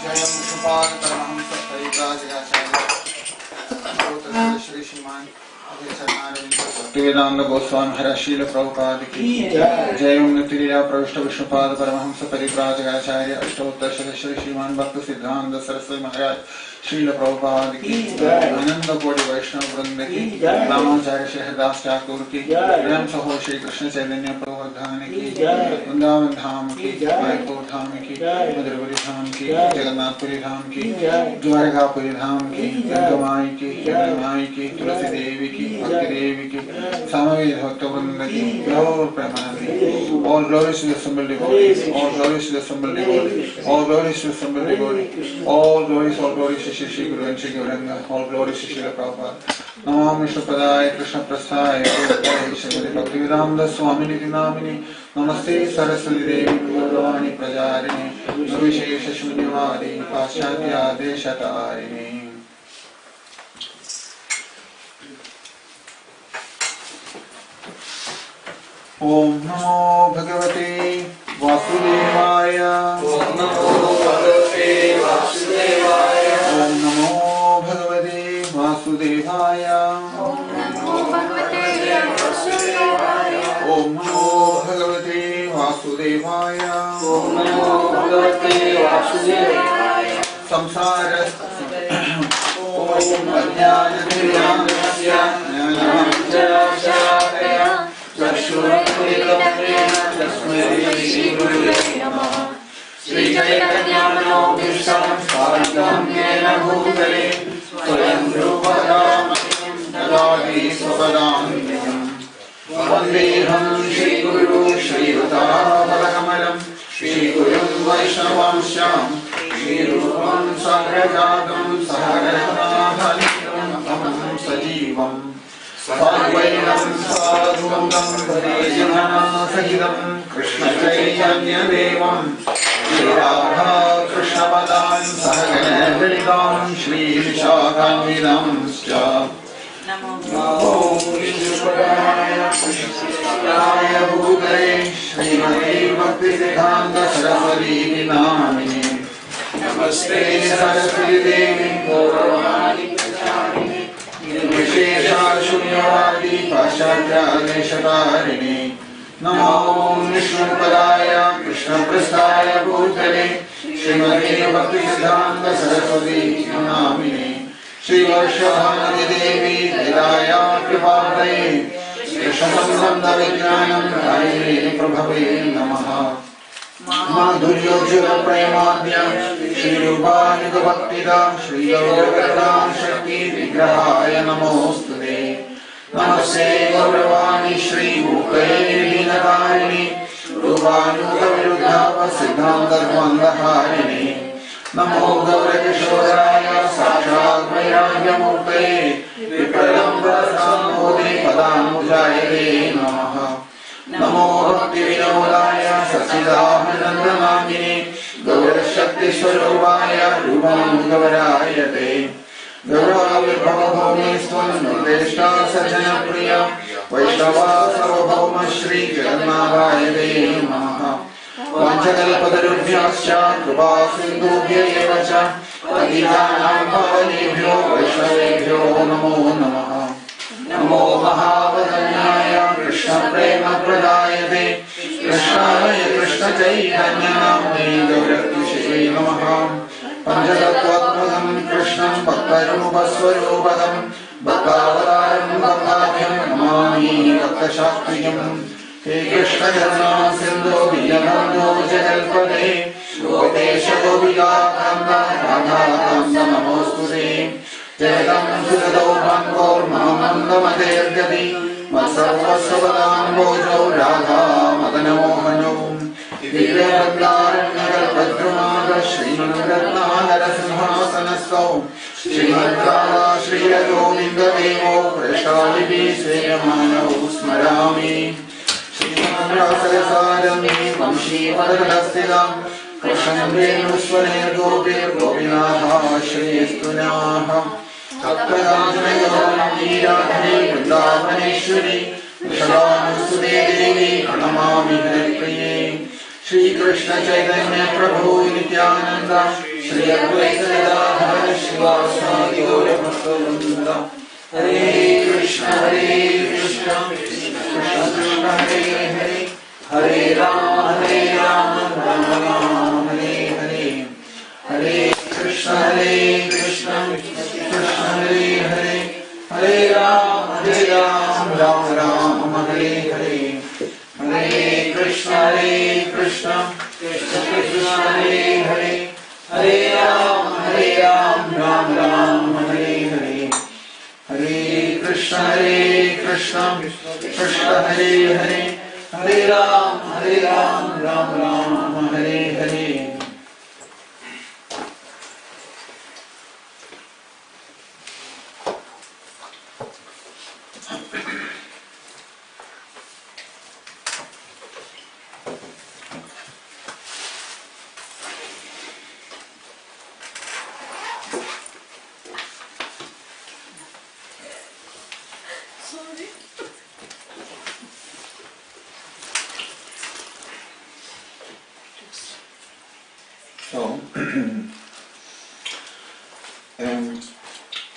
श्री श्रीमान भक्तिवेदांत गोस्वामी महाराज शील प्रभुपाद की जय। ओम नित्यलीला प्रविष्ट विष्णुपाद परमहंस परिव्राजकाचार्य अष्टोत्तर श्री श्रीमान भक्त सिद्धांत सरस्वती महाराज शील प्रभुपाद की आनंद कोटि वैष्णव वृंद की रामाचार्य शहरदास ठाकुर की प्रेम सहो श्री कृष्ण चैतन्य प्रभु धाम की वृंदावन धाम की मायपुर धाम की मधुरपुरी धाम की जगन्नाथपुरी धाम की द्वारकापुरी धाम की गंगमाई की माई की तुलसी देवी की भक्ति देवी की सामवेद भक्त वृंद की गौर Premanandi. All glories to the assembled devotees, all glories to the assembled devotees, all glories to the assembled devotees, all glories to Shri Guru and Shri Gauranga, all glories to Shri Prabhupada. Namam Vishnupadaya Krishna Prasthaya Guruvaya Shri Bhaktivedanta Swami Niti Namini Namaste Saraswati Devi Guruvani Prajarini Nurvishesha Shunyavari Paschatya Deshatarini. Om Namo Bhagavate Vasudevaya. Om Namo Bhagavate Vasudevaya. Om Namo Bhagavate Vasudevaya. Om Namo Bhagavate Vasudevaya. Om Namo Bhagavate Vasudevaya. Om Namo Bhagavate Vasudevaya. Samsara Om Ajnanatiryanasya Jnanamajnanasya Shri Chaitanya-Manobhishtam Swaradam Yena Bhutale Swayam Rupadam Nadadi Swapadam Vandeham Shri Guru Shri Uttarapadakamalam Shri Gurum Vaishnavamsham Shri Rupam Sagrajatam Saharanadhanikam Amam Sajivam Sadvainam Sadhunam Bharejanam Sahitam Krishna Chaitanya Devam Shri Radha Krishna Padan Sahagana Lalitam Shri Vishakhanvidam Scha Namo Vishnupadaya Krishna Bhutale Shrimati Bhaktisiddhanta Saraswati Namini Namaste Saraswati Devi Gauravani Pracharine Vishesha Shunyavadi Paschatya Deshatarini. Namo Vishnupadaya Krishna Prasthaya Bhutale Shrimati Bhaktisiddhanta Saraswati Namini Shri Varshavani Devi Hidaya Kripadaye Krishnasambandha Vijnanam Daine Prabhave Namaha Madhuryojjala Premadhya Shri Rupanika Bhaktida Shri Gauragata Shakti Vigrahaya Namostude Namaste Gauravani Shri Mukaye Vinatarini Rupanuka Viruddhava Siddhanta Dvandhaharini Namo Gaurakishoraya Sakshat Vairagya Murtaye Vipralambra Samode Padamujayate Namaha Namo Bhakti Vinodaya Sachidahanandamamini Gaurashakti Swarupaya Rupam Gaurayate Gauravirbhavabhaumestvam Nurdeshta Sajjana Priya Vaishnava Sarvabhauma Shri Jagannavayate Namaha Vanchakalpatarubhyascha Kripa Sindhubhya eva cha Patitanam Pavanebhyo Vaishnavebhyo Namo Namaha Namo Mahavadanyaya Krishna Prema Pradayate Krishnaya Krishna Chaitanya Namne Gaurakishwe Namaha Panchatattvatmadam Krishnam Bhaktarupaswarupakam Bhaktavataram Bhaktavyam Namami Bhaktashastriyam He Krishna Karna Sindhu Vijamandho Jagalpade Gopesha Gopika Kanda Radha Kanda Namostute Jayam Sudado Bhangor Mahamandamader Gati Matsarvasvadam Bojo Radha Madanamohano Divyaradharanyagar Padrunaga Srimangatnagara Simhasanasto Srimadhara Shri Govinda Devo Prashalivi Seyamana Usmarami Srimandrasarasadami Vamshi Padadastidam Krishnamrenuswaner Gopir Gopinaha Shri Estunaha Tattvadajnayoram Giradhari Vrindavaneshwari Vishalanusude Devi Pranamami Haripriye Shri Krishna Chaitanya Prabhu Nityananda Shri Advaita Gadadhara Srivasadi Gaura Bhakta Hare Krishna Krishna Krishna Hare Hare Hare Rama Rama Rama Hare Hare Hare Krishna Krishna Krishna Hare Hare Hare Rama Rama Rama Hare Hare Hare Krishna Krishna Krishna Hare Hare Hare Rama Rama Rama Hare Hare Hare Krishna Krishna Krishna Hare Hare Hare Rama Rama Rama Hare Hare. So,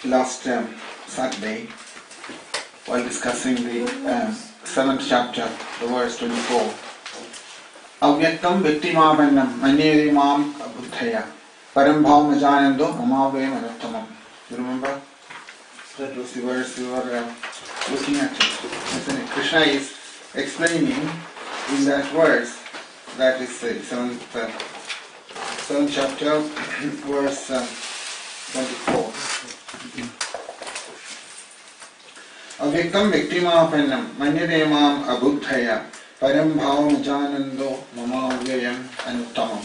last Saturday, while discussing the 7th chapter, the verse 24, Avyaktam Viktimavannam Manyedimam Buddhaya Parambhavam Ajanando Mamavayam Anuttamam. You remember? That was the verse we were looking at. Isn't it? Krishna is explaining in that verse, that is the 7th chapter, verse 24. Avyaktam Viktimavannam Manyedimam Abuddhaya Parambhavam Janando Mamavyayam Anuttamam.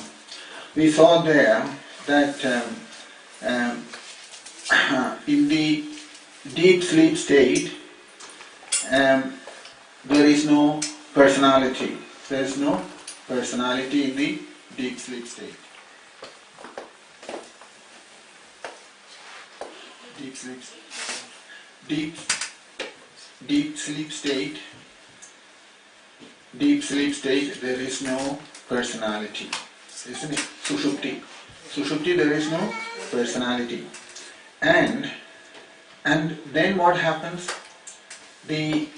We saw there that in the deep sleep state, there is no personality. There is no personality in the deep sleep state. Deep sleep state, there is no personality, isn't it? Sushupti, there is no personality. And then what happens? The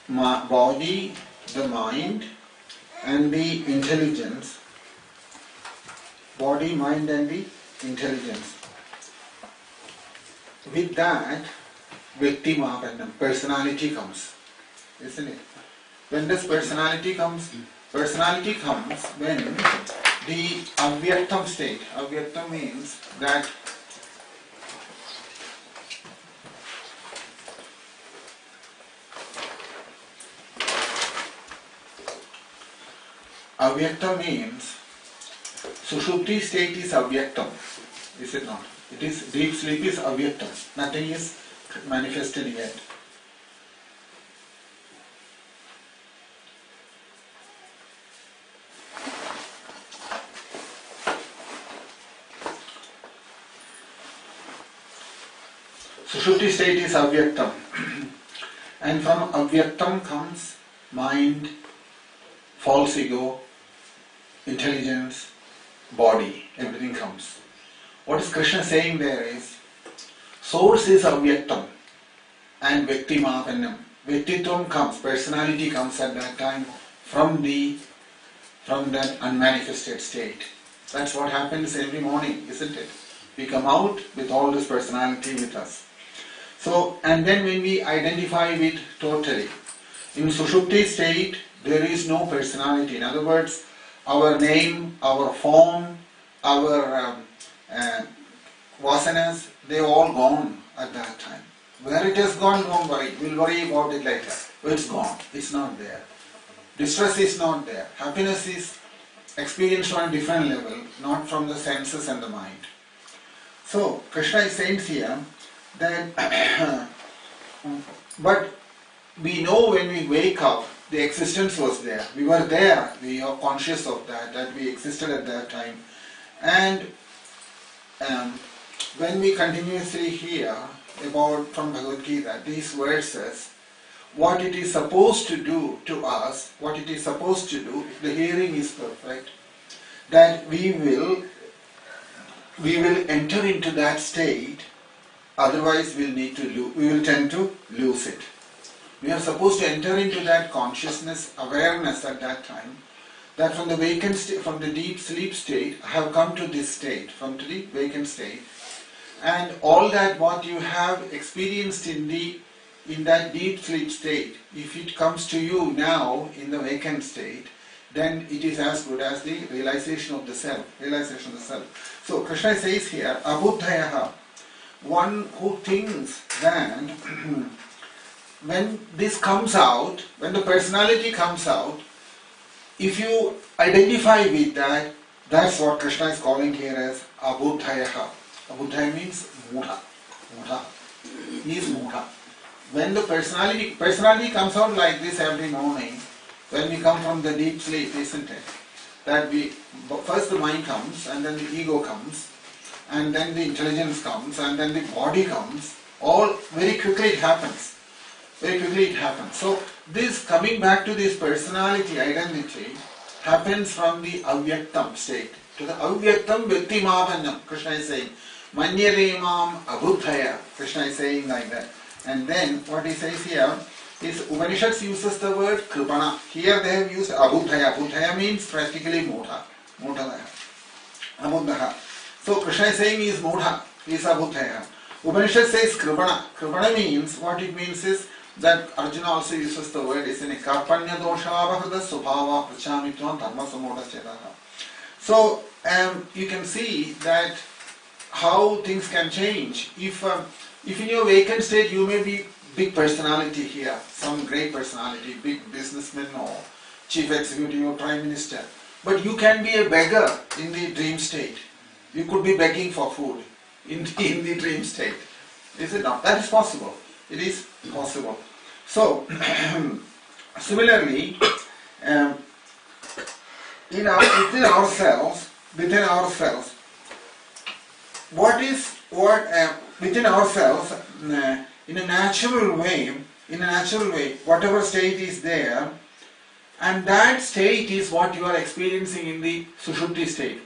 body, the mind, and the intelligence, body, mind, and the intelligence. With that, Viktimavannam, personality comes, isn't it? When does personality comes? Personality comes when the avyaktam state. Avyaktam means that Sushupti state is avyaktam, is it not? It is, deep sleep is avyaktam. Nothing is manifested yet. Sushupti state is avyaktam. And from avyaktam comes mind, false ego, intelligence, body, everything comes. What is Krishna saying there is, source is avyaktam and Viktimavannam. Viktitvam comes, personality comes at that time from that unmanifested state. That's what happens every morning, isn't it? We come out with all this personality with us. So, and then when we identify with totally, in Sushupti state, there is no personality. In other words, our name, our form, our vasanas, they all gone at that time. Where it has gone, don't worry. We'll worry about it later. It's gone. It's not there. Distress is not there. Happiness is experienced on a different level, not from the senses and the mind. So, Krishna is saying here that but we know when we wake up, the existence was there. We were there. We are conscious of that we existed at that time. And when we continuously hear about from Bhagavad Gita, these verses, what it is supposed to do to us, what it is supposed to do, if the hearing is perfect, that we will we will enter into that state, otherwise we will tend to lose it. We are supposed to enter into that consciousness, awareness at that time, that from the vacant state, from the deep sleep state, I have come to this state, from to the vacant state, and all that what you have experienced in that deep sleep state, if it comes to you now in the vacant state, then it is as good as the realization of the self. So Krishna says here, Abuddhayaha, one who thinks that when this comes out, when the personality comes out, if you identify with that, that's what Krishna is calling here as Abuddhayaha. Abuddhaya means Mudha. He is Mudha. When the personality comes out like this every morning, when we come from the deep sleep, isn't it? That first the mind comes, and then the ego comes, and then the intelligence comes, and then the body comes. All very quickly it happens. So this coming back to this personality identity happens from the avyaktam state to the avyaktam vrittimāpannam. Krishna is saying, Manyare mam abuddhaya. Krishna is saying like that. And then what he says here is Upanishads uses the word kripana. Here they have used abuddhaya. Abuddhaya means practically mudha. Abuddhaha. So Krishna is saying he is mudha. He is abuddhaya. Upanishad says kripana. Kripana means, what it means is that Arjuna also uses the word, is in a karpanya doshavahada subhava prachamitvam dharma samoda chetaha. So you can see that how things can change. If in your vacant state you may be big personality here, some great personality, big businessman or chief executive or prime minister, but you can be a beggar in the dream state. You could be begging for food in the dream state. Is it not? That is possible. It is possible. So, similarly, within ourselves, within ourselves, in a natural way, whatever state is there, and that state is what you are experiencing in the Sushupti state.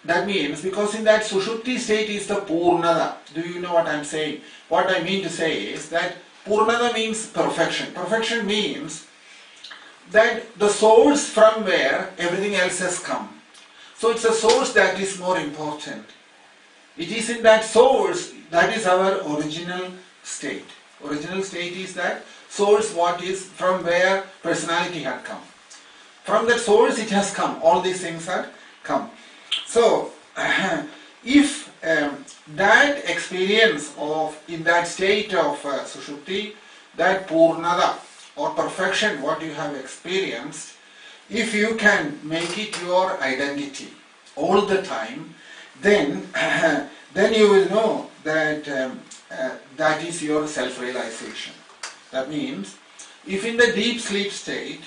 That means, because in that Sushupti state is the Purnada. Do you know what I am saying? What I mean to say is that Purnada means perfection. Perfection means that the source from where everything else has come. So it's a source that is more important. It is in that source that is our original state. Original state is that source what is from where personality had come. From that source it has come. All these things had come. So, if that experience of, in that state of Sushupti, that Purnada or perfection what you have experienced, if you can make it your identity all the time, then you will know that that is your self-realization. That means, if in the deep sleep state,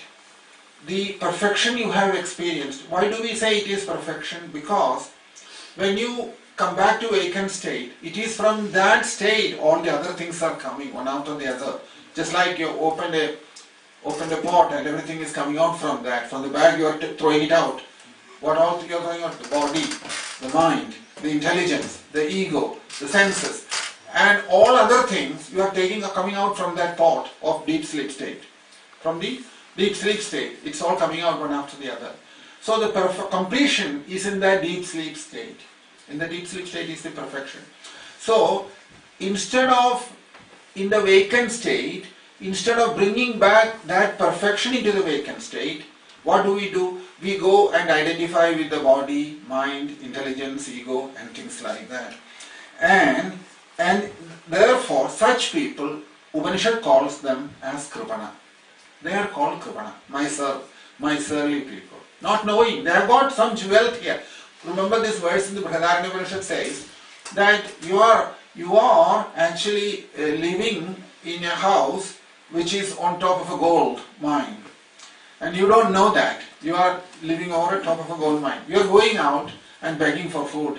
the perfection you have experienced, why do we say it is perfection? Because when you come back to vacant state, it is from that state all the other things are coming one after the other. Just like you opened a pot and everything is coming out from that. From the bag you are throwing it out. What all you are throwing out? The body, the mind, the intelligence, the ego, the senses, and all other things you are coming out from that pot of deep sleep state. From the deep sleep state, it's all coming out one after the other. So the completion is in that deep sleep state. In the deep sleep state is the perfection. So instead of in the vacant state, instead of bringing back that perfection into the vacant state, what do? We go and identify with the body, mind, intelligence, ego, and things like that. And therefore, such people, Upanishad calls them as Kripana. They are called Kripana, my surly people. Not knowing, they have got some wealth here. Remember this verse in the Brihadaranyaka Upanishad says that you are actually living in a house which is on top of a gold mine. And you don't know that. You are living over top of a gold mine. You are going out and begging for food.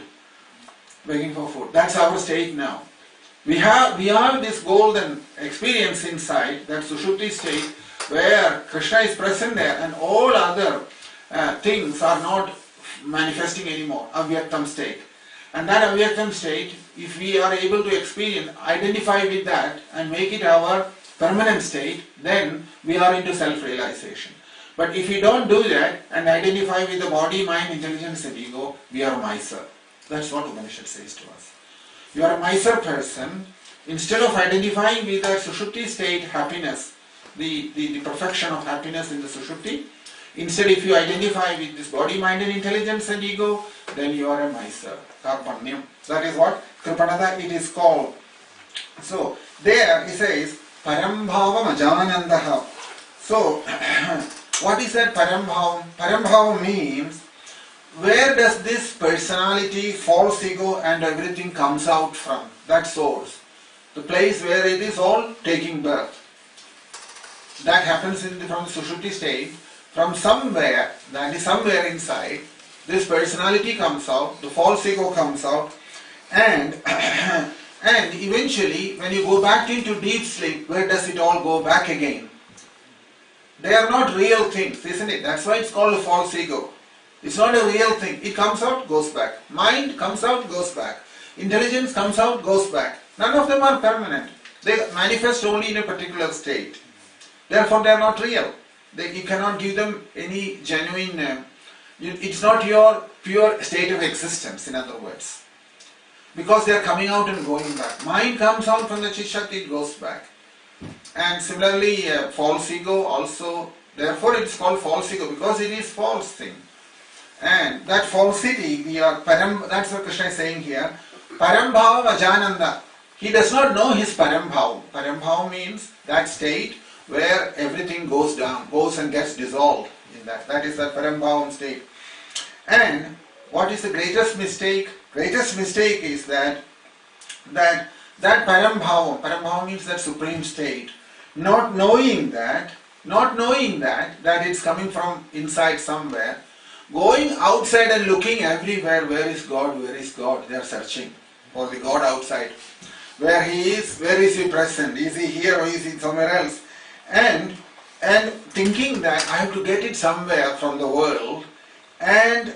That's our state now. We have this golden experience inside, that Sushupti state, where Krishna is present there and all other things are not manifesting anymore, avyaktam state. And that avyaktam state, if we are able to experience, identify with that and make it our permanent state, then we are into self-realization. But if we don't do that and identify with the body, mind, intelligence and ego, we are miser. That's what Upanishad says to us. You are a miser person. Instead of identifying with that Sushupti state happiness, the perfection of happiness in the Sushupti, instead if you identify with this body, mind and intelligence and ego, then you are a miser. Karpanyam. That is what Kripanada it is called. So there he says Parambhavam Ajanandaha. So what is that Parambhavam? Parambhavam means where does this personality, false ego and everything comes out from? That source. The place where it is all taking birth. That happens from the Sushupti state. From somewhere, that is somewhere inside, this personality comes out, the false ego comes out, and eventually when you go back into deep sleep, where does it all go back again? They are not real things, isn't it? That's why it's called a false ego. It's not a real thing. It comes out, goes back. Mind comes out, goes back. Intelligence comes out, goes back. None of them are permanent. They manifest only in a particular state. Therefore, they are not real. You cannot give them any genuine, it's not your pure state of existence, in other words. Because they are coming out and going back. Mind comes out from the Chit-Shakti, it goes back. And similarly, false ego also, therefore it is called false ego, because it is false thing. And that falsity, that's what Krishna is saying here, Parambhava Ajananda. He does not know his Parambhava. Parambhava means that state where everything goes down, goes and gets dissolved in that. That is the Parambhavam state. And what is the greatest mistake? Greatest mistake is that Parambhavam means that supreme state, not knowing that it's coming from inside somewhere, going outside and looking everywhere, where is God, where is God? They are searching for the God outside. Where He is, where is He present? Is He here or is He somewhere else? And thinking that I have to get it somewhere from the world, and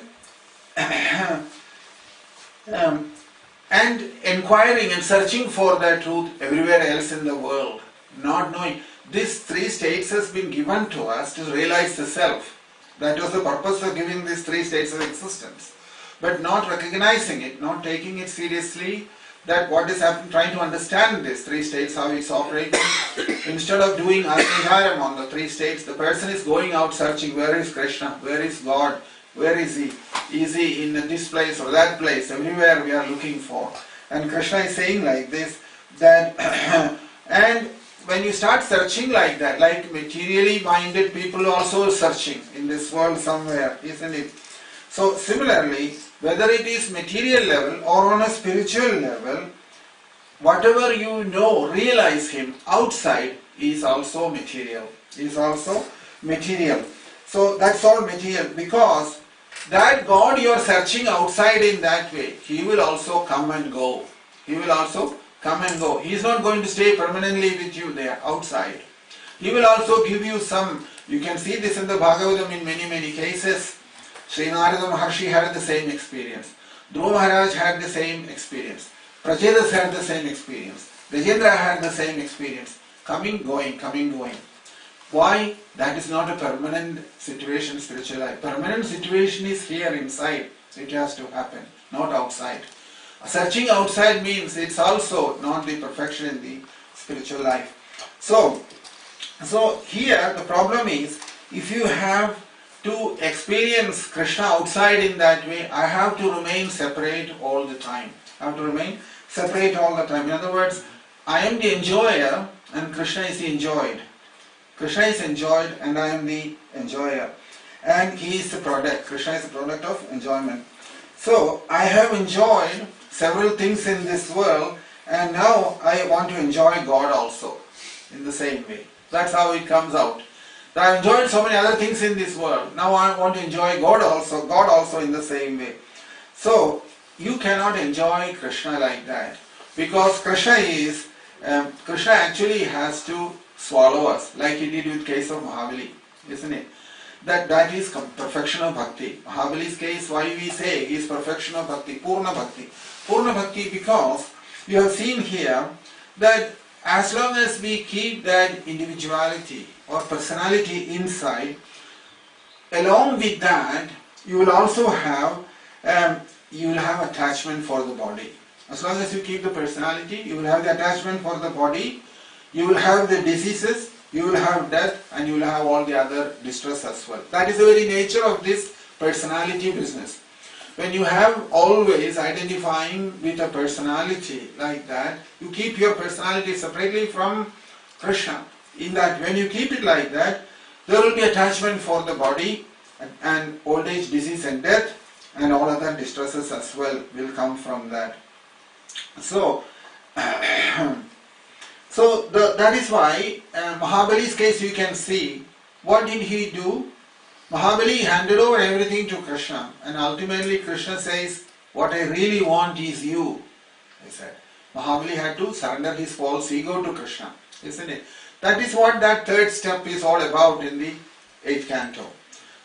inquiring and searching for that truth everywhere else in the world, not knowing. These three states has been given to us to realize the self. That was the purpose of giving these three states of existence. But not recognizing it, not taking it seriously, that what is happening, trying to understand these three states, how it's operating. Instead of doing Asniharam on the three states, the person is going out searching, where is Krishna, where is God, where is He? Is He in this place or that place? Everywhere we are looking for. And Krishna is saying like this, that and when you start searching like that, like materially minded people also searching in this world somewhere, isn't it? So similarly, whether it is material level or on a spiritual level, whatever you know, realize Him outside is also material. Is also material. So that's all material, because that God you are searching outside in that way, He will also come and go. He will also come and go. He is not going to stay permanently with you there outside. He will also give you some, you can see this in the Bhagavatam in many cases. Sri Narada Maharshi had the same experience. Dhruva Maharaj had the same experience. Prachedas had the same experience. Gajendra had the same experience. Coming, going, coming, going. Why? That is not a permanent situation, spiritual life. Permanent situation is here inside. It has to happen, not outside. Searching outside means it's also not the perfection in the spiritual life. So here the problem is, if you have to experience Krishna outside in that way, I have to remain separate all the time. I have to remain separate all the time. In other words, I am the enjoyer and Krishna is the enjoyed. Krishna is enjoyed and I am the enjoyer. And He is the product. Krishna is the product of enjoyment. So I have enjoyed several things in this world, and now I want to enjoy God also in the same way. That's how it comes out. I enjoyed so many other things in this world. Now I want to enjoy God also in the same way. So you cannot enjoy Krishna like that, because Krishna actually has to swallow us, like He did with case of Mahavali, isn't it? that is perfection of bhakti. Mahabali's case, why we say is perfection of bhakti, Purna Bhakti. Purna Bhakti because you have seen here that as long as we keep that individuality or personality inside, along with that, you will also have attachment for the body. As long as you keep the personality, you will have the attachment for the body, you will have the diseases, you will have death, and you will have all the other distress as well. That is the very nature of this personality business. When you have always identifying with a personality like that, you keep your personality separately from Krishna. In that, when you keep it like that, there will be attachment for the body, and old age, disease and death, and all other distresses as well will come from that. So, that is why Mahabali's case you can see, what did he do? Mahabali handed over everything to Krishna, and ultimately Krishna says, what I really want is you, he said. Mahabali had to surrender his false ego to Krishna, isn't it? That is what that third step is all about in the 8th canto.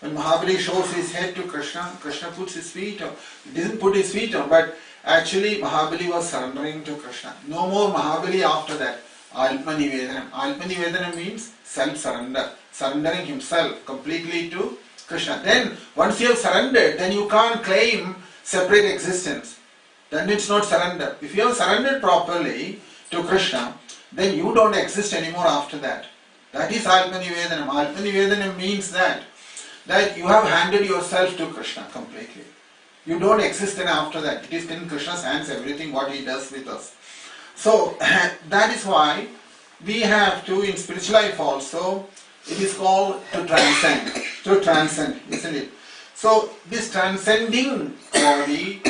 When Mahabali shows his head to Krishna, Krishna puts his feet on. He didn't put his feet on, but actually Mahabali was surrendering to Krishna. No more Mahabali after that. Alpanivedanam. Alpanivedanam means self-surrender. Surrendering himself completely to Krishna. Then, once you have surrendered, then you can't claim separate existence. Then it's not surrender. If you have surrendered properly to Krishna, then you don't exist anymore after that. That is Alpanivedanam. Alpanivedanam means that you have handed yourself to Krishna completely. You don't exist then after that. It is in Krishna's hands everything what he does with us. So that is why we have to, in spiritual life also, it is called to transcend, isn't it? So this transcending body,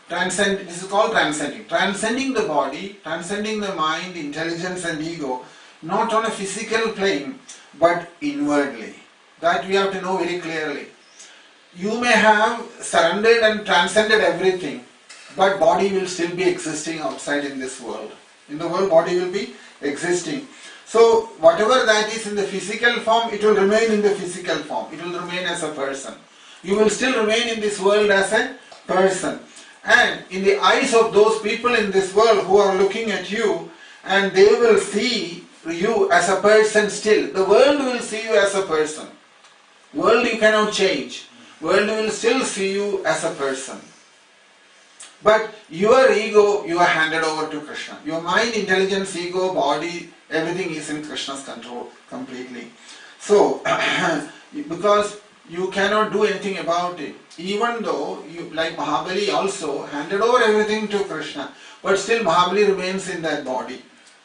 this is called transcending. Transcending the body, transcending the mind, intelligence and ego, not on a physical plane, but inwardly. That we have to know very clearly. You may have surrendered and transcended everything, but body will still be existing outside in this world. In the world, body will be existing. So, whatever that is in the physical form, it will remain in the physical form. It will remain as a person. You will still remain in this world as a person. And in the eyes of those people in this world who are looking at you, and they will see you as a person still. The world will see you as a person. World you cannot change. World will still see you as a person. But your ego, you are handed over to Krishna. Your mind, intelligence, ego, body, everything is in Krishna's control completely. So, because you cannot do anything about it. Even though, like Mahabali also handed over everything to Krishna, but still Mahabali remains in that body.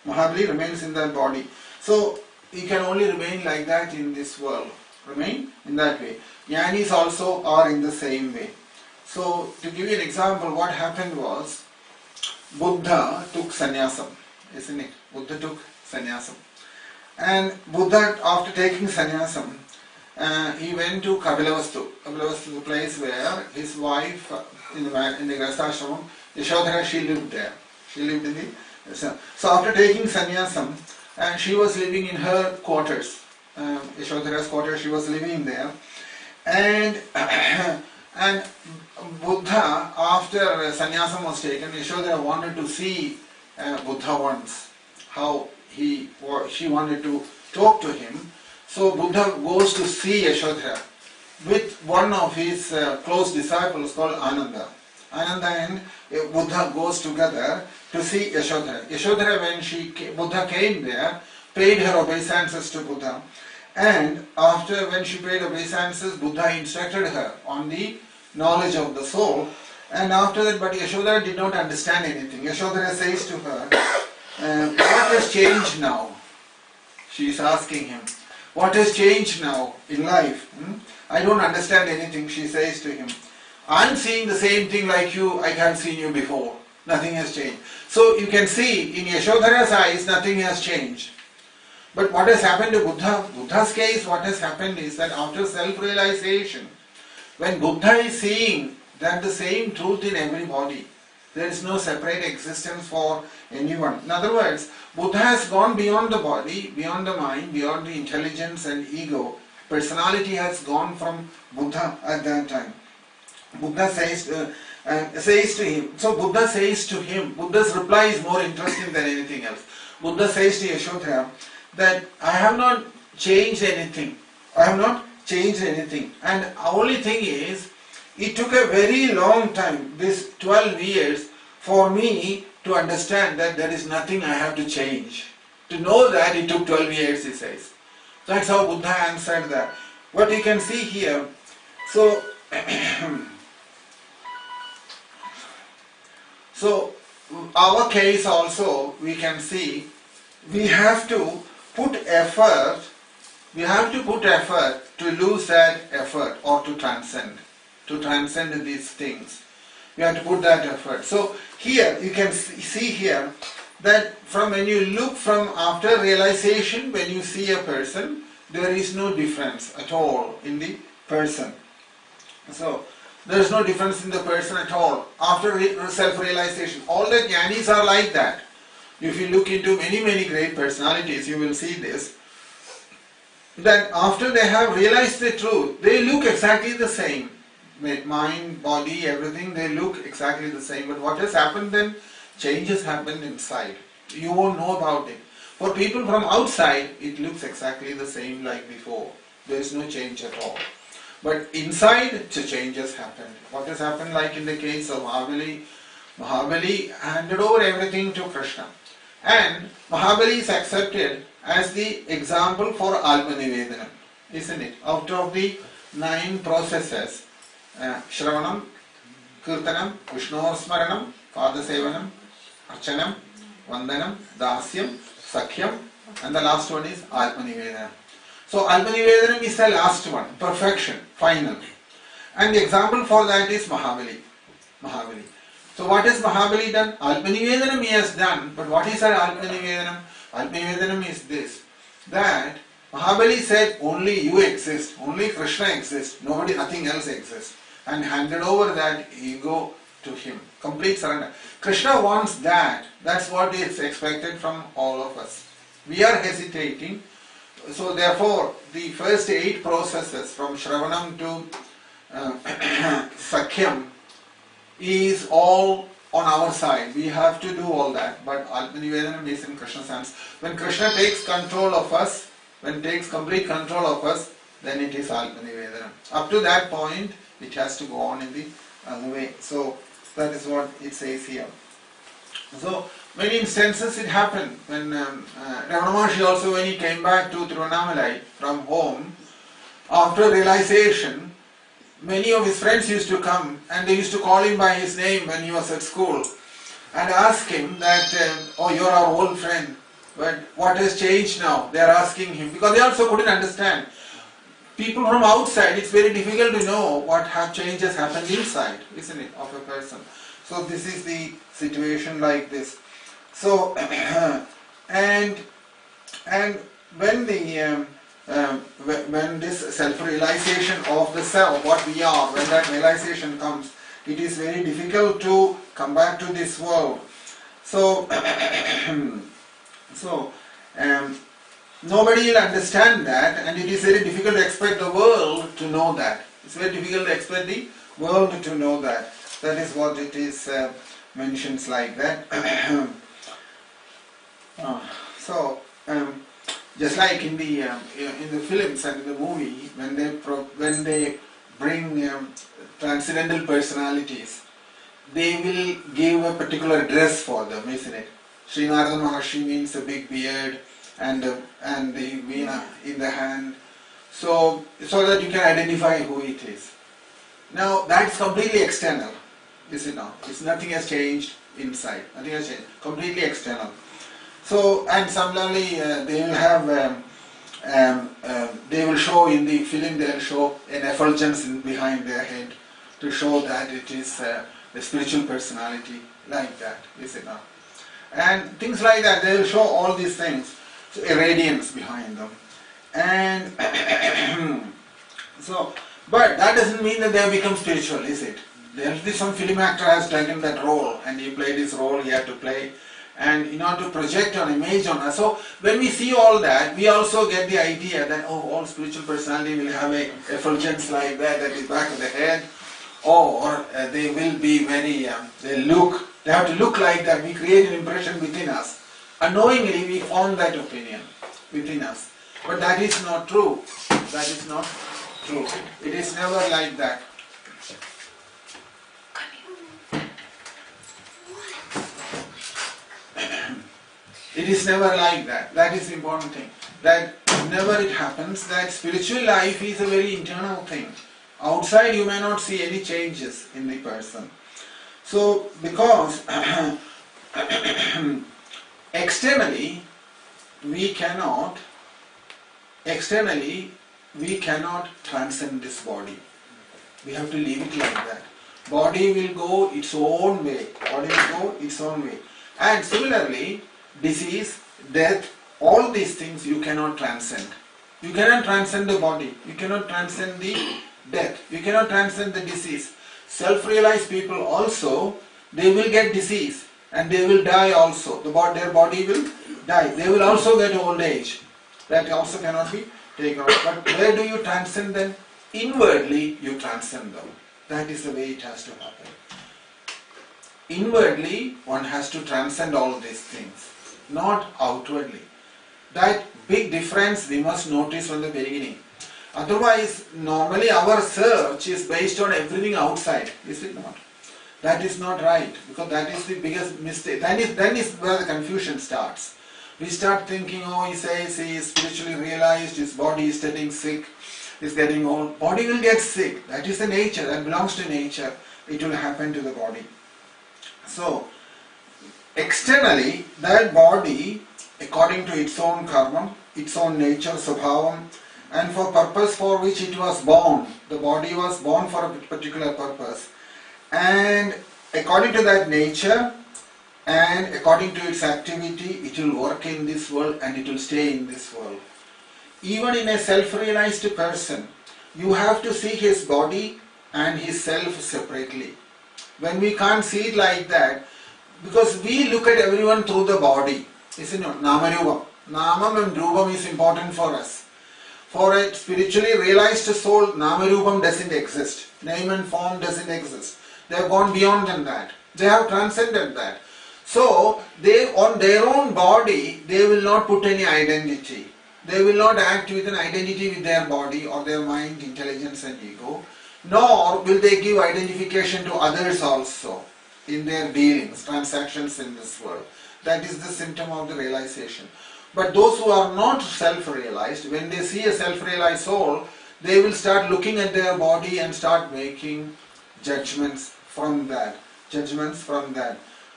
Mahabali remains in that body. So, he can only remain like that in this world. Remain in that way. Jnanis also are in the same way. So, to give you an example, what happened was, Buddha took sannyasam, isn't it? Buddha took sannyasam. And Buddha, after taking sannyasam, he went to Kapilavastu. Kapilavastu, the place where his wife, in the Grastashramam, Yashodhara, she lived there. She lived in the... So after taking sannyasam, and she was living in her quarters. Yashodhara's quarters, she was living there. And Buddha, after sannyasam was taken, Yashodhara wanted to see Buddha once, how she wanted to talk to him. So Buddha goes to see Yashodhara with one of his close disciples called Ananda. Ananda and Buddha goes together to see Yashodhara. Yashodhara, when Buddha came there, paid her obeisances to Buddha. And after, when she paid obeisances, Buddha instructed her on the knowledge of the soul. And after that, but Yashodhara did not understand anything. Yashodhara says to her, what has changed now? She is asking him, what has changed now in life? I don't understand anything, she says to him. I'm seeing the same thing like you, I have seen you before. Nothing has changed. So you can see, in Yashodhara's eyes, nothing has changed. But what has happened to Buddha? Buddha's case, what has happened is that after self-realization, when Buddha is seeing that the same truth in everybody, there is no separate existence for anyone. In other words, Buddha has gone beyond the body, beyond the mind, beyond the intelligence and ego, personality has gone from Buddha at that time. Buddha says to him, so Buddha says to him, Buddha's reply is more interesting than anything else. Buddha says to Yashodhara that I have not changed anything. I have not changed anything. And only thing is, it took a very long time, this 12 years, for me to understand that there is nothing I have to change. To know that it took 12 years, he says. That's how Buddha answered that. What you can see here, so, so our case also, we can see, we have to put effort, to lose that effort or to transcend these things. We have to put that effort. So here you can see here that from when you look from after realization, when you see a person, there is no difference at all in the person. So there is no difference in the person at all after self-realization. All the jnanis are like that. If you look into many great personalities, you will see this, that after they have realized the truth, they look exactly the same. Mind, body, everything, they look exactly the same. But what has happened then? Changes happened inside. You won't know about it. For people from outside, it looks exactly the same like before. There is no change at all. But inside, changes happened. What has happened, like in the case of Mahabali handed over everything to Krishna. And Mahabali is accepted as the example for Alpanivedanam, isn't it? Out of the 9 processes, Shravanam, Kirtanam, Vishnosmaranam, Padasevanam, Archanam, Vandanam, Dasyam, Sakhyam, and the last one is Alpanivedanam. So Alpanivedanam is the last one, perfection, final. And the example for that is Mahabali. So what has Mahabali done? Alpanivedanam he has done, but what is our Alpanivedanam? Alpanivedanam is this, that Mahabali said only you exist, only Krishna exists, nothing else exists, and handed over that ego to him. Complete surrender. Krishna wants that. That's what is expected from all of us. We are hesitating. So therefore, the first 8 processes from Shravanam to Sakhyam is all on our side. We have to do all that. But Alpanivedanam is in Krishna's hands. When Krishna takes control of us, when takes complete control of us, then it is Alpanivedanam. Up to that point, it has to go on in the other way. So that is what it says here. So many instances it happened. When Ramana Maharshi also, when he came back to Tiruvannamalai from home, after realization, many of his friends used to come and they used to call him by his name when he was at school and ask him that, oh, you're our old friend, but what has changed now? They are asking him, because they also couldn't understand. People from outside, it's very difficult to know what changes happened inside, isn't it, of a person. So this is the situation like this. So, and when the when this self-realization of the self, what we are, when that realization comes, it is very difficult to come back to this world. So, nobody will understand that, and it is very difficult to expect the world to know that. It's very difficult to expect the world to know that. That is what it is mentions like that. Just like in the films and in the movie, when they bring transcendental personalities, they will give a particular dress for them, isn't it? Sri Narada Maharshi means a big beard and the veena in the hand, so that you can identify who it is. Now that's completely external, is it not? It's nothing has changed inside. Nothing has changed. Completely external. So, and similarly, they will have, they will show in the film, they will show an effulgence behind their head to show that it is a spiritual personality, like that, is it not? And things like that, they will show all these things, so a radiance behind them. And so, but that doesn't mean that they have become spiritual, is it? There will be some film actor has taken that role and he played his role he had to play, and in order to project an image on us. So when we see all that, we also get the idea that, oh, all spiritual personality will have a effulgence like that at the back of the head, or they will be very, they have to look like that. We create an impression within us. Unknowingly, we form that opinion within us. But that is not true. That is not true. It is never like that. It is never like that. That is the important thing. That whenever it happens, that spiritual life is a very internal thing. Outside you may not see any changes in the person. So, because externally we cannot transcend this body. We have to leave it like that. Body will go its own way. Body will go its own way. And similarly, disease, death, all these things you cannot transcend. You cannot transcend the body. You cannot transcend the death. You cannot transcend the disease. Self-realized people also, they will get disease and they will die also. Their body will die. They will also get old age. That also cannot be taken out. But where do you transcend them? Inwardly you transcend them. That is the way it has to happen. Inwardly one has to transcend all these things, not outwardly. That big difference we must notice from the beginning. Otherwise, normally our search is based on everything outside, is it not? That is not right, because that is the biggest mistake. Then is where the confusion starts. We start thinking, oh, he says he is spiritually realized, his body is getting sick, is getting old. Body will get sick. That is the nature, that belongs to nature. It will happen to the body. So, externally, that body, according to its own karma, its own nature, svabhavam, and for purpose for which it was born, the body was born for a particular purpose. And according to that nature, and according to its activity, it will work in this world and it will stay in this world. Even in a self-realized person, you have to see his body and his self separately. When we can't see it like that, because we look at everyone through the body, isn't it? Namarubam. Namam and Rupam is important for us. For a spiritually realized soul, Namarubam doesn't exist. Name and form doesn't exist. They have gone beyond than that. They have transcended that. So, they on their own body, they will not put any identity. They will not act with an identity with their body or their mind, intelligence and ego. Nor will they give identification to others also in their dealings, transactions in this world. That is the symptom of the realization. But those who are not self-realized, when they see a self-realized soul, they will start looking at their body and start making judgments from that.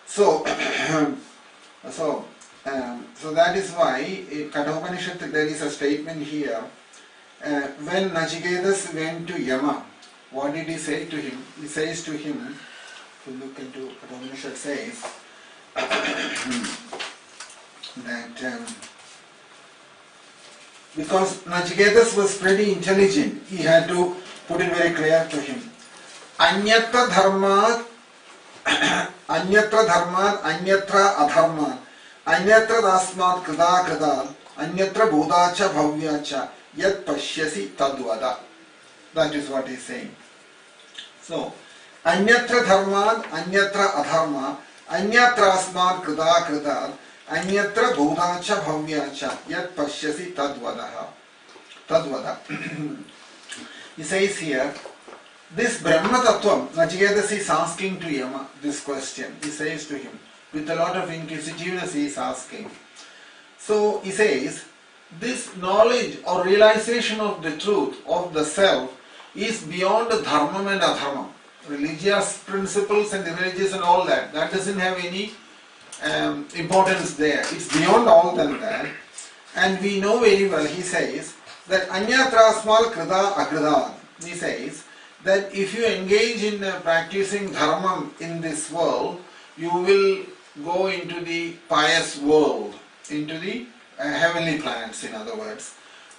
So, so that is why in Kathopanishad there is a statement here. When Nachiketas went to Yama, what did he say to him? He says to him, if you look into Kathopanishad says that because Nachiketas was pretty intelligent, he had to put it very clear to him. Anyatra dharmat, anyatra adharmat, anyatra dasmat krida krida, anyatra bodhacha bhavyacha, yat pashyasi tadvada. That is what he is saying. So, anyatra dharmat, anyatra adharma, anyatra asmat krida krida, anyatra bodhacha bhavyacha, yat pashyasi tadvada. He says here, this Brahma Tattvam, Nachiketas is asking to Yama this question. He says to him, with a lot of inquisitiveness he is asking. So he says, this knowledge or realization of the truth of the self is beyond the dharma and adharma. Religious principles and irreligious and all that. That doesn't have any importance there. It's beyond all than that. And we know very well, he says, that anyatrasmal krida agrida. He says, that if you engage in practicing dharma in this world, you will go into the pious world, into the heavenly planets, in other words.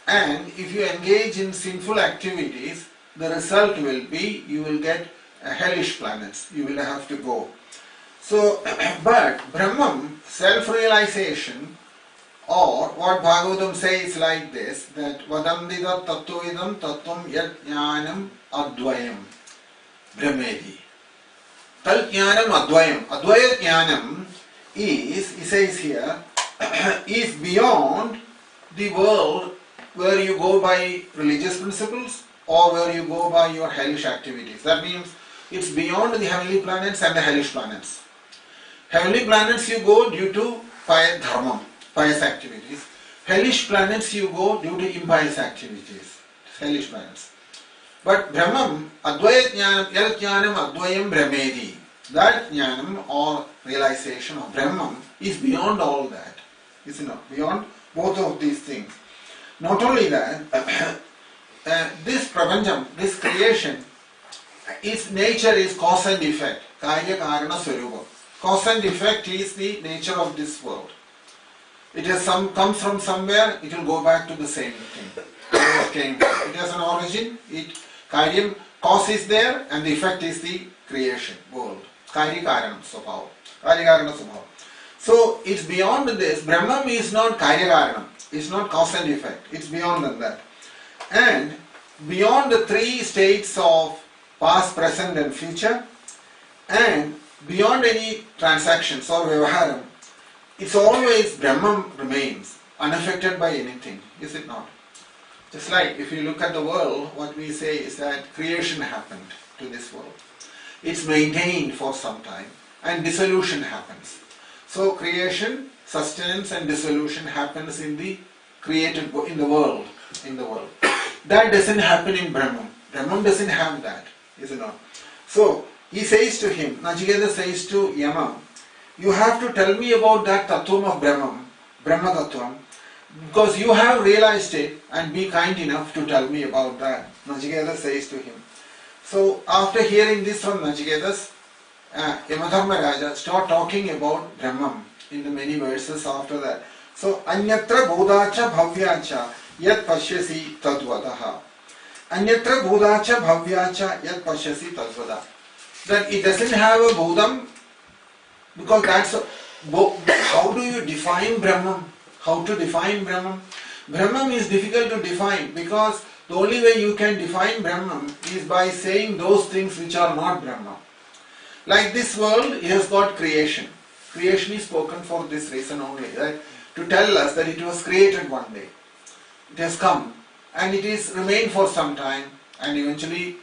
And if you engage in sinful activities, the result will be you will get hellish planets. You will have to go. So, but Brahman self-realization, or what Bhagavatam says like this, that vadandida tattvaidam tattvam yat jnanam advayam brahmedi. Tal jnanam advayam. Advaya jnanam is, he says here, is beyond the world where you go by religious principles or where you go by your hellish activities. That means it's beyond the heavenly planets and the hellish planets. Heavenly planets you go due to pious dharma, pious activities. Hellish planets you go due to impious activities. Hellish planets. But Brahman, Advaya Jnanam, Yal Jnanam Advayam Brahmedi. That Jnanam or realization of Brahman is beyond all that. Is not beyond both of these things. Not only that, this prapancham, this creation, its nature is cause and effect. Karya Karana Swarupa. Cause and effect is the nature of this world. It has comes from somewhere, it will go back to the same thing. It has an origin, Karyam, cause is there and the effect is the creation, world. Karya Karanam Swabhava. Karya Karana Swabhava. So it's beyond this. Brahman is not Karya Karanam. It's not cause and effect. It's beyond than that. And beyond the three states of past, present and future, and beyond any transactions or vyavaharam, it's always Brahman remains unaffected by anything, is it not? Just like if you look at the world, what we say is that creation happened to this world. It's maintained for some time and dissolution happens. So creation, sustenance and dissolution happens in the created, in the world. That doesn't happen in Brahman. Brahman doesn't have that, is it not? So he says to him, Nachiketa says to Yama, you have to tell me about that tattvam of Brahman, Brahma tattvam, because you have realized it and be kind enough to tell me about that. Nachiketa says to him. So after hearing this from Nachiketas, Yamadharmaraja start talking about Brahman in the many verses after that. So Anyatra Bodhacha Bhavyacha Yat Pashyasi Tadvadaha. Anyatra Bodhacha Bhavyacha Yat Pashyasi Tadvada. That it doesn't have a Bodham, because that's how do you define Brahman? How to define Brahman? Brahman is difficult to define because the only way you can define Brahman is by saying those things which are not Brahman. Like this world, it has got creation. Creation is spoken for this reason only, right? To tell us that it was created one day. It has come and it is remained for some time and eventually,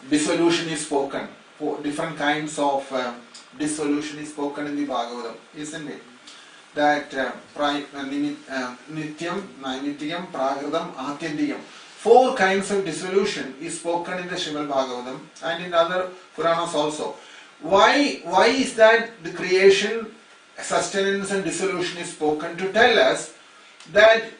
dissolution is spoken. For different kinds of dissolution is spoken in the Bhagavatam, isn't it? That Nityam, Nainityam, Prakritam, Atyantiyam. 4 kinds of dissolution is spoken in the Srimad Bhagavatam and in other Puranas also. Why is that the creation, sustenance and dissolution is spoken? To tell us that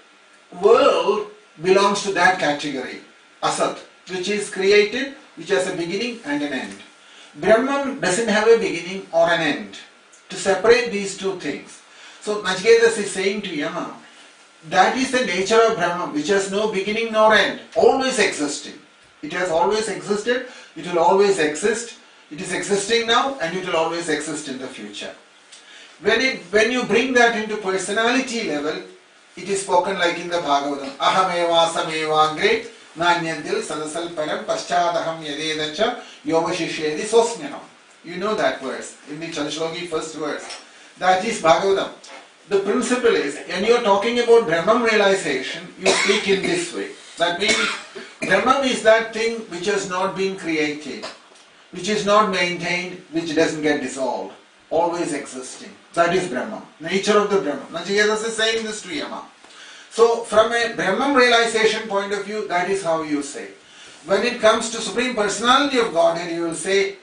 world belongs to that category, Asat, which is created, which has a beginning and an end. Brahman doesn't have a beginning or an end. To separate these two things. So Nachiketas is saying to Yama, that is the nature of Brahman, which has no beginning nor end, always existing. It has always existed, it will always exist, it is existing now and it will always exist in the future. When you bring that into personality level, it is spoken like in the Bhagavatam, Ahameva samevagre nanyadil sadasal param paschadaham yadedacha yovashishyedi sosmyanam. You know that verse, in the Chanshloki first verse. That is Bhagavatam. The principle is, when you are talking about Brahman realization, you speak in this way. That means, Brahman is that thing which has not been created, which is not maintained, which doesn't get dissolved, always existing. That is Brahman, nature of the Brahman. Nachiketas is saying this to Yama. So, from a Brahman realization point of view, that is how you say. When it comes to Supreme Personality of Godhead, you will say,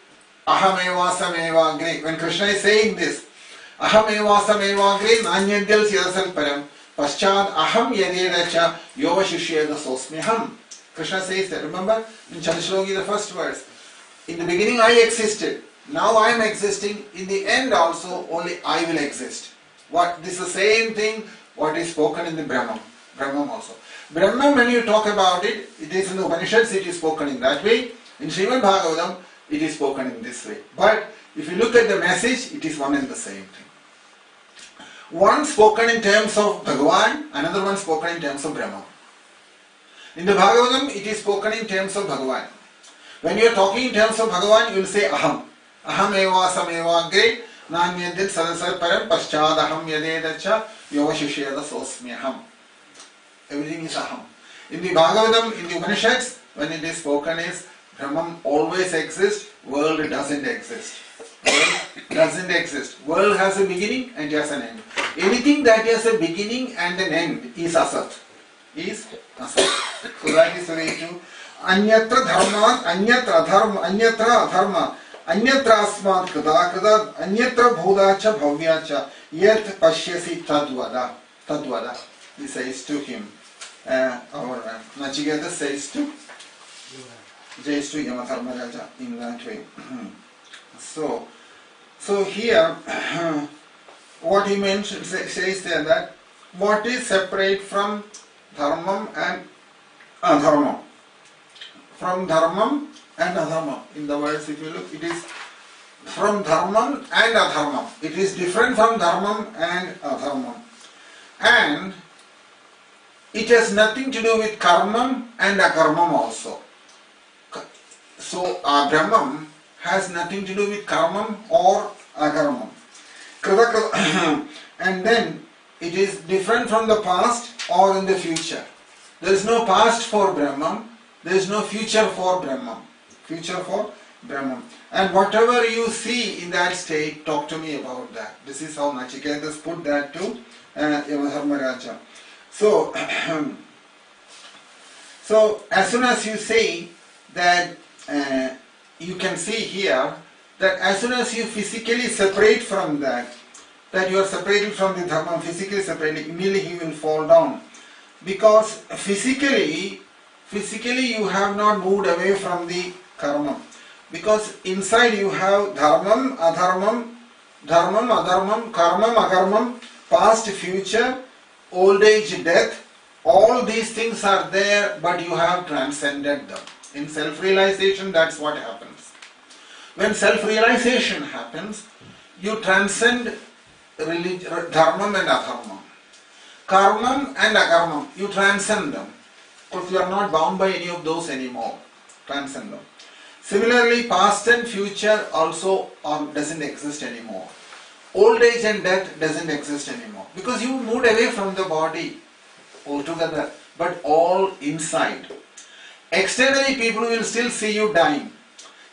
Ahameva sameva agre. When Krishna is saying this, Ahameva sameva agre nanyadyal sirasal param paschad aham yadedacha yova shishyeda sosmiham. Krishna says that. Remember in Chanshloki the first verse. In the beginning I existed. Now I am existing. In the end also only I will exist. This is the same thing what is spoken in the Brahman also. Brahman, when you talk about it, it is in the Upanishads, it is spoken in that way. In Srimad Bhagavatam, it is spoken in this way. But if you look at the message, it is one and the same thing. One spoken in terms of Bhagavan, another one spoken in terms of Brahman. In the Bhagavatam, it is spoken in terms of Bhagavan. When you are talking in terms of Bhagavan, you will say Aham. Aham eva sameva agre nanyadit sadasar param paschad aham yadedacha yovashusheda sosmyaham. Everything is Aham. In the Bhagavatam, in the Upanishads, when it is spoken is Brahman always exists, world doesn't exist. World doesn't exist. World has a beginning and has an end. Anything that has a beginning and an end is Asat. Is Asat. So that is the way to Anyatra dharma, anyatra dharma, anyatra adharma, anyatra asmat kada kada, anyatra bhudacha bhavyacha, yet pashyasi tadvada. Tadvada. He says to him. Our Nachiketa says to Yamadharmaraja in that way. So here, what he mentions says there that what is separate from dharmam and adharmam. From dharmam and adharmam. In the words, if you look, it is from dharmam and adharmam. It is different from dharmam and adharmam. And it has nothing to do with karmam and akarmam also. So Brahman has nothing to do with karmam or akarmam. And then it is different from the past or in the future. There is no past for Brahman. There is no future for Brahman. Future for Brahman. And whatever you see in that state, talk to me about that. This is how Nachiketas put that to Yamadharmaraja. So as soon as you say that, you can see here that as soon as you physically separate from that you are separated from the dharma, physically separated, immediately he will fall down. Because physically you have not moved away from the karma. Because inside you have dharmam, adharmam, karmam, akarmam, past, future, old age, death. All these things are there, but you have transcended them. In self-realization, that's what happens. When self-realization happens, you transcend dharmam and adharmam. Karmam and akarmam, you transcend them. Because you are not bound by any of those anymore. Transcend them. Similarly, past and future also doesn't exist anymore. Old age and death doesn't exist anymore. Because you moved away from the body altogether, but all inside. Externally, people will still see you dying.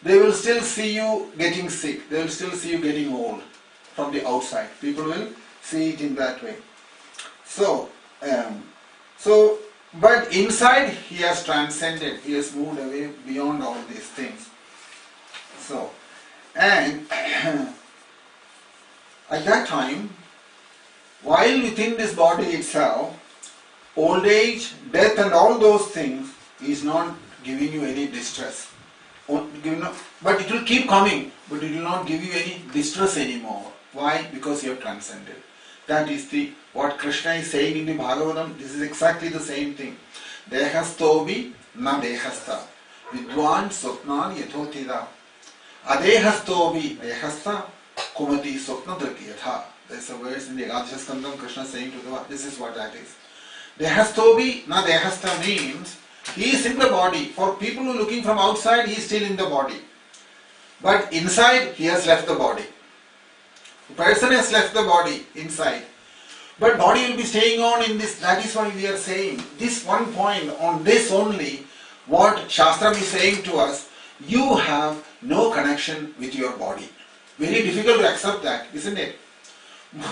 They will still see you getting sick. They will still see you getting old from the outside. People will see it in that way. But inside he has transcended. He has moved away beyond all these things. And at that time, while within this body itself, old age, death and all those things is not giving you any distress. But it will keep coming, but it will not give you any distress anymore. Why? Because you have transcended. That is what Krishna is saying in the Bhagavatam. This is exactly the same thing. Dehastovi na dehasta. Vidwan sopnan yathotida. Adehastovi dehasta kumati sopna drakiyatha. There's a verse in the Agadaskandam Krishna saying to the this is what that is. Dehastovi na dehasta means he is in the body. For people who are looking from outside, he is still in the body. But inside, he has left the body. The person has left the body inside. But body will be staying on in this. That is why we are saying this one point on this only. What Shastram is saying to us, you have no connection with your body. Very difficult to accept that, isn't it?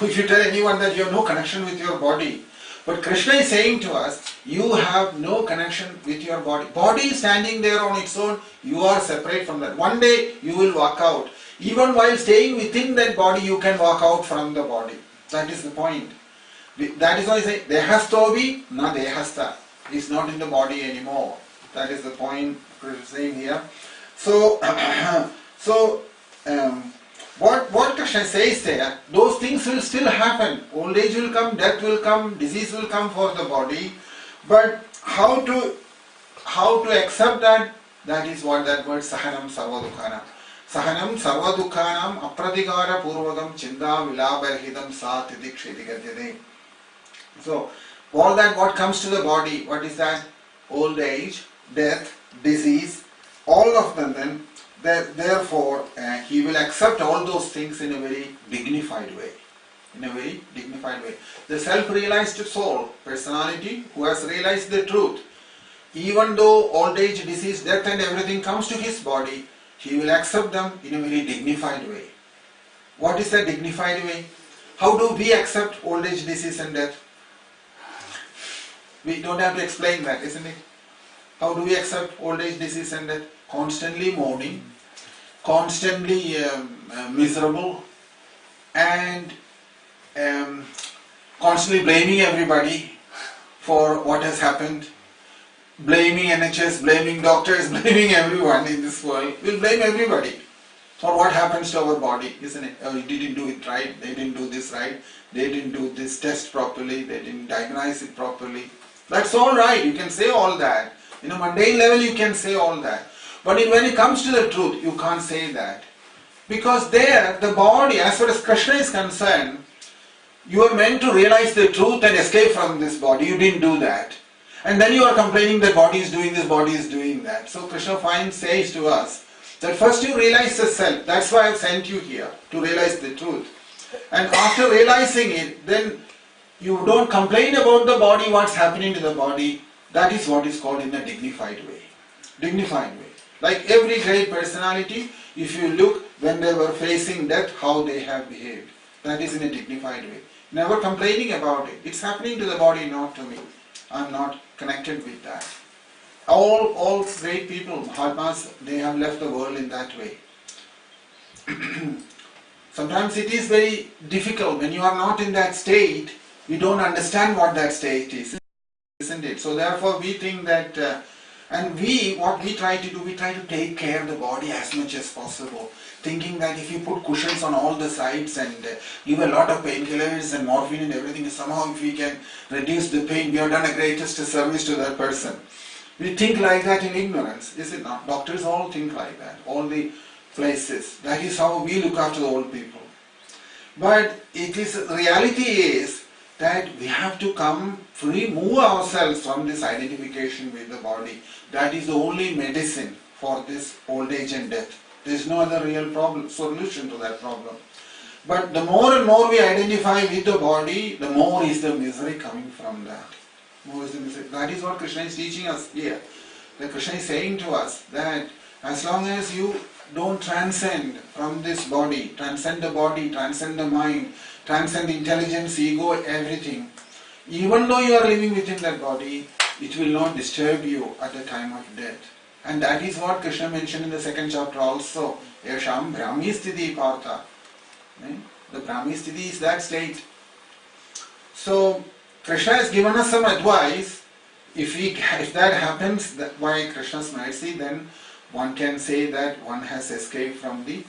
If you tell anyone that you have no connection with your body. But Krishna is saying to us, you have no connection with your body. Body is standing there on its own, you are separate from that. One day you will walk out. Even while staying within that body, you can walk out from the body. That is the point. That is why I say, dehastovi na dehasta. He is not in the body anymore. That is the point Krishna is saying here. What Krishna says there, those things will still happen. Old age will come, death will come, disease will come for the body. But how to accept that? That is what that word sahanam sarva dukhanam. Sahanam sarvadukhanam apradigara purvagam chinda vilabarhidam sa tidikshiti gadyade. So, all that what comes to the body, what is that? Old age, death, disease, all of them then, therefore he will accept all those things in a very dignified way. In a very dignified way. The self-realized soul, personality who has realized the truth, even though old age, disease, death and everything comes to his body, he will accept them in a very dignified way. What is a dignified way? How do we accept old age, disease and death? We don't have to explain that, isn't it? How do we accept old age, disease and death? Constantly mourning, constantly miserable, and constantly blaming everybody for what has happened, blaming NHS, blaming doctors, blaming everyone in this world. We'll blame everybody for what happens to our body, isn't it? Oh, you didn't do it right, they didn't do this right, they didn't do this test properly, they didn't diagnose it properly. That's all right, you can say all that. In a mundane level you can say all that. But when it comes to the truth, you can't say that. Because there, the body, as far as Krishna is concerned, you are meant to realize the truth and escape from this body. You didn't do that. And then you are complaining that body is doing this, body is doing that. So Krishna says to us that first you realize the self. That's why I have sent you here, to realize the truth. And after realizing it, then you don't complain about the body, what's happening to the body. That is what is called in a dignified way. Dignified way. Like every great personality, if you look when they were facing death, how they have behaved. That is in a dignified way. Never complaining about it. It's happening to the body, not to me. I'm not connected with that. All great people, Mahatmas, they have left the world in that way. Sometimes it is very difficult when you are not in that state. We don't understand what that state is, isn't it? So therefore we think that, what we try to do, we try to take care of the body as much as possible, thinking that if you put cushions on all the sides and give a lot of painkillers and morphine and everything, somehow if we can reduce the pain, we have done a greatest service to that person. We think like that in ignorance, is it not? Doctors all think like that, all the places. That is how we look after the old people. But reality is that we have to move ourselves from this identification with the body. That is the only medicine for this old age and death. There is no other real solution to that problem. But the more and more we identify with the body, the more is the misery coming from that. More is the misery. That is what Krishna is teaching us here. That Krishna is saying to us that as long as you don't transcend from this body, transcend the mind, transcend intelligence, ego, everything, even though you are living within that body, it will not disturb you at the time of death. And that is what Krishna mentioned in the second chapter also. Yasham Brahmi Sthiti Partha. The Brahmi Sthiti is that state. So Krishna has given us some advice. If that happens by Krishna's mercy, then one can say that one has escaped from the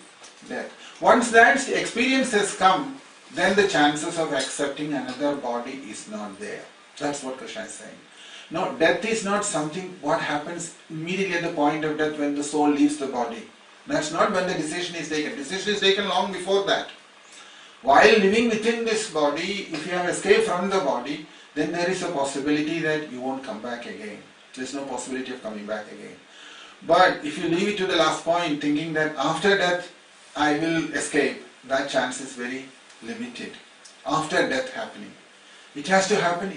death. Once that experience has come, then the chances of accepting another body is not there. That's what Krishna is saying. No, death is not something what happens immediately at the point of death when the soul leaves the body. That's not when the decision is taken. Decision is taken long before that. While living within this body, if you have escaped from the body, then there is a possibility that you won't come back again. There is no possibility of coming back again. But if you leave it to the last point, thinking that after death I will escape, that chance is very limited. After death happening. It has to happen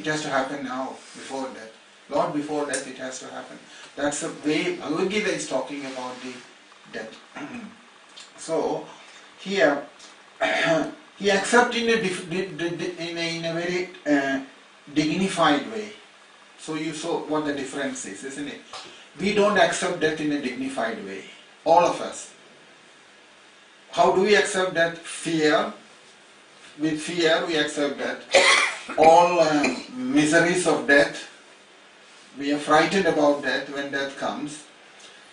now, before death. Lord, before death it has to happen. That's the way Bhagavad Gita is talking about the death. So, here, he accepts in a very dignified way. So you saw what the difference is, isn't it? We don't accept death in a dignified way. All of us. How do we accept death? Fear. With fear we accept death. All miseries of death. We are frightened about death when death comes.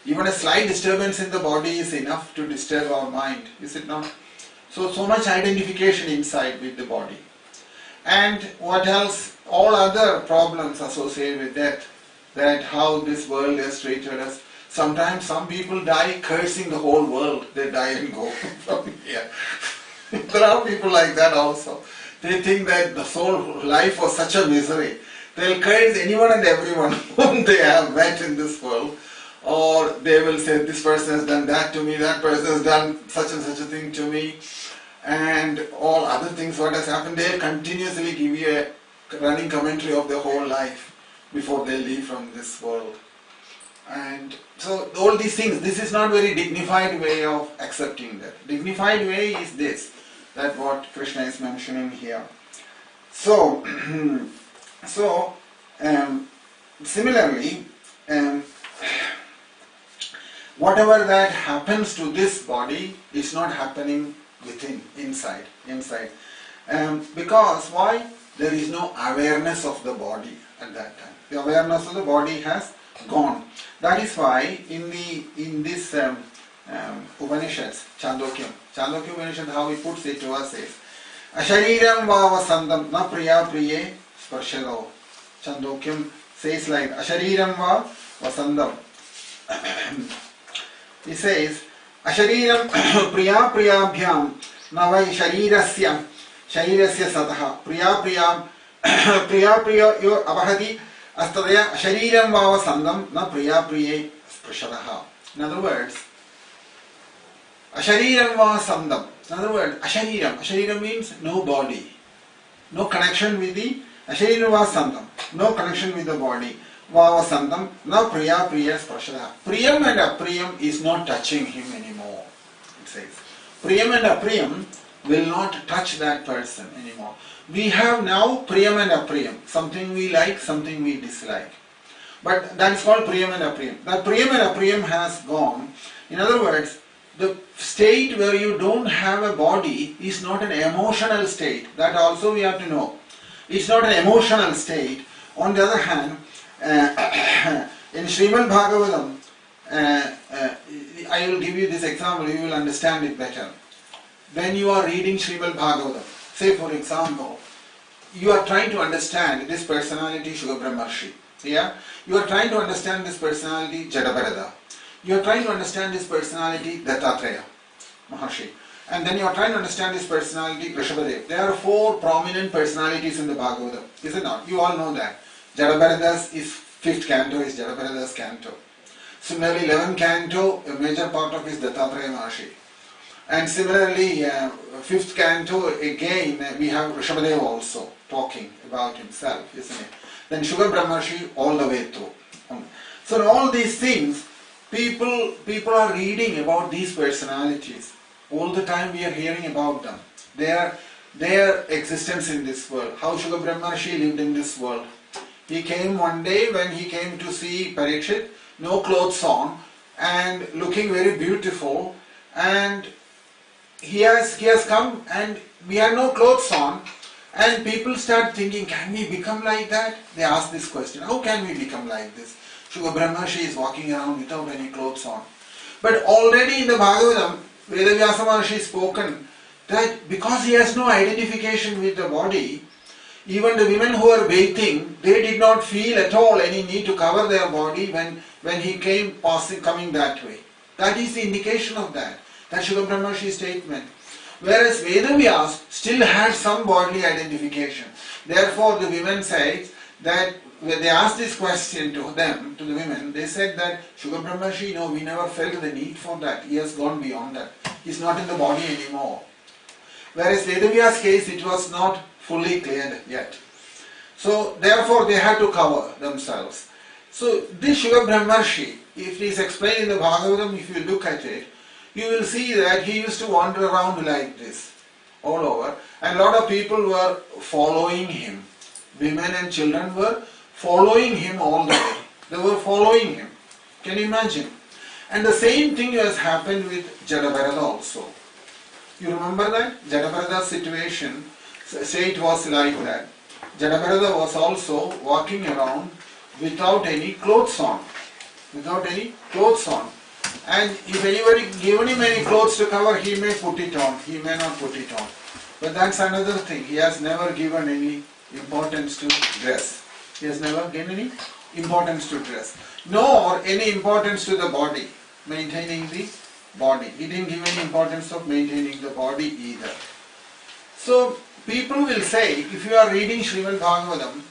Even a slight disturbance in the body is enough to disturb our mind, is it not? So much identification inside with the body. And what else? All other problems associated with death. That how this world has treated us. Sometimes some people die cursing the whole world. They die and go from here. There are people like that also. They think that the whole life was such a misery. They'll curse anyone and everyone whom they have met in this world. Or they will say, this person has done that to me, that person has done such and such a thing to me. And all other things what has happened. They'll continuously give you a running commentary of their whole life before they leave from this world. And so all these things, this is not very dignified way of accepting that. Dignified way is this, that what Krishna is mentioning here. So, similarly, whatever that happens to this body is not happening inside. Because why? There is no awareness of the body at that time. The awareness of the body has gone. That is why in this Upanishads, Chandogya Upanishad, how he puts it to us is Ashariram va vasandam na priya priye sparshado. Chandogya says like Ashariram va vasandam. He says Ashariram priya priyabhyam na vai sharirasya sataha priya yo abhati astadaya shariram vava sangam na priya priye sprashadaha. In other words, ashariram vava sangam. In other words, ashariram means no body, no connection with the ashariram vava sangam, no connection with the body. Vava sangam na priya priya sprashadaha. Priyam and apriyam is not touching him anymore. It says priyam and apriyam will not touch that person anymore. We have now priyam and apriyam, something we like, something we dislike. But that is called priyam and apriyam. That priyam and apriyam has gone. In other words, the state where you don't have a body is not an emotional state. That also we have to know. It's not an emotional state. On the other hand, in Srimad Bhagavatam, I will give you this example, you will understand it better. When you are reading Srimad Bhagavatam, say for example, you are trying to understand this personality Shuka Brahmarshi. Yeah? You are trying to understand this personality Jadabharata. You are trying to understand this personality Dattatreya Maharshi. And then you are trying to understand this personality Rishabhadev. There are 4 prominent personalities in the Bhagavatam. Is it not? You all know that. Jadabharata's is 5th canto is Jadabharata's canto. Similarly, 11th canto, a major part of is Dattatreya Maharshi. And similarly, 5th canto, again, we have Rishabhadev also talking about himself, isn't it? Then Shuka Brahmarshi all the way through. So all these things, people are reading about these personalities. All the time we are hearing about them. Their existence in this world. How Shuka Brahmarshi lived in this world. He came one day when he came to see Parikshit, no clothes on, and looking very beautiful, and he has come and we have no clothes on, and people start thinking, can we become like that? They ask this question, how can we become like this? Shuka Brahmarshi is walking around without any clothes on. But already in the Bhagavatam, Vedavyasa Maharshi spoken that because he has no identification with the body, even the women who are bathing, they did not feel at all any need to cover their body when he came coming that way. That is the indication of that. That's Shuka Brahmarshi's statement. Whereas Vedavyas still had some bodily identification. Therefore the women say that when they asked this question to them, to the women, they said that Shuka Brahmarshi, no, we never felt the need for that. He has gone beyond that. He's not in the body anymore. Whereas Vedavyas case, it was not fully cleared yet. So therefore they had to cover themselves. So this Shuka Brahmarshi, if it is explained in the Bhagavatam, if you look at it, you will see that he used to wander around like this, all over. And a lot of people were following him. Women and children were following him all the way. They were following him. Can you imagine? And the same thing has happened with Jadabharata also. You remember that? Jadabharata's situation, say it was like that. Jadabharata was also walking around without any clothes on. Without any clothes on. And if anybody given him any clothes to cover, he may put it on, he may not put it on. But that's another thing. He has never given any importance to dress. He has never given any importance to dress, nor any importance to the body, maintaining the body. He didn't give any importance of maintaining the body either. So people will say, if you are reading Srimad Bhagavatam,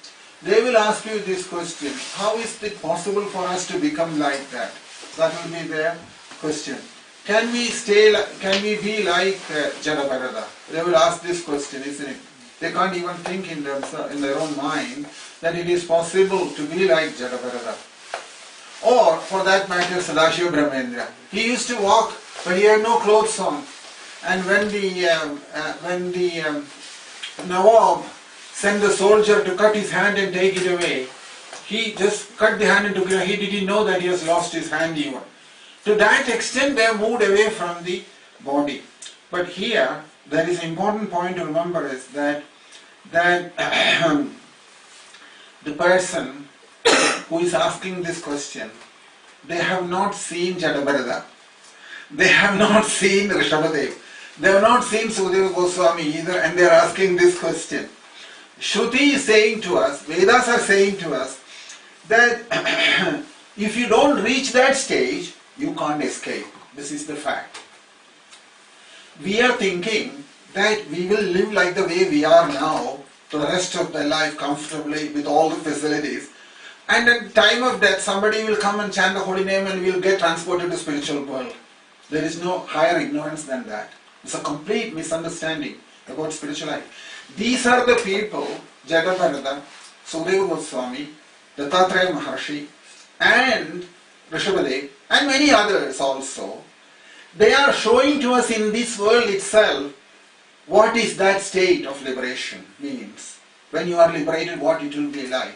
they will ask you this question: how is it possible for us to become like that? That will be their question. Can we be like Jadabarada? They will ask this question, isn't it? They can't even think in their own mind that it is possible to be like Jadabarada. Or, for that matter, Sadashiva Brahmendra. He used to walk, but he had no clothes on. And when the Nawab sent the soldier to cut his hand and take it away, he just cut the hand and took it away. He didn't know that he has lost his hand even. To that extent, they moved away from the body. But here, there is an important point to remember is that the person who is asking this question, they have not seen Jadabarada. They have not seen Rishabhadev. They have not seen Sudeva Goswami either, and they are asking this question. Shruti is saying to us, Vedas are saying to us, that if you don't reach that stage, you can't escape. This is the fact. We are thinking that we will live like the way we are now for the rest of the life comfortably with all the facilities. And at the time of death, somebody will come and chant the holy name and we will get transported to spiritual world. There is no higher ignorance than that. It's a complete misunderstanding about spiritual life. These are the people, Jadabarada, Sudeva Goswami, Dattatreya Maharshi, and Rishabhadev, and many others also. They are showing to us in this world itself what is that state of liberation means. When you are liberated, what it will be like.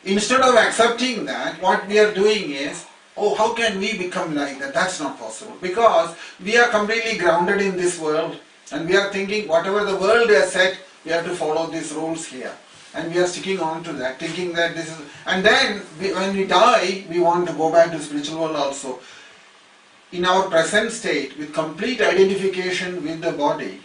Instead of accepting that, what we are doing is, oh, how can we become like that? That's not possible. Because we are completely grounded in this world and we are thinking whatever the world has said, we have to follow these rules here. And we are sticking on to that, thinking that this is... And then, when we die, we want to go back to spiritual world also. In our present state, with complete identification with the body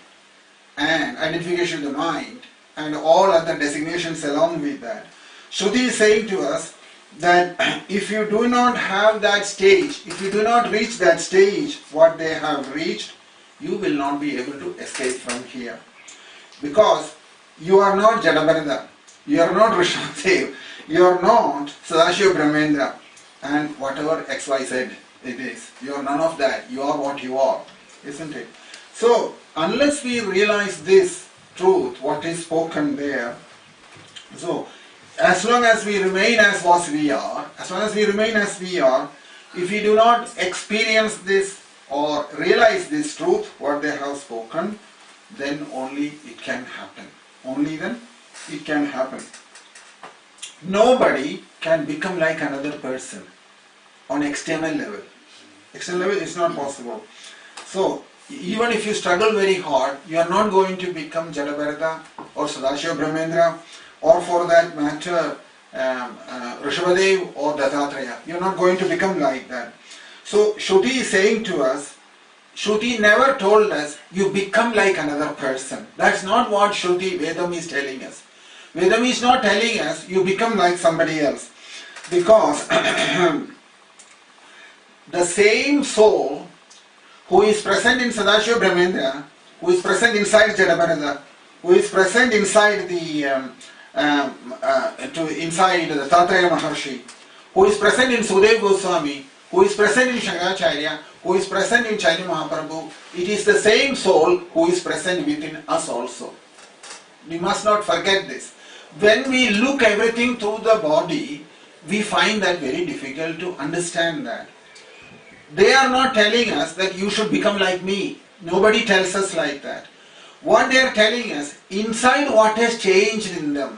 and identification with the mind and all other designations along with that, Shruti is saying to us that if you do not have that stage, if you do not reach that stage, what they have reached, you will not be able to escape from here. Because you are not Jadabarada, you are not Rishabhadev, you are not Sadashiva Brahmendra, and whatever XYZ it is. You are none of that. You are what you are, isn't it? So, unless we realize this truth, what is spoken there, so as long as we remain as what we are, if we do not experience this or realize this truth, what they have spoken, then only it can happen. Only then it can happen. Nobody can become like another person on external level. External level is not possible. So, even if you struggle very hard, you are not going to become Jadabarada or Sadashiva Brahmendra, or for that matter, Rishabhadev or Dattatreya. You are not going to become like that. So, Shruti is saying to us, Shruti never told us, you become like another person. That's not what Shruti Vedam is telling us. Vedam is not telling us, you become like somebody else. Because the same soul who is present in Sadashiva Brahmendra, who is present inside Jadabarada, who is present inside the inside the Dattatreya Maharshi, who is present in Sudeva Goswami, who is present in Shankaracharya, who is present in Chaitanya Mahaprabhu, it is the same soul who is present within us also. We must not forget this. When we look everything through the body, we find that very difficult to understand that. They are not telling us that you should become like me. Nobody tells us like that. What they are telling us, inside what has changed in them.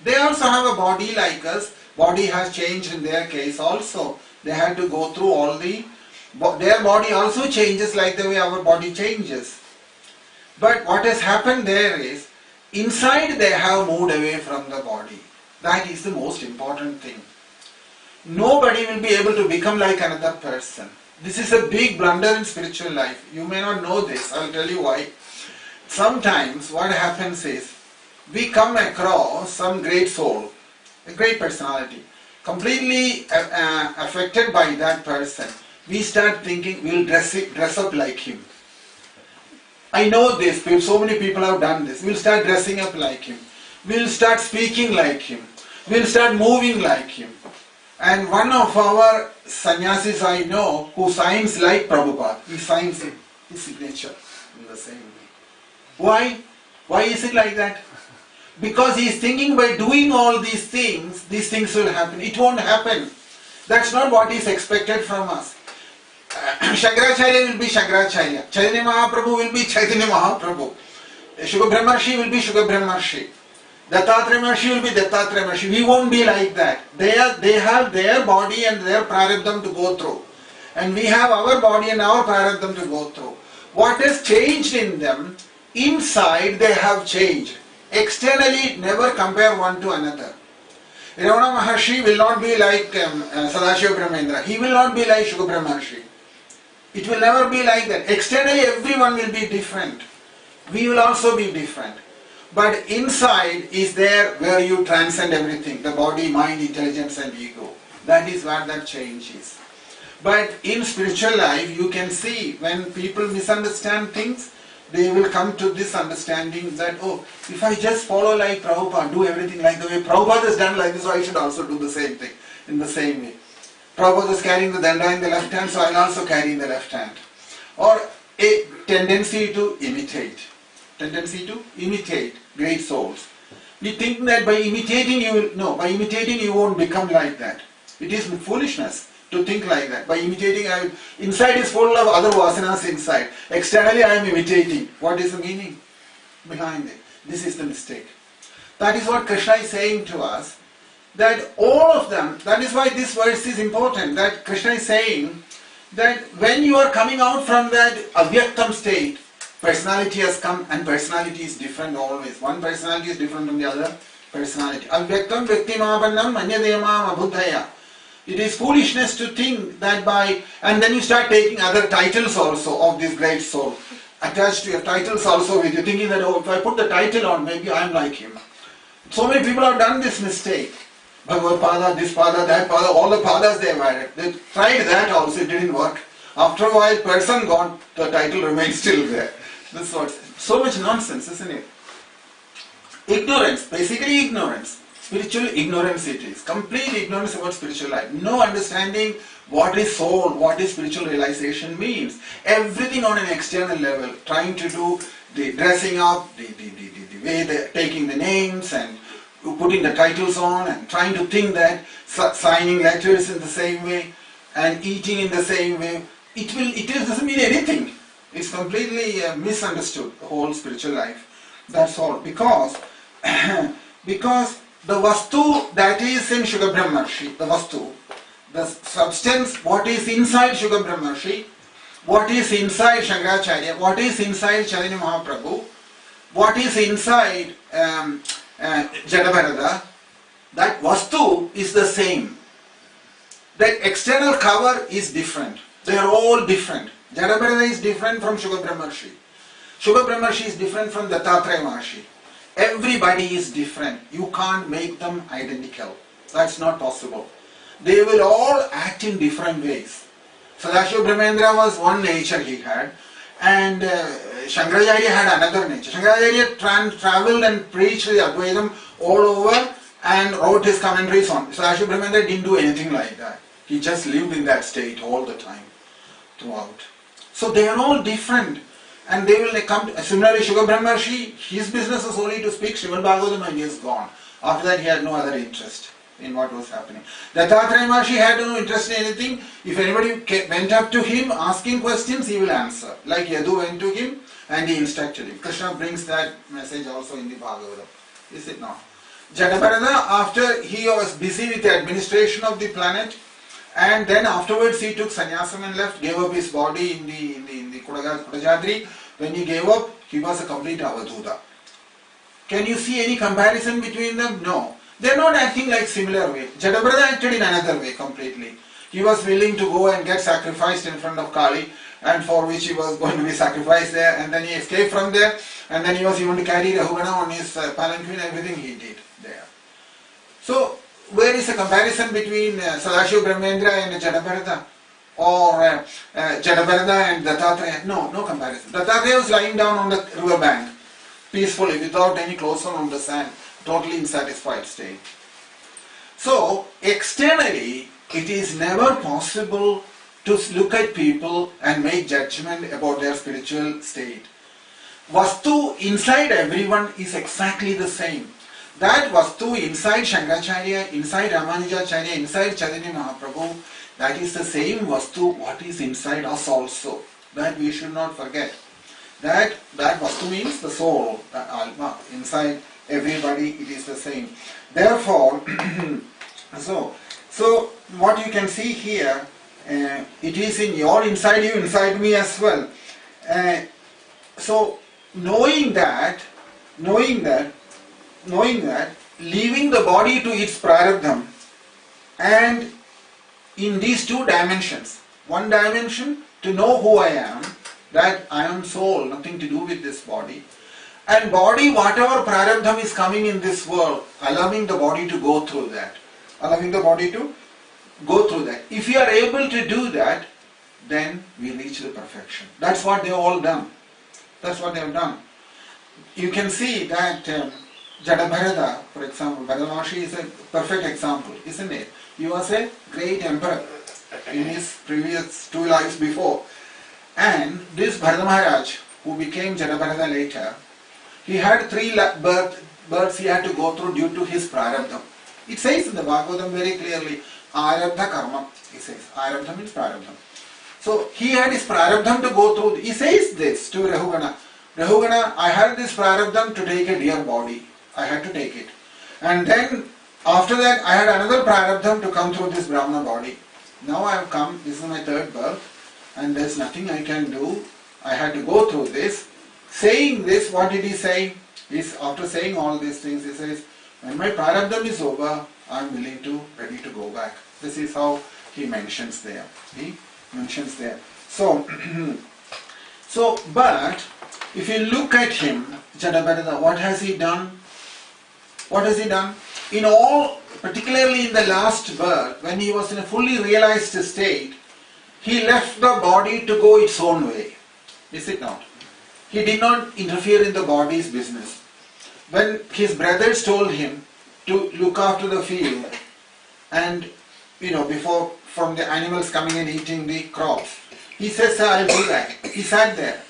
They also have a body like us. Body has changed in their case also. They had to go through all the... Their body also changes like the way our body changes. But what has happened there is, inside they have moved away from the body. That is the most important thing. Nobody will be able to become like another person. This is a big blunder in spiritual life. You may not know this. I will tell you why. Sometimes what happens is, we come across some great soul, a great personality, completely affected by that person, we start thinking we'll dress up like him. I know this, so many people have done this. We'll start dressing up like him. We'll start speaking like him. We'll start moving like him. And one of our sannyasis I know who signs like Prabhupada, he signs his signature in the same way. Why? Why is it like that? Because he is thinking by doing all these things will happen. It won't happen. That's not what is expected from us. Shankaracharya will be Shankaracharya. Chaitanya Mahaprabhu will be Chaitanya Mahaprabhu. Shuka Brahmarshi will be Shuka Brahmarshi. Dattatreya Maharshi will be Dattatreya Maharshi. We won't be like that. They have their body and their prarabdham to go through. And we have our body and our prarabdham to go through. What has changed in them, inside they have changed. Externally, never compare one to another. Ramana Maharshi will not be like Sadashiva Brahmendra. He will not be like Shuka Brahmarshi. It will never be like that. Externally, everyone will be different. We will also be different. But inside is there where you transcend everything. The body, mind, intelligence and ego. That is where that change is. But in spiritual life, you can see when people misunderstand things, they will come to this understanding that, oh, if I just follow like Prabhupada, do everything like the way Prabhupada has done like this, so I should also do the same thing in the same way. Prabhupada is carrying the danda in the left hand, so I will also carry in the left hand. Or a tendency to imitate. Tendency to imitate great souls. We think that by imitating you will, no, by imitating you won't become like that. It is foolishness to think like that. By imitating, inside is full of other vasanas inside. Externally I am imitating. What is the meaning behind it? This is the mistake. That is what Krishna is saying to us. That all of them, that is why this verse is important. That Krishna is saying that when you are coming out from that avyaktam state, personality has come and personality is different always. One personality is different from the other personality. Avyaktam vyaktimabannam manyadeyamam abhuddhaya. It is foolishness to think that by, and then you start taking other titles also of this great soul. Attached to your titles also with you, thinking that, oh, if I put the title on, maybe I am like him. So many people have done this mistake. Bhagavad Pada, this Pada, that Pada, all the Padas they have added. They tried that also, it didn't work. After a while, person gone, the title remains still there. This is what, so much nonsense, isn't it? Ignorance, basically ignorance. Spiritual ignorance it is. Complete ignorance about spiritual life. No understanding what is soul, what is spiritual realization means. Everything on an external level. Trying to do the dressing up, the way they're taking the names and putting the titles on and trying to think that signing letters in the same way and eating in the same way. It doesn't mean anything. It's completely misunderstood, the whole spiritual life. That's all. Because the vastu that is in Shuka Brahmarshi, the vastu, the substance, what is inside Shuka Brahmarshi, what is inside Shankaracharya, what is inside Chaitanya Mahaprabhu, what is inside Jadabharata, that vastu is the same. The external cover is different. They are all different. Jadabharata is different from Shuka Brahmarshi. Shuka Brahmarshi is different from Dattatreya Maharshi. Everybody is different. You can't make them identical. That's not possible. They will all act in different ways. Sadashiva Brahmendra was one nature he had, and Shankaracharya had another nature. Shankaracharya travelled and preached the Advaitam all over and wrote his commentaries on. Sadashiva Brahmendra didn't do anything like that. He just lived in that state all the time, throughout. So they are all different. And they will come to, similarly Shuka Brahmarshi, his business was only to speak Srimad Bhagavatam and he is gone. After that he had no other interest in what was happening. Dattatreya Maharshi had no interest in anything. If anybody went up to him asking questions, he will answer. Like Yadu went to him and he instructed him. Krishna brings that message also in the Bhagavatam. Is it not? Jadabharata, after he was busy with the administration of the planet, and then afterwards he took sannyasam and left, gave up his body in the Kudajadri. When he gave up, he was a complete avadhuta. Can you see any comparison between them? No. They are not acting like similar way. Jadabharata acted in another way completely. He was willing to go and get sacrificed in front of Kali, and for which he was going to be sacrificed there, and then he escaped from there, and then he was even to carry Rahugana on his palanquin, everything he did there. So, where is the comparison between Sadashiva Brahmendra and Jadabharata? Or Jadabharata and Dattatreya? No comparison. Dattatreya was lying down on the river bank, peacefully, without any clothes on the sand, totally in satisfied state. So, externally, it is never possible to look at people and make judgment about their spiritual state. Vastu inside everyone is exactly the same. That Vastu inside Shankaracharya, inside Ramanujacharya, inside Chaitanya Mahaprabhu, that is the same Vastu what is inside us also. That we should not forget. That Vastu means the soul, the Alma. Inside everybody it is the same. Therefore, so what you can see here, it is in your inside you, inside me as well. So knowing that, leaving the body to its prarabdham, and in these two dimensions, one dimension to know who I am, that I am soul, nothing to do with this body, and body, whatever prarabdham is coming in this world, allowing the body to go through that. If you are able to do that, then we reach the perfection. That's what they have all done. That's what they have done. You can see that Jadabharata, for example, Bharata is a perfect example, isn't it? He was a great emperor in his previous 2 lives before. And this Bharata Maharaj, who became Jadabharata later, he had 3 births he had to go through due to his prarabdham. It says in the Bhagavatam very clearly, Arabdha Karma, he says. Arabdha means prarabdham. So he had his prarabdham to go through. He says this to Rahugana. Rahugana, I had this prarabdham to take a dear body. I had to take it. And then after that I had another prarabdham to come through this Brahmana body. Now I have come, this is my 3rd birth, and there's nothing I can do. I had to go through this. Saying this, what did he say? After saying all these things, he says, when my prarabdham is over, I am ready to go back. This is how he mentions there. But if you look at him, Jadabharata, what has he done? In all, particularly in the last birth, when he was in a fully realized state, he left the body to go its own way. Is it not? He did not interfere in the body's business. When his brothers told him to look after the field and, before from the animals coming and eating the crops, he says, sir, I'll do that. He sat there.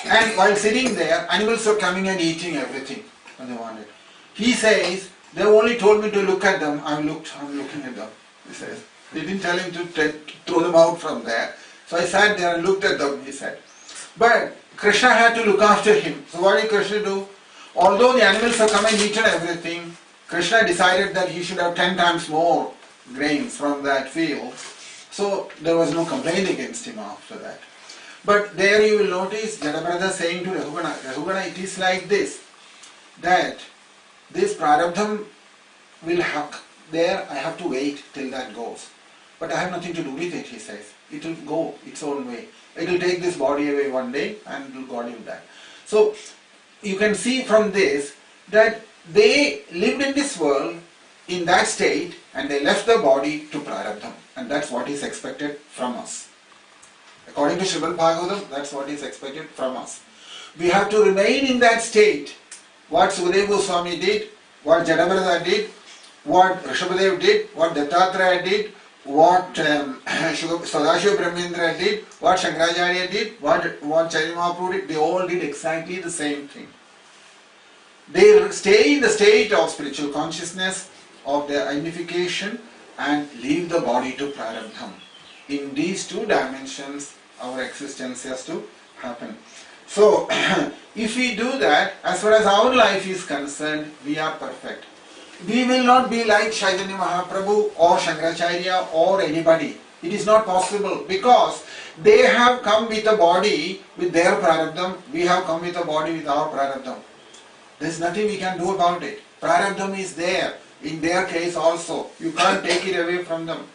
And while sitting there, animals were coming and eating everything when they wanted. He says, they only told me to look at them. I'm looking at them. He says, they didn't tell him to throw them out from there. So I sat there and looked at them, he said. But Krishna had to look after him. So what did Krishna do? Although the animals have come and eaten everything, Krishna decided that he should have 10 times more grains from that field. So there was no complaint against him after that. But there you will notice Jadabharata saying to Rahugana, it is like this, that this prarabdham will have, there I have to wait till that goes. But I have nothing to do with it, he says. It will go its own way. It will take this body away one day and it will go with that. So you can see from this that they lived in this world in that state and they left the body to prarabdham. And that's what is expected from us. According to Srimad Bhagavatam, that's what is expected from us. We have to remain in that state. What Sukadeva Goswami did, what Jadabharata did, what Rishabhadev did, what Dattatreya did, what Sadashiva Brahmendra did, what Shankaracharya did, what Chaitanya Mahaprabhu did, they all did exactly the same thing. They stay in the state of spiritual consciousness, of their identification, and leave the body to prarabdham. In these 2 dimensions, our existence has to happen. So, if we do that, as far as our life is concerned, we are perfect. We will not be like Chaitanya Mahaprabhu or Shankaracharya or anybody. It is not possible because they have come with a body with their prarabdham, we have come with a body with our prarabdham. There is nothing we can do about it. Prarabdham is there, in their case also. You can't take it away from them.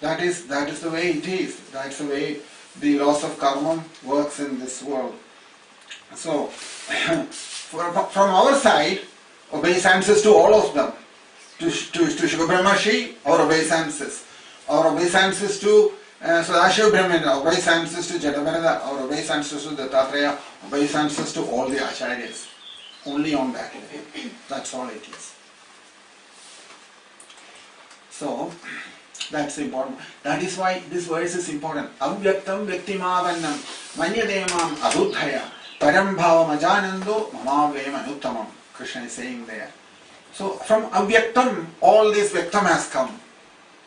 That is the way it is. That's the way the laws of karma works in this world. So, from our side, obeisances to all of them. to Shukhabrahmashi or obeisances. Or obeisances to Sadashiva Brahmendra, obeisances to Jadavarada, or obeisances to Dattatreya, obeisances to all the acharyas. Only on that level. That's all it is. So, that's important. That is why this verse is important. Avyaktam vyaktimavannam manyademam abuddhaya param bhavam ajanando mamavem anuttamam. Krishna is saying there. So, from avyaktam, all this vyaktam has come.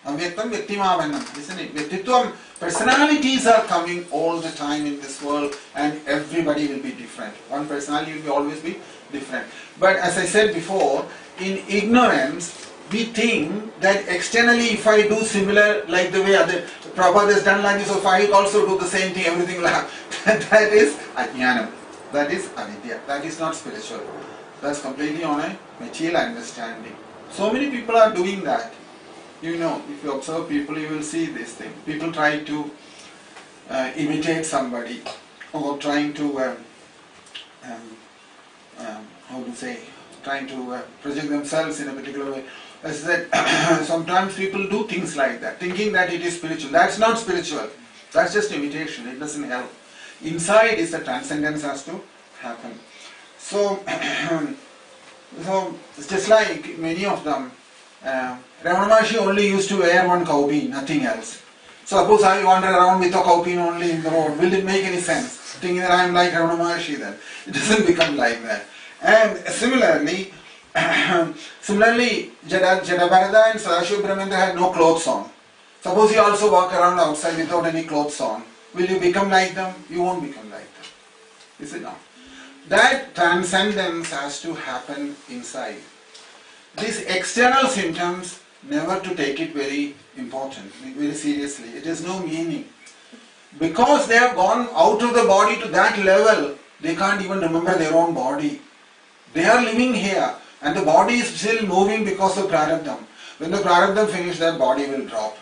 Avyaktam vyaktimavannam, isn't it? Vyaktittvam, personalities are coming all the time in this world, and everybody will be different. One personality will always be different. But as I said before, in ignorance, we think that externally if I do similar, like the way other Prabhupada has done like this, so if I also do the same thing, everything will happen. That is ajnanam. That is avidya. That is not spiritual. That's completely on a material understanding. So many people are doing that. You know, if you observe people, you will see this thing. People try to imitate somebody, or trying to how to say, trying to project themselves in a particular way. As I said, sometimes people do things like that, thinking that it is spiritual. That's not spiritual. That's just imitation. It doesn't help. Inside is the transcendence has to happen. So, it's just like many of them. Ramana Maharshi only used to wear one cowpea, nothing else. So suppose I wander around with a cowpea only in the road, will it make any sense? Thinking that I am like Ramana Maharshi then. It doesn't become like that. And similarly, Jadavarada and Sadashiva Brahmendra had no clothes on. Suppose you also walk around outside without any clothes on. Will you become like them? You won't become like them. Is it not? That transcendence has to happen inside. These external symptoms, never to take it very important, very seriously. It has no meaning. Because they have gone out of the body to that level, they can't even remember their own body. They are living here and the body is still moving because of prarabdham. When the prarabdham finishes, that body will drop.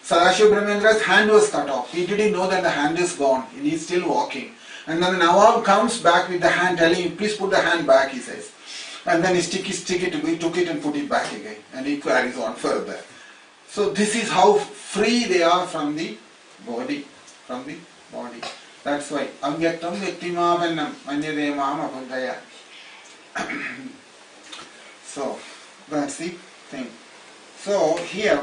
Sadashiva Brahmendra's hand was cut off. He didn't know that the hand is gone and he is still walking. And then the Nawab comes back with the hand telling him, please put the hand back, he says. And then he took it and put it back again. And he carries on further. So this is how free they are from the body. From the body. That's why. Avyaktam vyaktimavannam manyademam abuddhaya. So, that's the thing. So, here,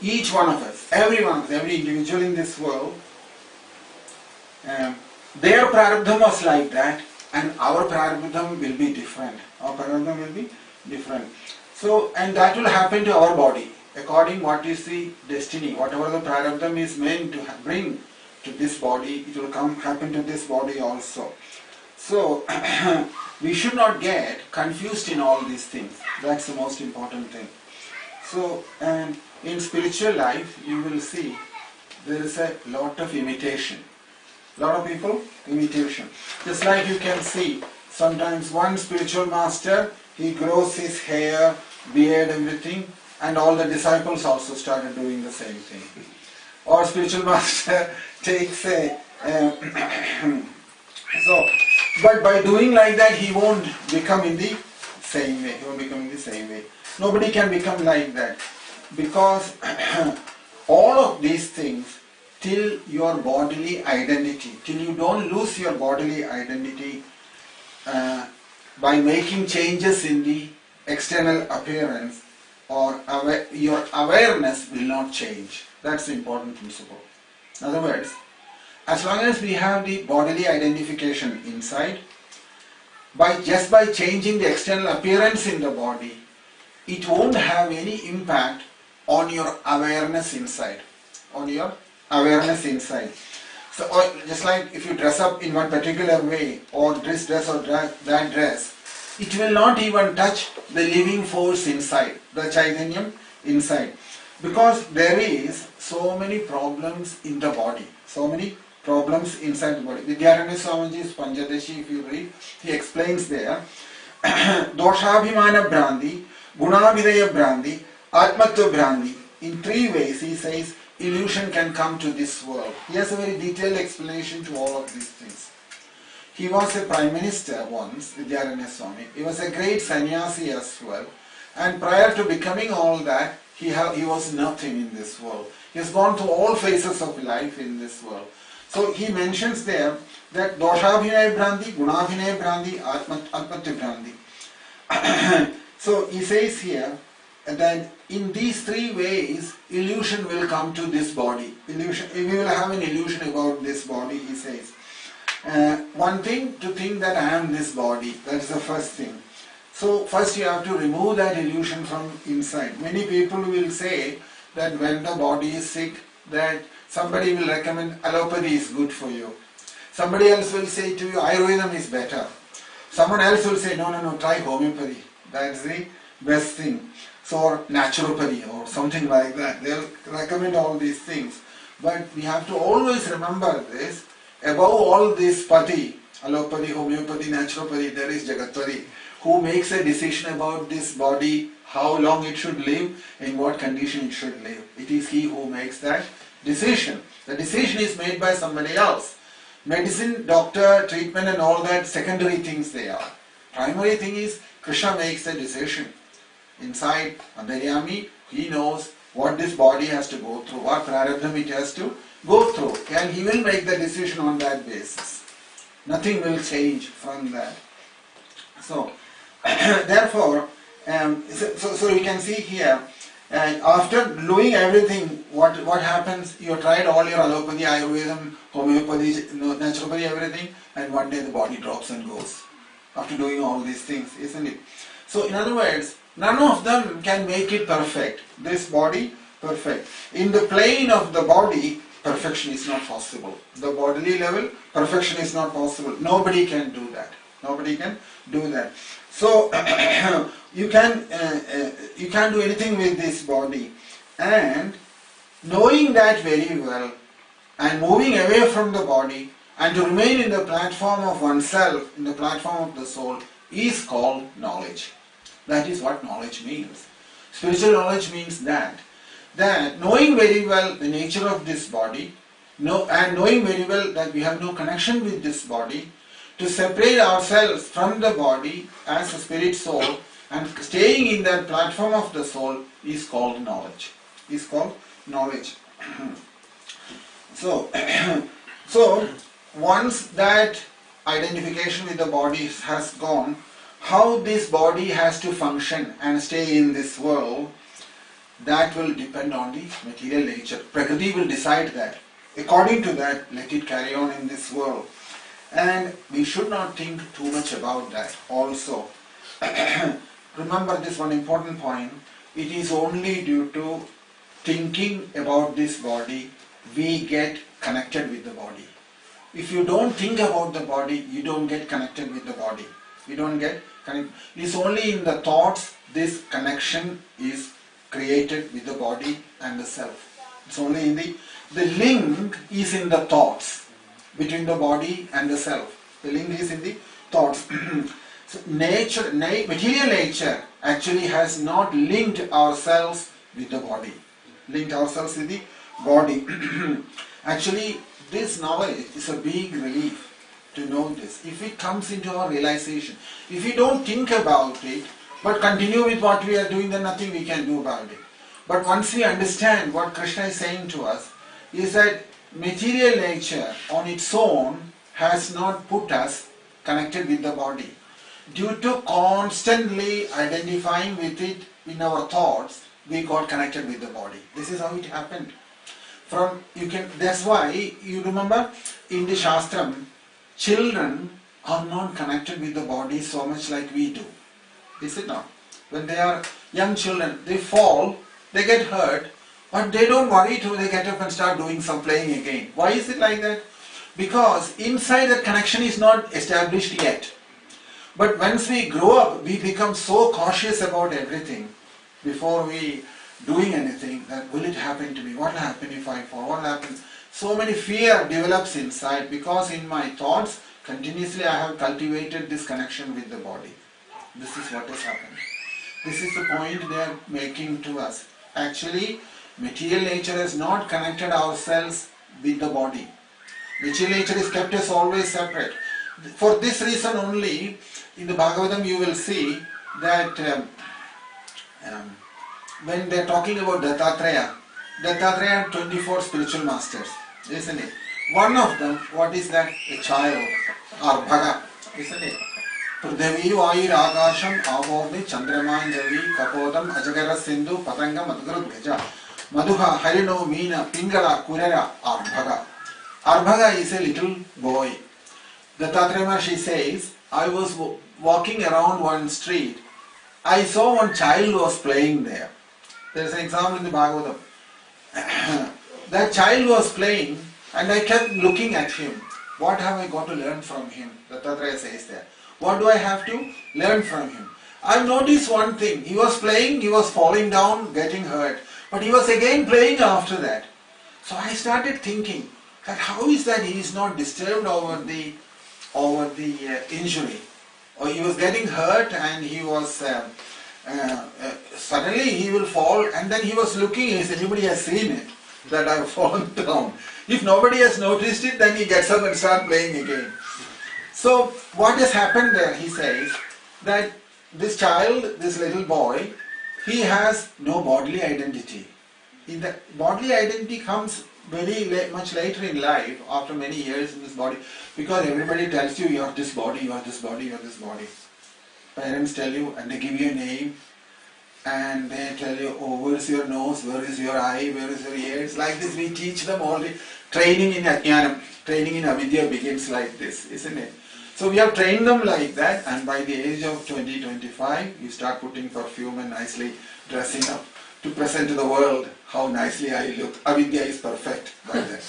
each one of us, every individual in this world, their prarabdham was like that, and our prarabdham will be different. Our prarabdham will be different. So, and that will happen to our body, according what is the destiny, whatever the prarabdham is meant to bring to this body, it will happen to this body also. So, we should not get confused in all these things. That's the most important thing. So, and in spiritual life, you will see there is a lot of imitation. Lot of people, imitation. Just like you can see, sometimes one spiritual master, he grows his hair, beard, everything, and all the disciples also started doing the same thing. Or spiritual master takes a... but by doing like that, he won't become in the same way. He won't become in the same way. Nobody can become like that. Because all of these things, till your bodily identity, till you don't lose your bodily identity by making changes in the external appearance, or your awareness will not change. That's the important principle. In other words, as long as we have the bodily identification inside, just by changing the external appearance in the body, it won't have any impact on your awareness inside. On your awareness inside. So, just like if you dress up in one particular way, or this dress or that dress, it will not even touch the living force inside, the Chaitanyam inside. Because there is so many problems in the body, so many problems inside the body. Vidyaranya Swamiji's Panchadashi, if you read, he explains there, Doshabhimana Brandi, Gunavidaya Brandi, Atmatva Brandi. In 3 ways he says illusion can come to this world. He has a very detailed explanation to all of these things. He was a prime minister once, Vidyaranya Swami. He was a great sannyasi as well. And prior to becoming all that, he was nothing in this world. He has gone through all phases of life in this world. So he mentions there that doshabhinaya bhranti, gunabhinaya bhranti, atmatya bhranti. So he says here that in these three ways, illusion will come to this body. Illusion, we will have an illusion about this body, he says. One thing, to think that I am this body, that is the first thing. So first you have to remove that illusion from inside. Many people will say that when the body is sick, that somebody will recommend allopathy is good for you. Somebody else will say to you, Ayurvedam is better. Someone else will say, no, try homeopathy. That's the best thing. So, or naturopathy or something like that. They'll recommend all these things. But we have to always remember this. Above all this pati, allopathy, homeopathy, naturopathy, there is Jagatpati, who makes a decision about this body, how long it should live, in what condition it should live. It is he who makes that decision. The decision is made by somebody else. Medicine, doctor, treatment and all that, secondary things they are. Primary thing is Krishna makes the decision. Inside Antaryami, he knows what this body has to go through, what prarabdham it has to go through, and he will make the decision on that basis. Nothing will change from that. So, therefore, so you can see here, after doing everything, what happens? You tried all your allopathy, Ayurvedam, homeopathy, naturopathy, everything, and one day the body drops and goes. After doing all these things, isn't it? So, in other words, none of them can make it perfect. This body, perfect. In the plane of the body, perfection is not possible. The bodily level, perfection is not possible. Nobody can do that. Nobody can do that. So you can't do anything with this body. And knowing that very well and moving away from the body and to remain in the platform of oneself, in the platform of the soul, is called knowledge. That is what knowledge means. Spiritual knowledge means that knowing very well the nature of this body, and knowing very well that we have no connection with this body, to separate ourselves from the body as a spirit soul and staying in that platform of the soul is called knowledge. Is called knowledge. So once that identification with the body has gone, how this body has to function and stay in this world, that will depend on the material nature. Prakriti will decide that. According to that, let it carry on in this world. And we should not think too much about that also. Remember this one important point. It is only due to thinking about this body we get connected with the body. If you don't think about the body, you don't get connected with the body. You don't get connected. It's only in the thoughts this connection is created with the body and the self. It's only in the link is in the thoughts between the body and the self. The link is in the thoughts. So material nature actually has not linked ourselves with the body. Linked ourselves with the body. Actually, this knowledge is a big relief to know this. If it comes into our realization, if we don't think about it, but continue with what we are doing, then nothing we can do about it. But once we understand what Krishna is saying to us, is that material nature on its own has not put us connected with the body. Due to constantly identifying with it in our thoughts, we got connected with the body. This is how it happened. That's why you remember in the Shastram, children are not connected with the body so much like we do. Is it not? When they are young children, they fall, they get hurt, but they don't worry till they get up and start doing some playing again. Why is it like that? Because inside that connection is not established yet. But once we grow up, we become so cautious about everything before we doing anything, that will it happen to me? What will happen if I fall? What will happen? So many fear develops inside because in my thoughts, continuously I have cultivated this connection with the body. This is what has happened. This is the point they are making to us. Actually, material nature has not connected ourselves with the body. Material nature is kept us always separate. For this reason only, in the Bhagavatam you will see that when they're talking about Dattatreya had 24 spiritual masters, isn't it? One of them, what is that? A child, Arbhaga, isn't it? Prithvi, Vayur, Akasham, Avorni, Chandramanjavi, Kapodam, Ajagara Sindhu, Patanga, Madhugara Bheja, Madhuha, Harino, Meena, Pingala, Kurera, Arbhaga. Arbhaga is a little boy. Dattatreya Maharshi says, I was walking around one street. I saw one child was playing there. There is an example in the Bhagavatam. That child was playing and I kept looking at him. What have I got to learn from him? Dattatreya says there. What do I have to learn from him? I noticed one thing. He was playing, he was falling down, getting hurt. But he was again playing after that. So I started thinking that how is that he is not disturbed over the injury? Or he was getting hurt and he was suddenly he will fall, and then he was looking, if anybody has seen it, that I have fallen down. If nobody has noticed it, then he gets up and starts playing again. So what has happened there, he says, that this child, this little boy, he has no bodily identity. The bodily identity comes very much later in life, after many years in this body, because everybody tells you, you are this body, you are this body, you are this body. Parents tell you and they give you a name and they tell you, oh, where is your nose, where is your eye, where is your ears. Like this we teach them all. The training in Ajnanam, training in Avidya begins like this, isn't it? So we have trained them like that, and by the age of 20-25 you start putting perfume and nicely dressing up to present to the world how nicely I look. Avidya is perfect by then.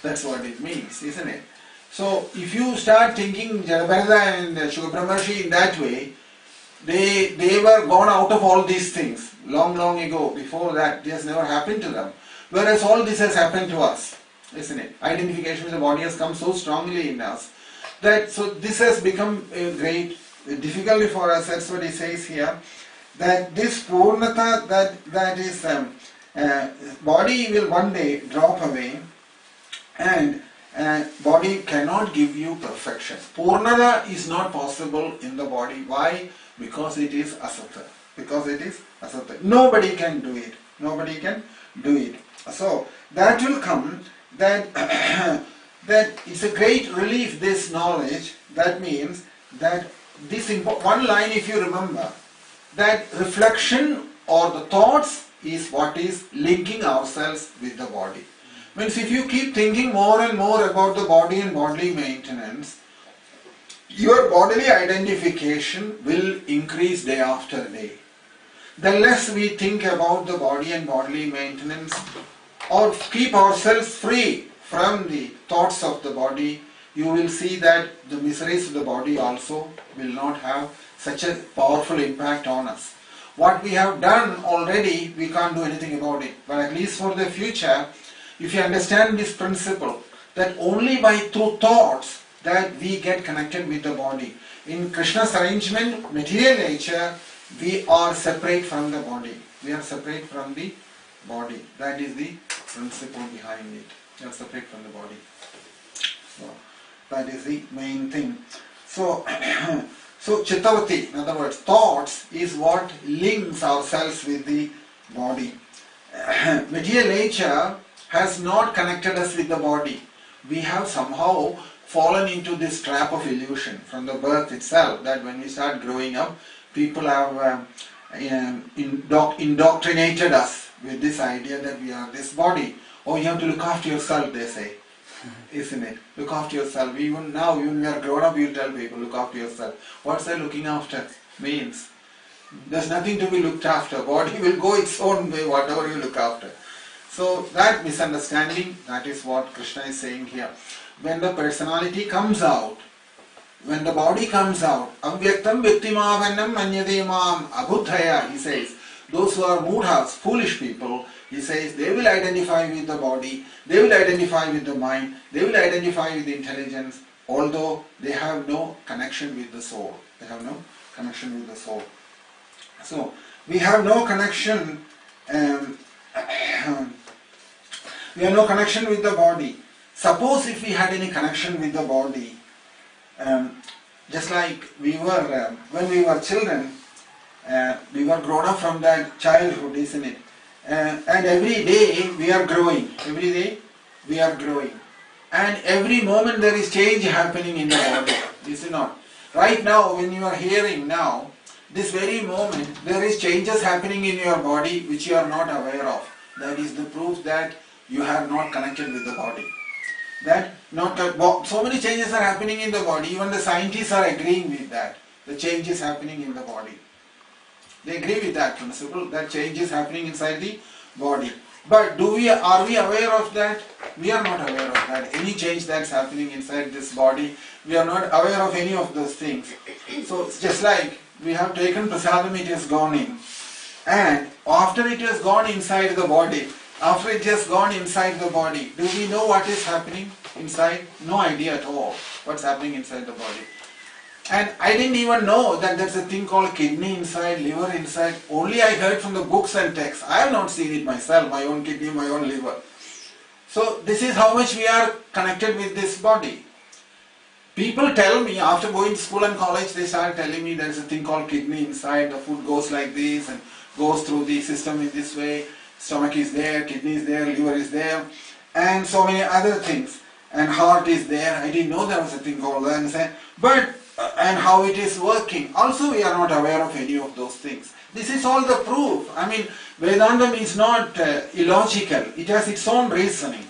That's what it means, isn't it? So if you start thinking Jadabharata and Shukra Brahmarshi in that way, they were gone out of all these things long ago. Before that, this has never happened to them. Whereas all this has happened to us, isn't it? Identification with the body has come so strongly in us that so this has become a great difficulty for us. That's what he says here. That this Purnata that is body will one day drop away, and body cannot give you perfection. Purnata is not possible in the body. Why? Because it is asata. Because it is asata. Nobody can do it. Nobody can do it. So that will come. That that it's a great relief. This knowledge. That means that this one line, if you remember, that reflection or the thoughts is what is linking ourselves with the body. Means if you keep thinking more and more about the body and bodily maintenance, your bodily identification will increase day after day. The less we think about the body and bodily maintenance, or keep ourselves free from the thoughts of the body, you will see that the miseries of the body also will not have such a powerful impact on us. What we have done already, we can't do anything about it. But at least for the future, if you understand this principle, that only by through thoughts that we get connected with the body. In Krishna's arrangement, material nature, we are separate from the body. We are separate from the body. That is the principle behind it. We are separate from the body. So that is the main thing. So, so Chittavati, in other words, thoughts is what links ourselves with the body. Material nature has not connected us with the body. We have somehow fallen into this trap of illusion from the birth itself, that when we start growing up, people have indoctrinated us with this idea that we are this body. Oh, you have to look after yourself, they say. Isn't it? Look after yourself. Even now, even when you are grown up, you tell people, look after yourself. What's that looking after means? There's nothing to be looked after. Body will go its own way, whatever you look after. So that misunderstanding, that is what Krishna is saying here. When the personality comes out, when the body comes out, avyaktam vyaktimavannam manyademam abhuddhaya, he says, those who are mudhas, foolish people, he says, they will identify with the body, they will identify with the mind, they will identify with the intelligence, although they have no connection with the soul. They have no connection with the soul. So, we have no connection, we have no connection with the body. Suppose if we had any connection with the body, just like we were, when we were children, We were grown up from that childhood, isn't it? And every day we are growing. Every day we are growing. And every moment there is change happening in the body. Is it not? Right now, when you are hearing now, this very moment, there is changes happening in your body which you are not aware of. That is the proof that you have not connected with the body. That so many changes are happening in the body. Even the scientists are agreeing with that. The change is happening in the body. They agree with that principle, that change is happening inside the body. But are we aware of that? We are not aware of that. Any change that's happening inside this body, we are not aware of any of those things. So it's just like we have taken prasadam, it has gone in. And after it has gone inside the body, after it has gone inside the body, do we know what is happening inside? No idea at all what's happening inside the body. And I didn't even know that there's a thing called kidney inside, liver inside. Only I heard from the books and texts. I have not seen it myself, my own kidney, my own liver. So this is how much we are connected with this body. People tell me, after going to school and college, they start telling me there's a thing called kidney inside. The food goes like this and goes through the system in this way. Stomach is there, kidney is there, liver is there, and so many other things. And heart is there. I didn't know there was a thing called that. But and how it is working. Also, we are not aware of any of those things. This is all the proof. I mean, Vedanta is not illogical. It has its own reasoning.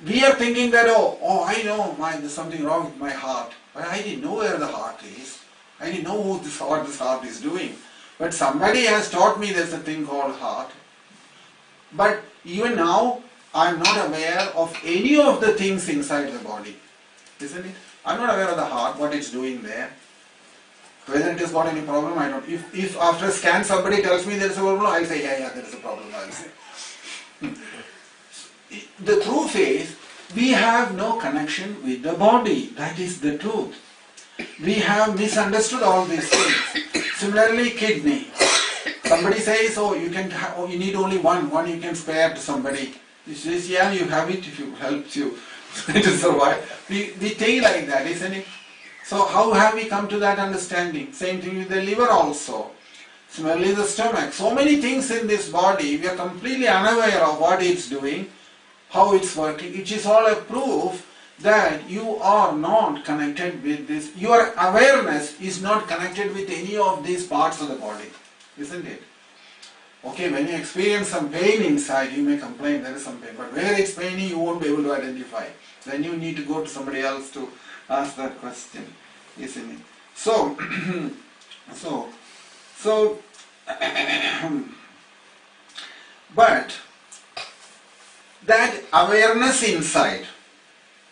We are thinking that, oh, I know there's something wrong with my heart. But I didn't know where the heart is. I didn't know what this heart is doing. But somebody has taught me there's a thing called heart. But even now, I'm not aware of any of the things inside the body. Isn't it? I'm not aware of the heart, what it's doing there. Whether it has got any problem, I don't. If after a scan somebody tells me there's a problem, I'll say, yeah, there is a problem, I'll say. The truth is, we have no connection with the body. That is the truth. We have misunderstood all these things. Similarly, kidney. Somebody says, you need only one you can spare to somebody. He says, yeah, you have it if it helps you to survive. We think like that, isn't it? So how have we come to that understanding? Same thing with the liver also. Similarly, the stomach. So many things in this body, we are completely unaware of what it's doing, how it's working. It is all a proof that you are not connected with this. Your awareness is not connected with any of these parts of the body, isn't it? Okay, when you experience some pain inside, you may complain there is some pain, but where it's paining, you won't be able to identify. Then you need to go to somebody else to ask that question, isn't it? So, but that awareness inside,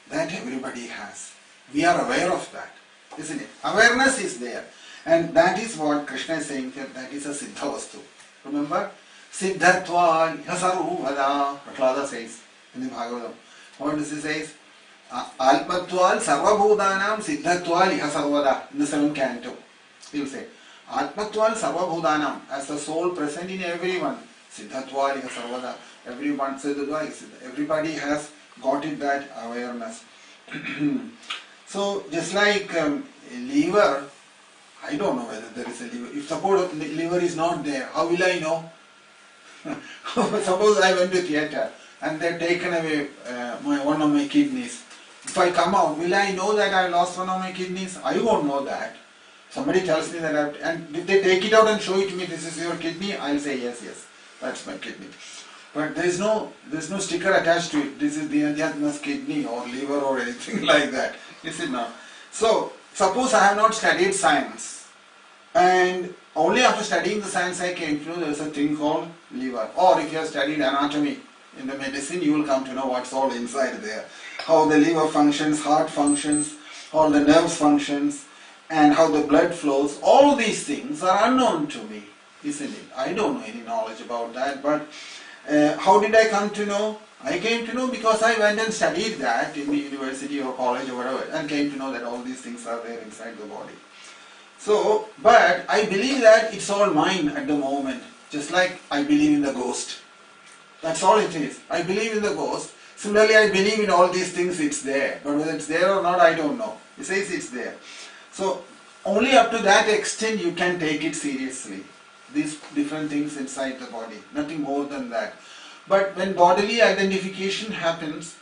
that everybody has. We are aware of that, isn't it? Awareness is there. And that is what Krishna is saying here, that is a Siddha Vastu. Remember? Siddhatva Ihasaruvada, Prahlada says in the Bhagavatam. What does he say? Alpatval Sarvabhudanam Siddhatval Ihasarvada in the 7th canto. He will say, Atmatval Sarvabhudanam, as the soul present in everyone, Siddhatval Ihasarvada. Everyone, everybody has got it, that awareness. So, just like liver, I don't know whether there is a liver. If suppose the liver is not there, how will I know? Suppose I went to theatre and they've taken away one of my kidneys. If I come out, will I know that I lost one of my kidneys? I won't know that. Somebody tells me that, and if they take it out and show it to me, this is your kidney, I'll say yes, that's my kidney. But there's no sticker attached to it. This is the Adhyatma's kidney or liver or anything like that. Is it not? So, suppose I have not studied science, and only after studying the science I came to know there is a thing called liver. Or if you have studied anatomy in the medicine, you will come to know what's all inside there. How the liver functions, heart functions, how the nerves functions, and how the blood flows. All these things are unknown to me, isn't it? I don't know any knowledge about that, but how did I come to know? I came to know because I went and studied that in the university or college or whatever, and came to know that all these things are there inside the body. So, but I believe that it's all mine at the moment, just like I believe in the ghost. That's all it is. I believe in the ghost. Similarly, I believe in all these things, it's there. But whether it's there or not, I don't know. It says it's there. So, only up to that extent you can take it seriously. these different things inside the body, nothing more than that. But when bodily identification happens,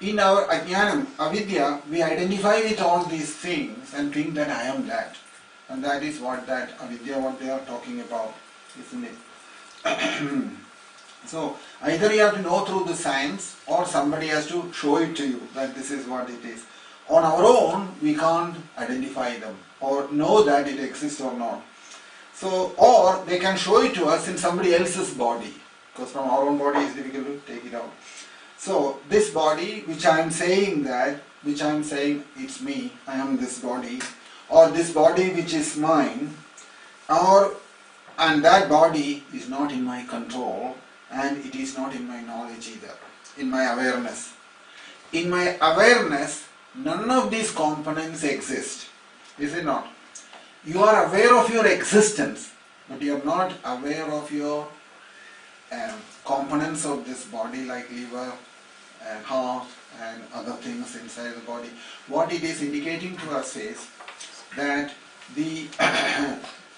in our ajnanam, avidya, we identify with all these things and think that I am that. And that is what that avidya, what they are talking about, isn't it? So, either you have to know through the science or somebody has to show it to you that this is what it is. On our own, we can't identify them or know that it exists or not. So, or they can show it to us in somebody else's body, because from our own body it's difficult to take it out. So, this body which I am saying it's me, I am this body, or this body which is mine, and that body is not in my control, and it is not in my knowledge either, in my awareness. In my awareness, none of these components exist, is it not? You are aware of your existence, but you are not aware of your components of this body like liver and heart and other things inside the body. What it is indicating to us is that the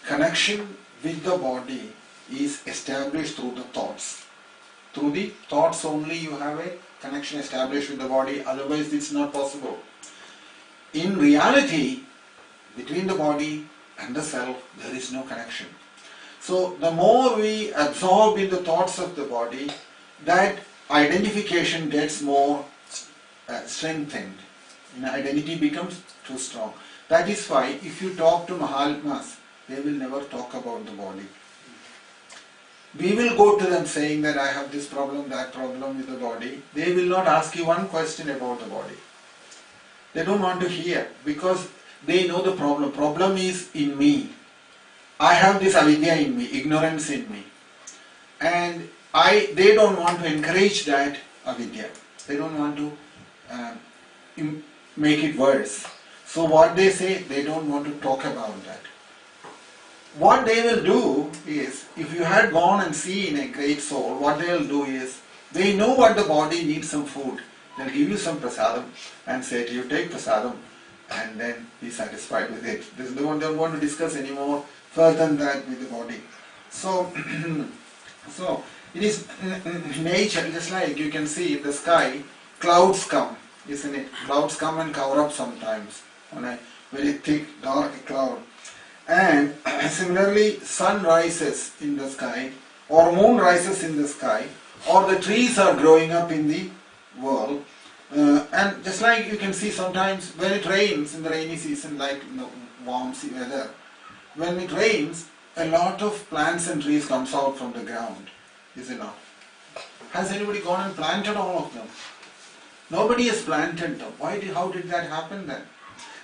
connection with the body is established through the thoughts. Through the thoughts only you have a connection established with the body, otherwise it's not possible. In reality, between the body and the self, there is no connection. So the more we absorb in the thoughts of the body, that identification gets more strengthened. Identity becomes too strong. That is why if you talk to Mahatmas, they will never talk about the body. We will go to them saying that I have this problem, that problem with the body. They will not ask you one question about the body. They don't want to hear because they know the problem. Problem is in me. I have this avidya in me, ignorance in me. And they don't want to encourage that avidya. They don't want to make it worse. So what they say, they don't want to talk about that. What they will do is, if you had gone and seen a great soul, what they will do is, they know what the body needs some food. They'll give you some prasadam and say to you, take prasadam and then be satisfied with it. They don't want to discuss any more further than that with the body. So, it is nature, just like you can see in the sky, clouds come, isn't it? Clouds come and cover up sometimes on a very thick, dark cloud. And similarly, sun rises in the sky, or moon rises in the sky, or the trees are growing up in the world. And just like you can see sometimes when it rains in the rainy season, like warm weather, when it rains, a lot of plants and trees comes out from the ground, is it not? Has anybody gone and planted all of them? Nobody has planted them. How did that happen then?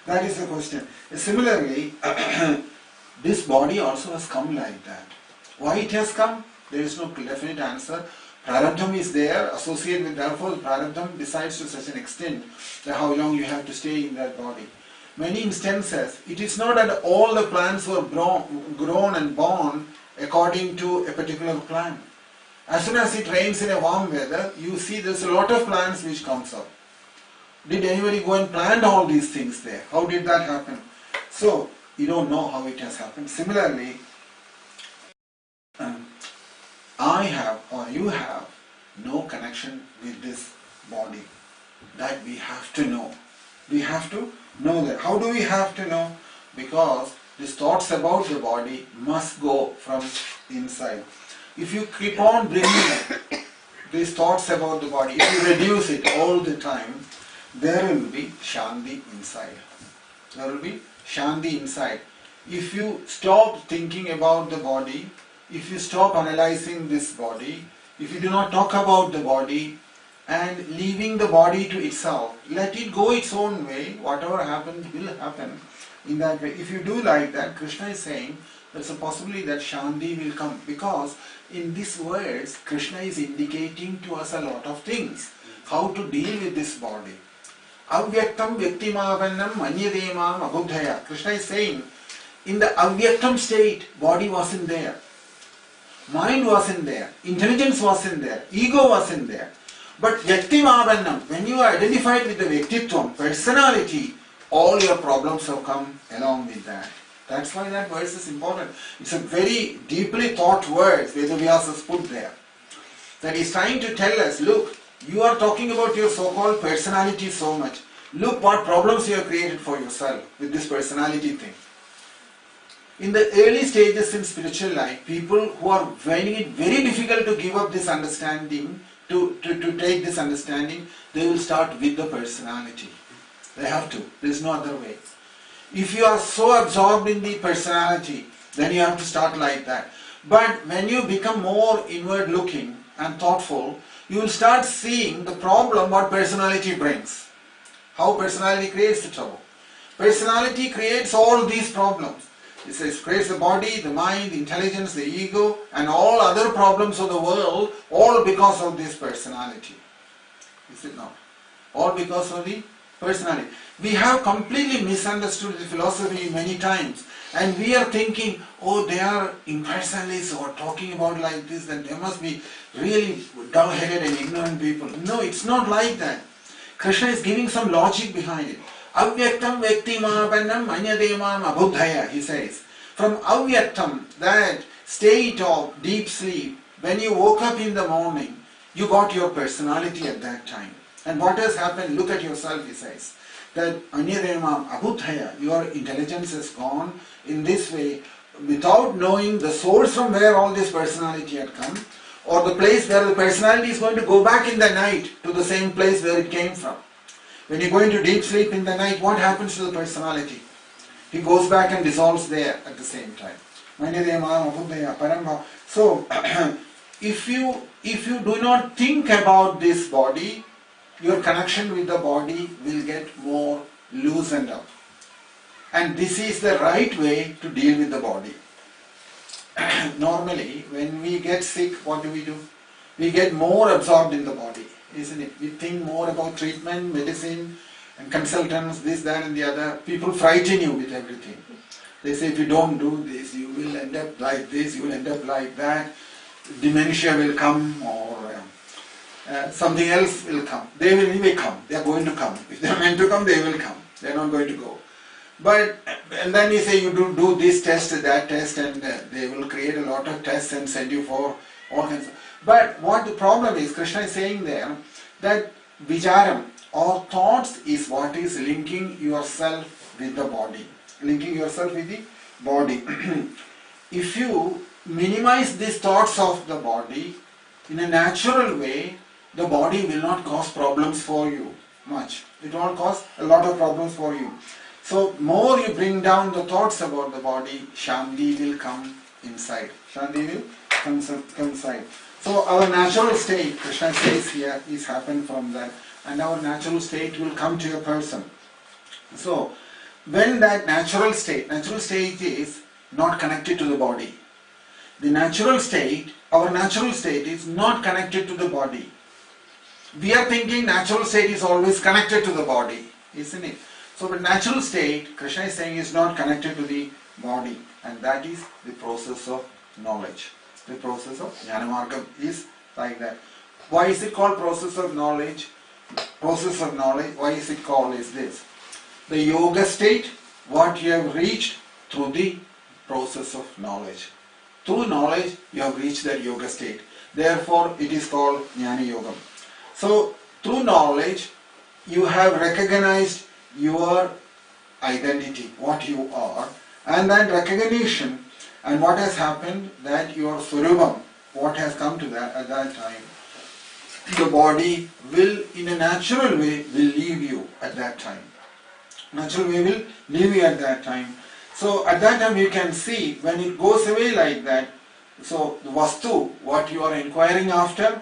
That is the question. Similarly, this body also has come like that. Why it has come? There is no definite answer. Prarabdham is there, associated with, therefore Prarabdham decides to such an extent that how long you have to stay in that body. Many instances, it is not that all the plants were grown and born according to a particular plant. As soon as it rains in a warm weather, you see there's a lot of plants which comes up. Did anybody go and plant all these things there? How did that happen? So, you don't know how it has happened. Similarly, I have or you have no connection with this body. That we have to know. We have to know that. How do we have to know? Because these thoughts about the body must go from inside. If you keep on bringing these thoughts about the body, if you reduce it all the time, there will be Shanti inside. There will be Shanti inside. If you stop thinking about the body, if you stop analyzing this body, if you do not talk about the body and leaving the body to itself, let it go its own way, whatever happens will happen in that way. If you do like that, Krishna is saying there's a possibility that Shanti will come, because in these words Krishna is indicating to us a lot of things. How to deal with this body. Avyaktam vyaktimavannam manyademam abhuddhaya. Krishna is saying, in the avyaktam state, body wasn't there. Mind wasn't there. Intelligence wasn't there. Ego wasn't there. But vyaktimavannam, when you are identified with the vyaktitvam, personality, all your problems have come along with that. That's why that verse is important. It's a very deeply thought words Vedavyas has put there. That he's trying to tell us, look, you are talking about your so-called personality so much. Look what problems you have created for yourself with this personality thing. In the early stages in spiritual life, people who are finding it very difficult to give up this understanding, to take this understanding, they will start with the personality. They have to. There is no other way. If you are so absorbed in the personality, then you have to start like that. But when you become more inward looking and thoughtful, you will start seeing the problem what personality brings. How personality creates the trouble. Personality creates all these problems. It says creates the body, the mind, the intelligence, the ego, and all other problems of the world, all because of this personality. Is it not? All because of the personality. We have completely misunderstood the philosophy many times, and we are thinking, oh, they are impersonalists or talking about like this, then they must be really dull-headed and ignorant people. No, it's not like that. Krishna is giving some logic behind it. Avyaktam vyaktimapannam anyademam abudhaya, he says. From avyaktam, that state of deep sleep, when you woke up in the morning, you got your personality at that time. And what has happened? Look at yourself, he says. That anyademam abudhaya, your intelligence has gone in this way, without knowing the source from where all this personality had come, or the place where the personality is going to go back in the night to the same place where it came from. When you go into deep sleep in the night, what happens to the personality? He goes back and dissolves there at the same time. So, if you do not think about this body, your connection with the body will get more loosened up. And this is the right way to deal with the body. Normally, when we get sick, what do? We get more absorbed in the body, isn't it? We think more about treatment, medicine, and consultants, this, that, and the other. People frighten you with everything. They say, if you don't do this, you will end up like this, you will end up like that. Dementia will come, or something else will come. They will anyway come. They are going to come. If they are meant to come, they will come. They are not going to go. And then you say you do this test, that test, and they will create a lot of tests and send you for all kinds of. But what the problem is, Krishna is saying there, that vicharam or thoughts is what is linking yourself with the body. Linking yourself with the body. If you minimize these thoughts of the body, in a natural way, the body will not cause problems for you much. It will cause a lot of problems for you. So, more you bring down the thoughts about the body, Shanti will come inside. Shanti will come inside. So, our natural state, Krishna says here, is happened from that. And our natural state will come to a person. So, when that natural state is not connected to the body. The natural state, our natural state is not connected to the body. We are thinking natural state is always connected to the body, isn't it? So the natural state, Krishna is saying, is not connected to the body, and that is the process of knowledge. The process of Jnanamargam is like that. Why is it called process of knowledge? Process of knowledge, why is it called is this? The yoga state, what you have reached through the process of knowledge. Through knowledge, you have reached that yoga state. Therefore, it is called Jnana Yogam. So, through knowledge, you have recognized your identity, what you are, and that recognition, and what has happened, that your Swarupam, what has come to that at that time, the body will, in a natural way, will leave you at that time. Natural way will leave you at that time. So at that time you can see, when it goes away like that, so the Vastu, what you are inquiring after,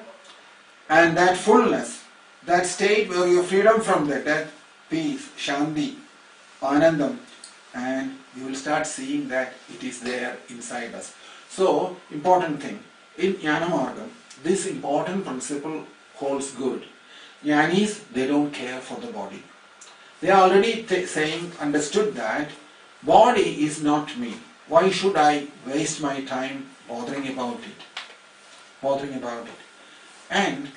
and that fullness, that state where you are freedom from that peace, Shanti, Anandam, and you will start seeing that it is there inside us. So, important thing, in Jnanamargam, this important principle holds good. Jnanis, they don't care for the body. They are already understood that body is not me. Why should I waste my time bothering about it? And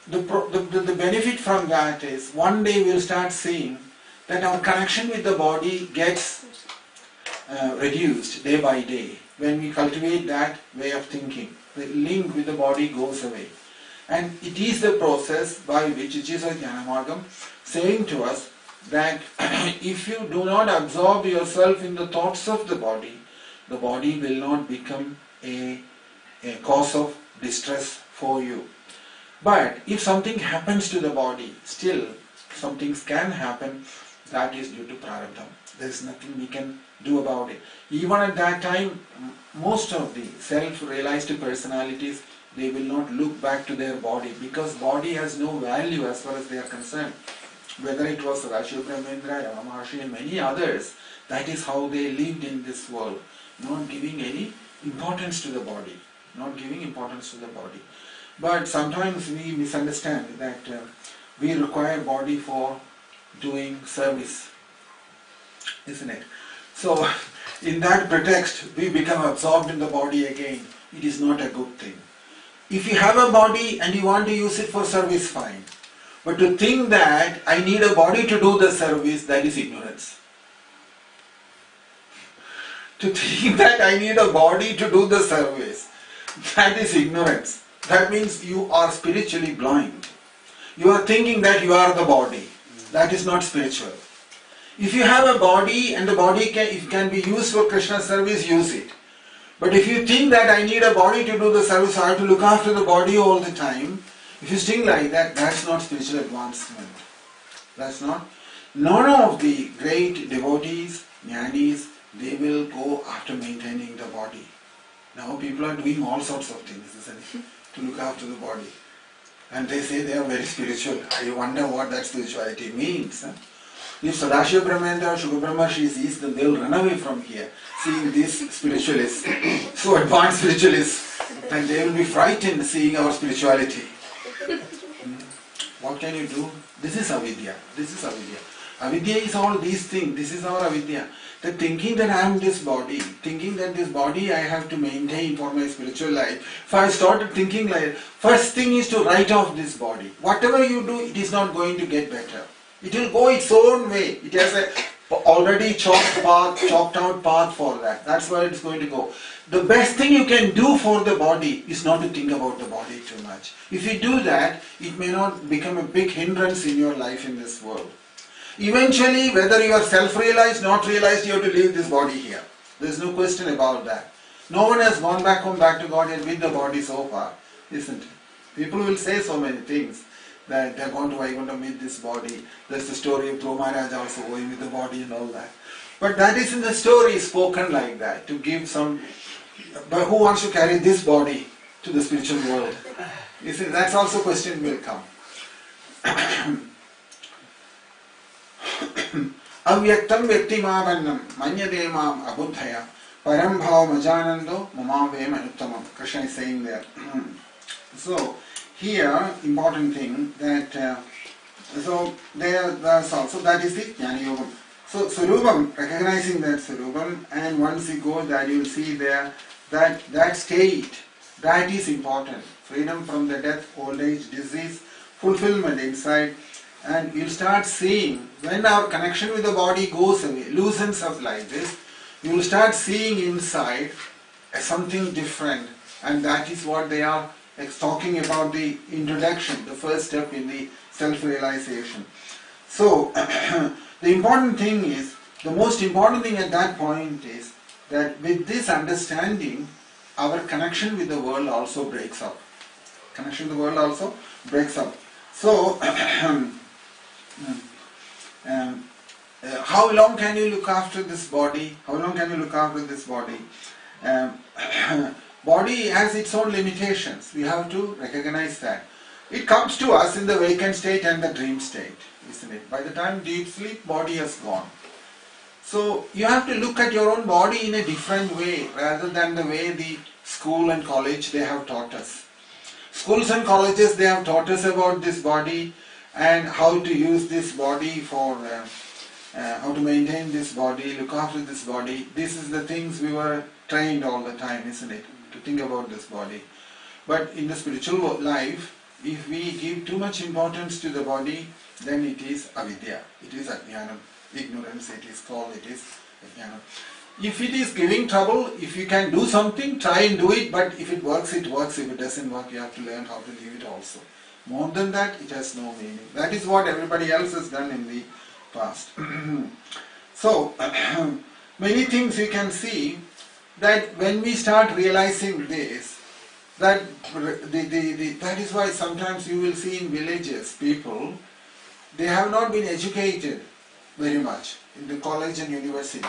the benefit from that is, one day we will start seeing that our connection with the body gets reduced day by day. When we cultivate that way of thinking, the link with the body goes away. And it is the process by which Ichisa Jnanamargam saying to us that if you do not absorb yourself in the thoughts of the body will not become a cause of distress for you. But if something happens to the body, still some things can happen, that is due to prarabdha. There is nothing we can do about it. Even at that time, most of the self-realized personalities, they will not look back to their body because body has no value as far as they are concerned. Whether it was Sadashiva Brahmendra, Yama Maharshi and many others, that is how they lived in this world, not giving any importance to the body. Not giving importance to the body. But sometimes we misunderstand that we require body for doing service, isn't it? So, in that pretext, we become absorbed in the body again. It is not a good thing. If you have a body and you want to use it for service, fine. But to think that I need a body to do the service, that is ignorance. To think that I need a body to do the service, that is ignorance. That means you are spiritually blind. You are thinking that you are the body. That is not spiritual. If you have a body and the body can be used for Krishna service, use it. But if you think that I need a body to do the service, I have to look after the body all the time, if you think like that, that's not spiritual advancement. That's not. None of the great devotees, jnanis, they will go after maintaining the body. Now people are doing all sorts of things, isn't it, to look after the body. And they say they are very spiritual. I wonder what that spirituality means. If Sadashiva Brahmendra or Shukra Brahmarshi sees them, they will run away from here, seeing these spiritualists, so advanced spiritualists, and they will be frightened seeing our spirituality. What can you do? This is avidya. This is avidya. Avidya is all these things. This is our avidya. The thinking that I am this body, thinking that this body I have to maintain for my spiritual life. If I started thinking like, first thing is to write off this body. Whatever you do, it is not going to get better. It will go its own way. It has a already chalked out path for that. That's where it's going to go. The best thing you can do for the body is not to think about the body too much. If you do that, it may not become a big hindrance in your life in this world. Eventually, whether you are self-realized, not realized, you have to leave this body here. There is no question about that. No one has gone back home, back to God yet with the body so far, isn't it? People will say so many things, that they are going to Vaikuntha with this body. There's the story of Dhruva Maharaj also going with the body and all that. But that is in the story spoken like that, to give some... But who wants to carry this body to the spiritual world? You see, that's also a question will come. Avyaktam vyaktimavannam manyade mam abuddhaya param bhavam ajanando mamam vem anuttamam. Krishna is saying there. So, here, important thing that, so that's also, that is the Jnana Yogam. So, Surubam, recognizing that Surubam, and once you go there, you will see there that state, that is important. Freedom from the death, old age, disease, fulfillment inside. And you'll start seeing, when our connection with the body goes away, loosens up like this, you will start seeing inside something different. And that is what they are talking about, the introduction, the first step in the self-realization. So, the important thing is, the most important thing at that point is, that with this understanding, our connection with the world also breaks up. Connection with the world also breaks up. So, how long can you look after this body? How long can you look after this body? Body has its own limitations. We have to recognize that. It comes to us in the vacant state and the dream state, isn't it? By the time deep sleep, body has gone. So you have to look at your own body in a different way rather than the way the school and college they have taught us. Schools and colleges, they have taught us about this body and how to use this body for, how to maintain this body, look after this body. This is the things we were trained all the time, isn't it? To think about this body. But in the spiritual life, if we give too much importance to the body, then it is avidya, it is ajnanam, ignorance, it is called, it is ajnanam. If it is giving trouble, if you can do something, try and do it, but if it works, it works. If it doesn't work, you have to learn how to leave it also. More than that, it has no meaning. That is what everybody else has done in the past. So, many things you can see that when we start realizing this, that that is why sometimes you will see in villages people, they have not been educated very much in the college and university.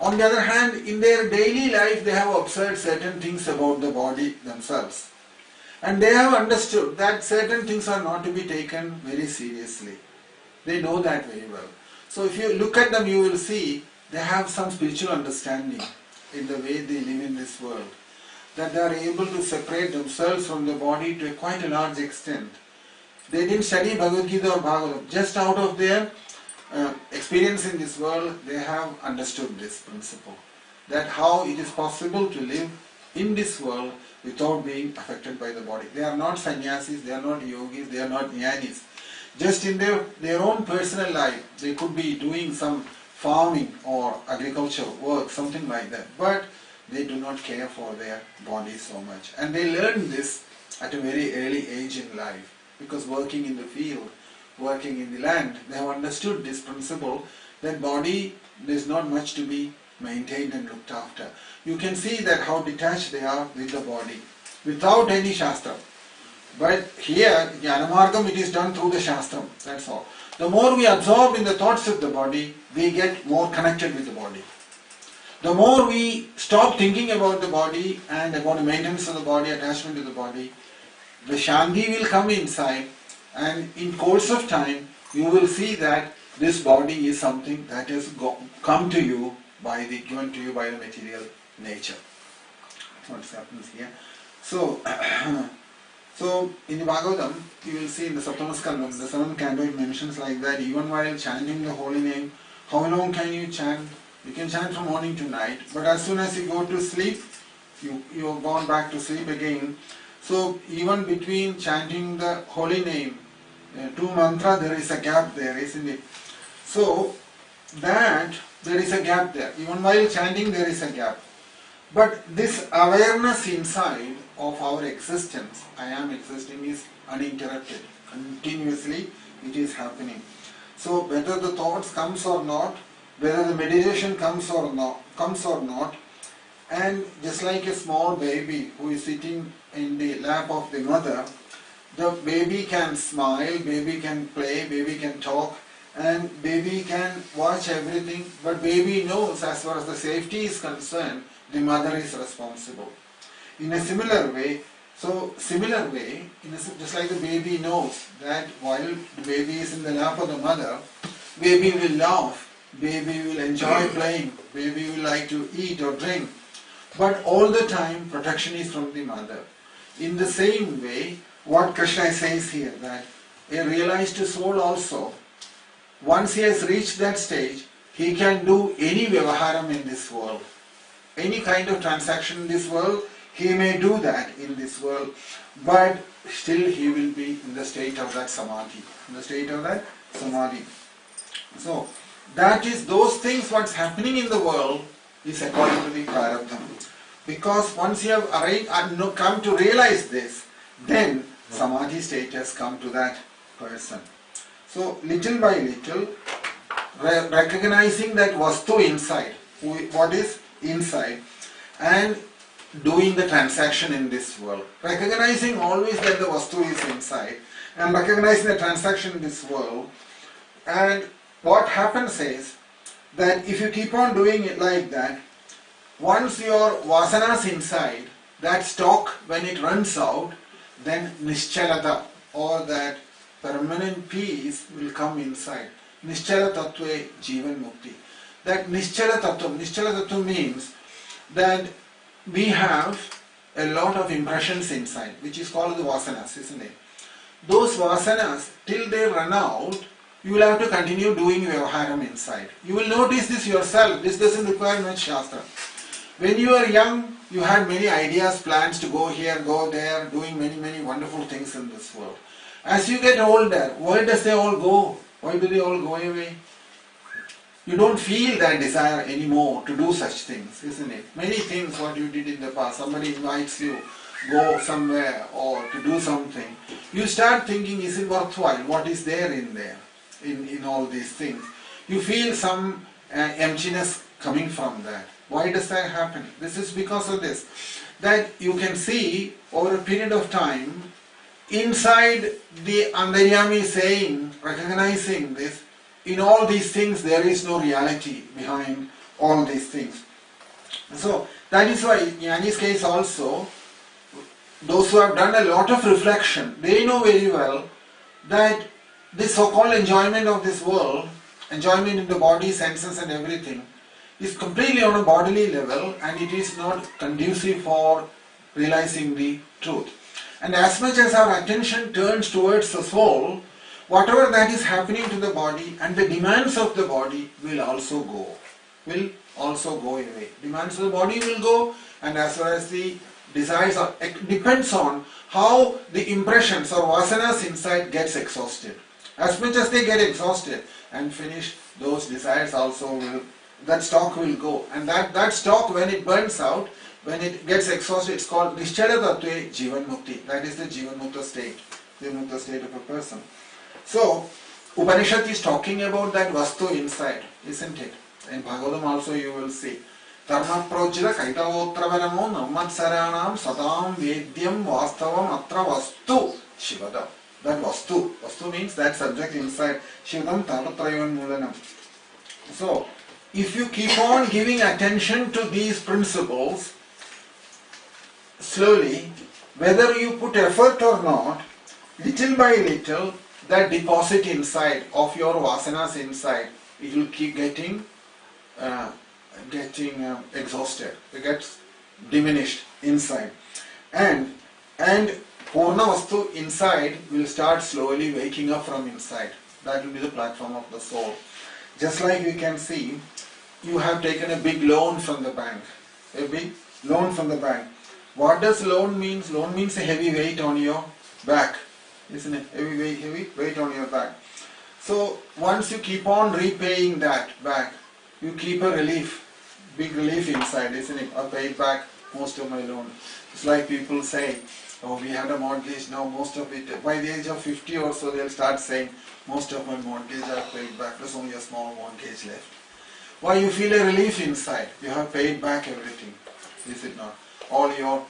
On the other hand, in their daily life they have observed certain things about the body themselves. And they have understood that certain things are not to be taken very seriously. They know that very well. So if you look at them, you will see they have some spiritual understanding in the way they live in this world. That they are able to separate themselves from the body to quite a large extent. They didn't study Bhagavad Gita or Bhagavatam. Just out of their experience in this world, they have understood this principle. That how it is possible to live in this world without being affected by the body. They are not sannyasis, they are not yogis, they are not jnanis. Just in their own personal life, they could be doing some farming or agriculture work, something like that. But they do not care for their body so much. And they learn this at a very early age in life. Because working in the field, working in the land, they have understood this principle that body, there is not much to be maintained and looked after. You can see that how detached they are with the body, without any shastra. But here, Jnanamargam, it is done through the shastra, that's all. The more we absorb in the thoughts of the body, we get more connected with the body. The more we stop thinking about the body and about the maintenance of the body, attachment to the body, the Shanti will come inside, and in course of time, you will see that this body is something that has come to you given to you by the material nature. That's what happens here. So, so in the Bhagavatam, you will see in the Saptamaskandam, the 7th canto, it mentions like that, even while chanting the holy name, how long can you chant? You can chant from morning to night, but as soon as you go to sleep, you have gone back to sleep again. So even between chanting the holy name, two mantra, there is a gap there, isn't it? So that there is a gap there. Even while chanting, there is a gap. But this awareness inside of our existence, I am existing, is uninterrupted. Continuously it is happening. So whether the thoughts comes or not, whether the meditation comes or not, and just like a small baby who is sitting in the lap of the mother, the baby can smile, baby can play, baby can talk, and baby can watch everything, but baby knows as far as the safety is concerned, the mother is responsible. In a similar way, just like the baby knows that while the baby is in the lap of the mother, baby will laugh, baby will enjoy playing, baby will like to eat or drink, but all the time protection is from the mother. In the same way, what Krishna says here, that a realized soul also, once he has reached that stage, he can do any vyavaharam in this world. Any kind of transaction in this world, he may do that in this world, but still he will be in the state of that samadhi. So, that is those things, what's happening in the world is according to the prarabdha. Because once you have come to realize this, then samadhi state has come to that person. So little by little, recognizing that vastu inside, what is inside, and doing the transaction in this world. Recognizing always that the vastu is inside, and recognizing the transaction in this world. And what happens is that if you keep on doing it like that, once your vasanas inside, that stock, when it runs out, then nischalata, or that permanent peace will come inside. Nischala tattva jivan mukti. That nischala tattva means that we have a lot of impressions inside, which is called the vasanas, isn't it? Those vasanas, till they run out, you will have to continue doing vyavaharam inside. You will notice this yourself. This doesn't require much shastra. When you are young, you had many ideas, plans to go here, go there, doing many wonderful things in this world. As you get older, where does they all go? Why do they all go away? you don't feel that desire anymore to do such things, isn't it? Many things what you did in the past, somebody invites you, go somewhere or to do something, you start thinking, is it worthwhile? What is there in all these things? You feel some emptiness coming from that. Why does that happen? This is because of this. That you can see over a period of time, inside the Antaryami saying, recognizing this, in all these things there is no reality behind all these things. So that is why in Jnani's case also, those who have done a lot of reflection, they know very well that this so-called enjoyment of this world, enjoyment in the body, senses and everything, is completely on a bodily level and it is not conducive for realizing the truth. And as much as our attention turns towards the soul, whatever that is happening to the body and the demands of the body will also go away. Demands of the body will go, and as far as the desires are, it depends on how the impressions or vasanas inside gets exhausted. As much as they get exhausted and finish, those desires also will, that stock will go. And that stock, when it burns out, when it gets exhausted, it's called Nishchala Tattve Jivan Mukti. That is the Jivan Mukta state, the Mukta state of a person. So, Upanishad is talking about that Vastu inside, isn't it? In Bhagavatam also you will see. Dharma projita kaitavotravaramo nammatsaranam sadam vedyam vastavam atra vastu shivadam. That Vastu. Vastu means that subject inside. Shivadam tatatrayan mulanam. So, if you keep on giving attention to these principles, slowly, whether you put effort or not, little by little, that deposit inside of your vasanas inside, it will keep getting exhausted. It gets diminished inside, and Purna Vastu inside will start slowly waking up from inside. That will be the platform of the soul. Just like you can see, you have taken a big loan from the bank. A big loan from the bank. What does loan means? Loan means a heavy weight on your back, isn't it? Heavy weight on your back. So once you keep on repaying that back, you keep a relief, big relief inside, isn't it? I paid back most of my loan. It's like people say, oh, we had a mortgage, now most of it, by the age of 50 or so, they'll start saying, most of my mortgage I paid back, there's only a small mortgage left. Why? You feel a relief inside, you have paid back everything, is it not? All your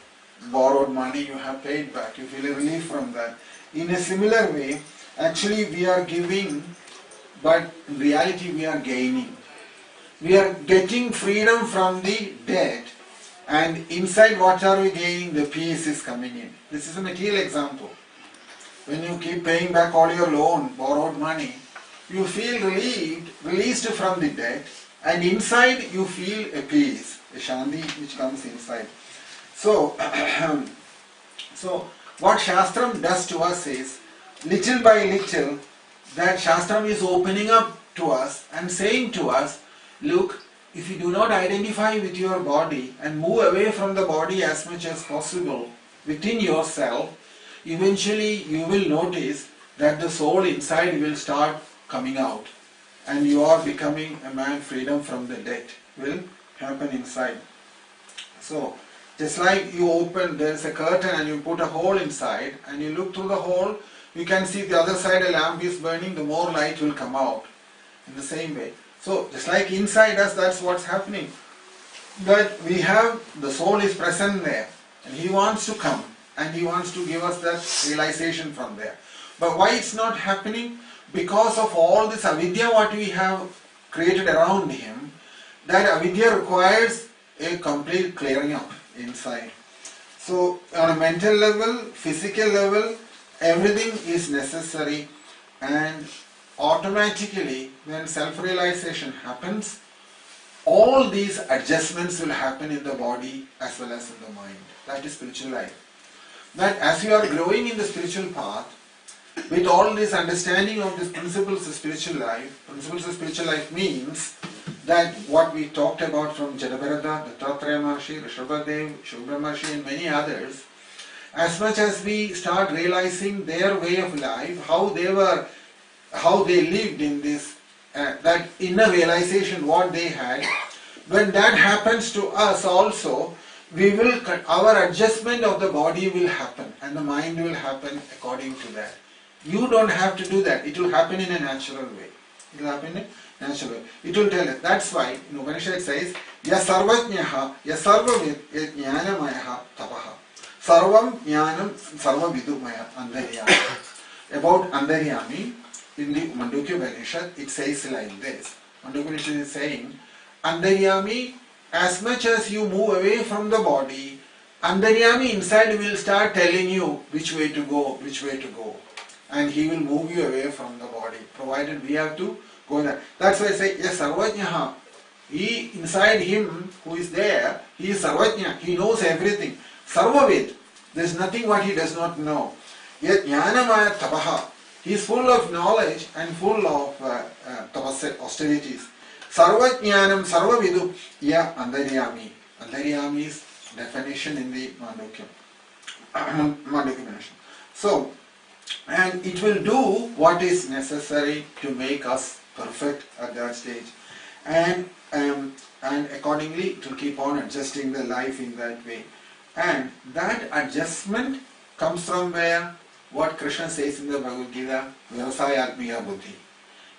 borrowed money you have paid back, you feel a relief from that. In a similar way, actually we are giving, but in reality we are gaining. We are getting freedom from the debt, and inside what are we gaining? The peace is coming in. This is a material example. When you keep paying back all your loan, borrowed money, you feel relieved, released from the debt, and inside you feel a peace, a shanti which comes inside. So, what Shastram does to us is, little by little, that Shastram is opening up to us and saying to us, look, if you do not identify with your body and move away from the body as much as possible within yourself, eventually you will notice that the soul inside will start coming out and you are becoming a man. Freedom from the debt will happen inside. So, just like you open, there is a curtain and you put a hole inside and you look through the hole, you can see the other side a lamp is burning, the more light will come out. In the same way. So, just like inside us, that's what's happening. That we have, the soul is present there and he wants to come and he wants to give us that realization from there. But why it's not happening? Because of all this avidya what we have created around him, that avidya requires a complete clearing up inside. So, on a mental level, physical level, everything is necessary, and automatically when self-realization happens, all these adjustments will happen in the body as well as in the mind. That is spiritual life. That as you are growing in the spiritual path, with all this understanding of these principles of spiritual life means that what we talked about from Jadabharata, Dattatreya Maharshi, Rishabhadev, Shubhra Maharshi and many others, as much as we start realizing their way of life, how they lived in this that inner realization what they had, when that happens to us also, our adjustment of the body will happen and the mind will happen according to that. You don't have to do that. It will happen in a natural way. It will happen in a natural way. It will tell us. That's why in Upanishad says, Ya sarvajnyaha, ya sarvavid, ya jnanamayaha tapaha. Sarvam jnanam sarvavidumaya andaryami. About andaryami, in the Mandukya Upanishad, it says like this. Mandukya Upanishad is saying, andaryami, as much as you move away from the body, andaryami inside will start telling you which way to go, which way to go. And he will move you away from the body, provided we have to go there. That's why I say, yes, sarvajnaha. He, inside him who is there, he is sarvajna. He knows everything. Sarvavid. There is nothing what he does not know. Yet jnanamaya tapaha. He is full of knowledge and full of austerities. Sarvajnanam sarvavidu ya andaryami. Andaryami's definition in the Mandukya. So, and it will do what is necessary to make us perfect at that stage, and accordingly it will keep on adjusting the life in that way. And that adjustment comes from where? What Krishna says in the Bhagavad Gita, Vyavasayatmiya Buddhi.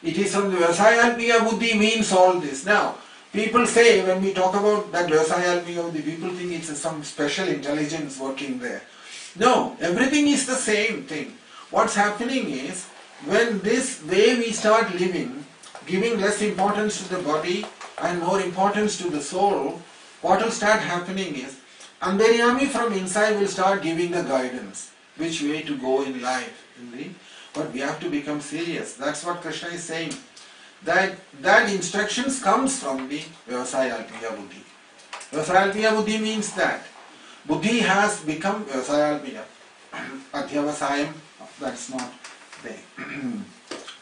It is from the Vyavasayatmiya Buddhi means all this. Now, people say when we talk about that Vyavasayatmiya Buddhi, people think it's some special intelligence working there. No, everything is the same thing. What's happening is, when this way we start living, giving less importance to the body and more importance to the soul, what will start happening is, Andaryami from inside will start giving the guidance, which way to go in life. But we have to become serious. That's what Krishna is saying. That instructions comes from the Vyavasayalpiya Buddhi. Vyavasayalpiya Buddhi means that Buddhi has become Vyavasayalpiya. Adhyavasayam, that's not there.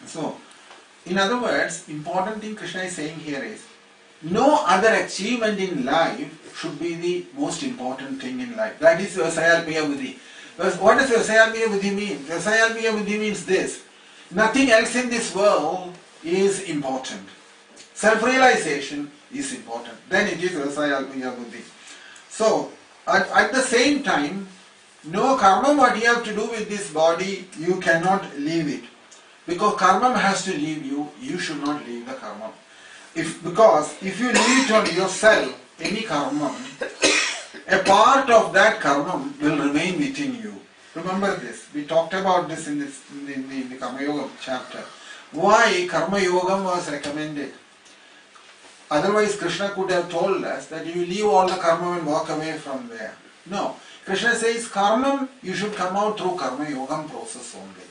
So, in other words, important thing Krishna is saying here is, no other achievement in life should be the most important thing in life. That is Vyavasayalpiya Buddhi. What does Vyavasayalpiya Buddhi mean? Vyavasayalpiya Buddhi means this: nothing else in this world is important. Self-realization is important. Then it is Vyavasayalpiya Buddhi. So, at the same time, no karma what you have to do with this body, you cannot leave it. Because karma has to leave you, you should not leave the karma. Because if you leave it on yourself, any karma, a part of that karma will remain within you. Remember this. We talked about this in the Karma Yoga chapter. Why Karma Yoga was recommended? Otherwise Krishna could have told us that you leave all the karma and walk away from there. No. Krishna says karma, you should come out through Karma Yoga process only.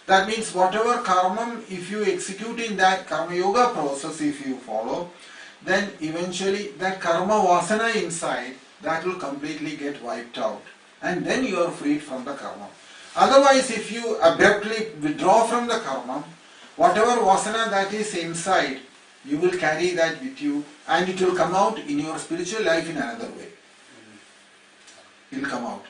That means whatever karma, if you execute in that Karma Yoga process, if you follow, then eventually that karma vasana inside, that will completely get wiped out. And then you are freed from the karma. Otherwise, if you abruptly withdraw from the karma, whatever vasana that is inside, you will carry that with you and it will come out in your spiritual life in another way. It will come out.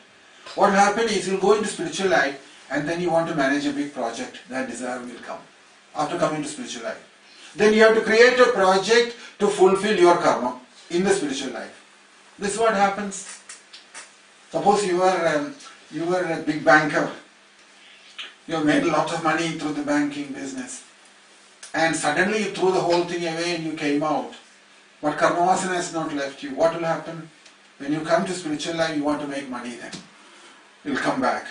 What will happen is you will go into spiritual life and then you want to manage a big project, that desire will come after coming to spiritual life. Then you have to create a project to fulfill your karma in the spiritual life. This is what happens. Suppose you were a big banker. You have made a lot of money through the banking business. And suddenly you threw the whole thing away and you came out. But karma vasana has not left you. What will happen? When you come to spiritual life, you want to make money then. It will come back.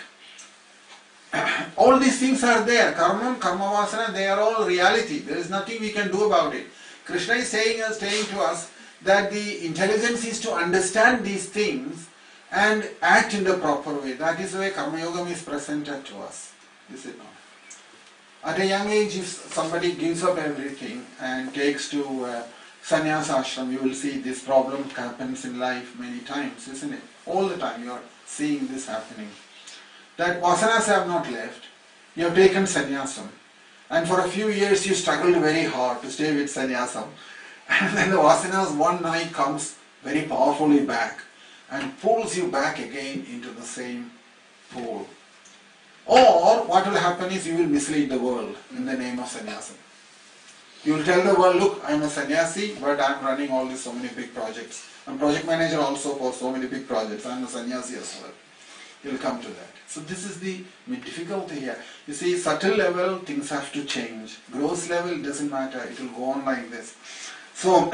All these things are there. Karma, karma vasana, they are all reality. There is nothing we can do about it. Krishna is saying to us that the intelligence is to understand these things and act in the proper way. That is why Karma Yoga is presented to us. This is not. At a young age, if somebody gives up everything and takes to sannyasa ashram, you will see this problem happens in life many times, isn't it? All the time you are seeing this happening. That vasanas have not left. You have taken sannyasam. And for a few years you struggled very hard to stay with sannyasam. And then the vasanas one night comes very powerfully back and pulls you back again into the same pool. Or what will happen is you will mislead the world in the name of sannyasam. You will tell the world, look, I'm a sannyasi, but I'm running all these so many big projects. I'm project manager also for so many big projects. I'm a sannyasi as well. You'll come to that. So this is the difficulty here. You see, subtle level, things have to change. Gross level, it doesn't matter. It will go on like this. So,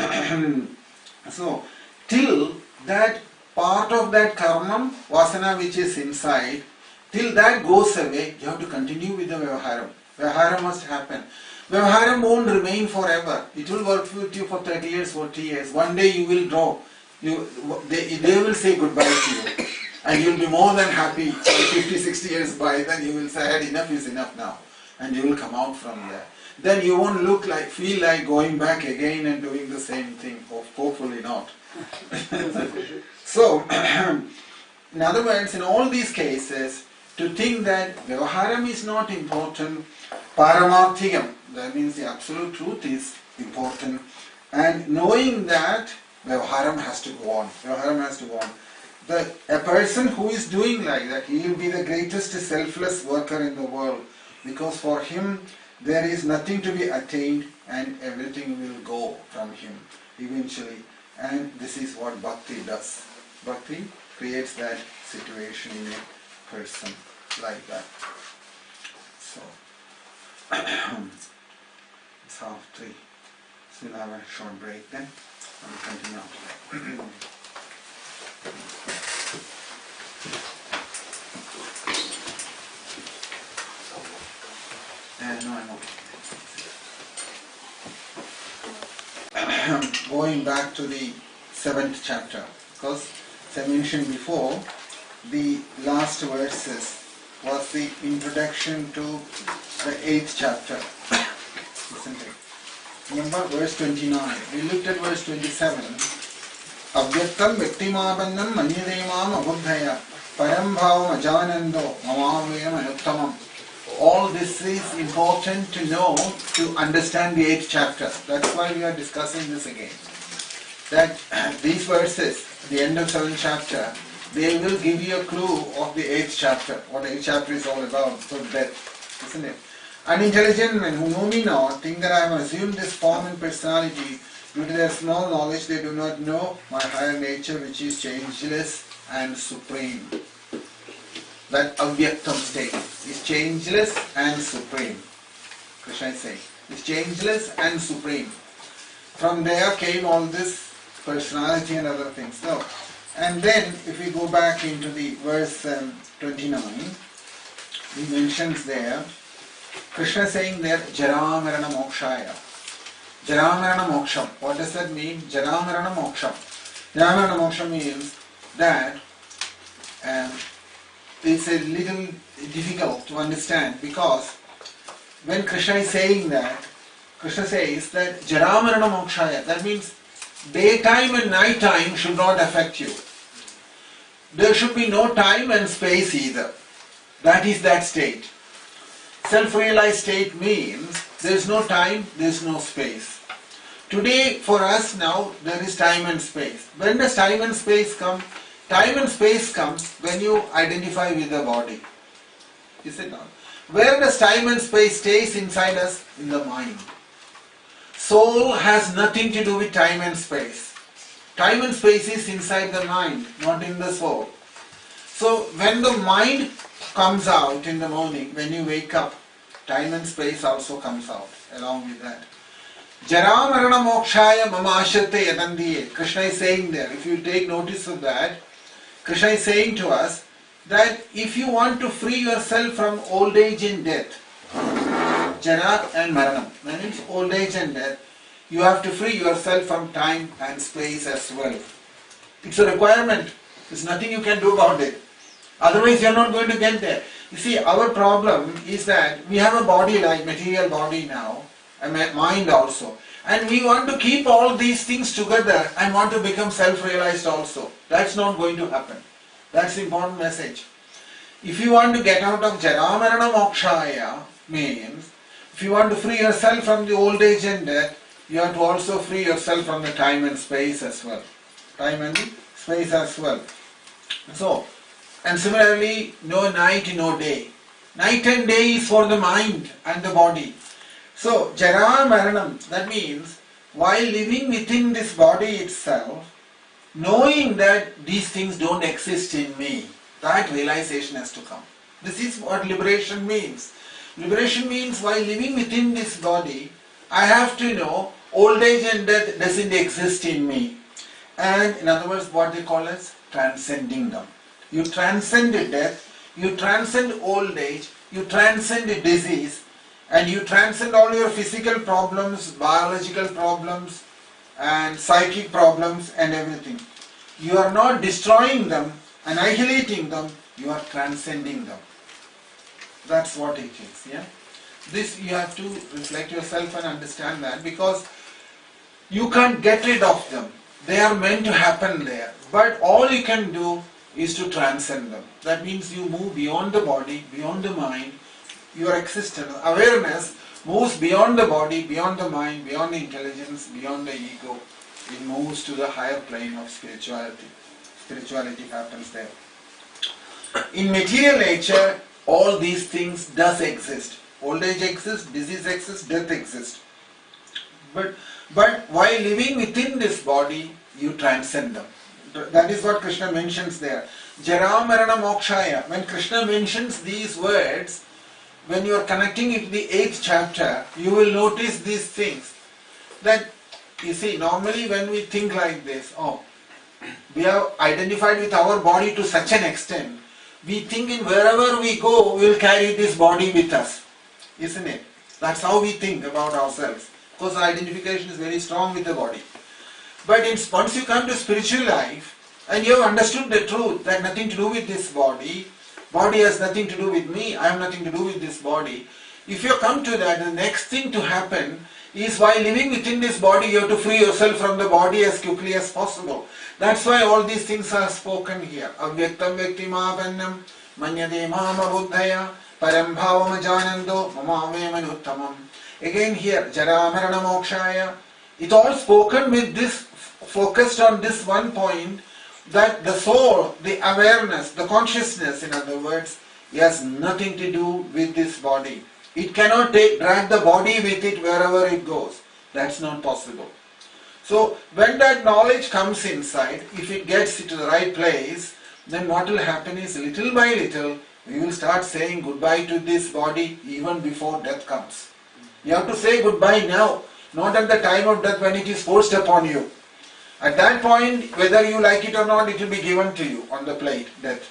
so till that part of that karma, vasana which is inside, till that goes away, you have to continue with the Vyavaharam. Vyavaharam must happen. Vyavaharam won't remain forever. It will work with you for 30 years, 40 years. One day you will draw. They will say goodbye to you. And you will be more than happy 50, 60 years by then you will say enough is enough now. And you will come out from there. Then you won't feel like going back again and doing the same thing. Hopefully not. So, in other words, in all these cases, to think that Vyavaharam is not important, Paramarthikam, that means the absolute truth is important, and knowing that Vyavaharam has to go on. Vyavaharam has to go on. A person who is doing like that, he will be the greatest selfless worker in the world, because for him there is nothing to be attained and everything will go from him eventually. And this is what bhakti does. Bhakti creates that situation in a person like that. So, it's 3:30. So we'll have a short break then. We'll continue after that. No, I'm okay. Going back to the 7th chapter, because as I mentioned before, the last verses was the introduction to the 8th chapter, isn't it? Remember verse 29. We looked at verse 27. Avyaktam viktimabannam manyademam abuddhaya param bhavam ajanando mamavayam anuttamam. All this is important to know to understand the 8th chapter. That's why we are discussing this again. That these verses, the end of 7th chapter, they will give you a clue of the 8th chapter, what the 8th chapter is all about, so death, isn't it? Unintelligent men who know me not think that I have assumed this form and personality. Due to their small knowledge, they do not know my higher nature, which is changeless and supreme. That avyaktam state is changeless and supreme. Krishna is saying, it's changeless and supreme. From there came all this personality and other things. So, and then if we go back into the verse 29, he mentions there, Krishna saying there, Jaramarana Mokshaya. Jaramarana Moksham. What does that mean? Jaramarana Moksham. Jaramarana Moksham means that it's a little difficult to understand, because when Krishna is saying that, Krishna says that Jaramarana Mokshaya, that means daytime and nighttime should not affect you. There should be no time and space either. That is that state. Self-realized state means there is no time, there is no space. Today for us now there is time and space. When does time and space come? Time and space comes when you identify with the body. Is it not? Where does time and space stays inside us? In the mind. Soul has nothing to do with time and space. Time and space is inside the mind, not in the soul. So when the mind comes out in the morning, when you wake up, time and space also comes out along with that. Jara marana mokshaya mama ashate yadandiye. Krishna is saying there, if you take notice of that, Krishna is saying to us that if you want to free yourself from old age and death, Jara and Maranam, that means old age and death, you have to free yourself from time and space as well. It's a requirement. There's nothing you can do about it. Otherwise you are not going to get there. You see, our problem is that we have a body like material body now, a mind also. And we want to keep all these things together and want to become self-realized also. That's not going to happen. That's the important message. If you want to get out of Jara Marana Mokshaya, means if you want to free yourself from the old age and death, you have to also free yourself from the time and space as well. Time and space as well. So, and similarly, no night, no day. Night and day is for the mind and the body. So, Jara Maranam, that means while living within this body itself, knowing that these things don't exist in me, that realization has to come. This is what liberation means. Liberation means while living within this body, I have to know old age and death doesn't exist in me. And in other words, what they call as transcending them. You transcend death, you transcend old age, you transcend disease, and you transcend all your physical problems, biological problems, and psychic problems and everything. You are not destroying them, annihilating them, you are transcending them. That's what it is. Yeah? This you have to reflect yourself and understand that, because you can't get rid of them. They are meant to happen there. But all you can do is to transcend them. That means you move beyond the body, beyond the mind. Your existence, awareness moves beyond the body, beyond the mind, beyond the intelligence, beyond the ego. It moves to the higher plane of spirituality. Spirituality happens there. In material nature, all these things does exist. Old age exists, disease exists, death exists. But while living within this body, you transcend them. That is what Krishna mentions there. Jara Marana Mokshaya. When Krishna mentions these words, when you are connecting it to the 8th chapter, you will notice these things. That, you see, normally when we think like this, we are identified with our body to such an extent, we think in wherever we go, we will carry this body with us. Isn't it? That's how we think about ourselves. Because our identification is very strong with the body. But once you come to spiritual life, and you have understood the truth that nothing to do with this body, body has nothing to do with me, I have nothing to do with this body. If you come to that, the next thing to happen is while living within this body, you have to free yourself from the body as quickly as possible. That's why all these things are spoken here. Avyaktam vyaktimapannam manyade mama buddhaya param bhavam janando mamame manuttamam. Again here, jara marana mokshaya. It all spoken with this, focused on this one point, that the soul, the awareness, the consciousness, in other words, has nothing to do with this body. It cannot drag the body with it wherever it goes. That's not possible. So when that knowledge comes inside, if it gets to the right place, then what will happen is little by little, we will start saying goodbye to this body even before death comes. You have to say goodbye now, not at the time of death when it is forced upon you. At that point, whether you like it or not, it will be given to you on the plate, death.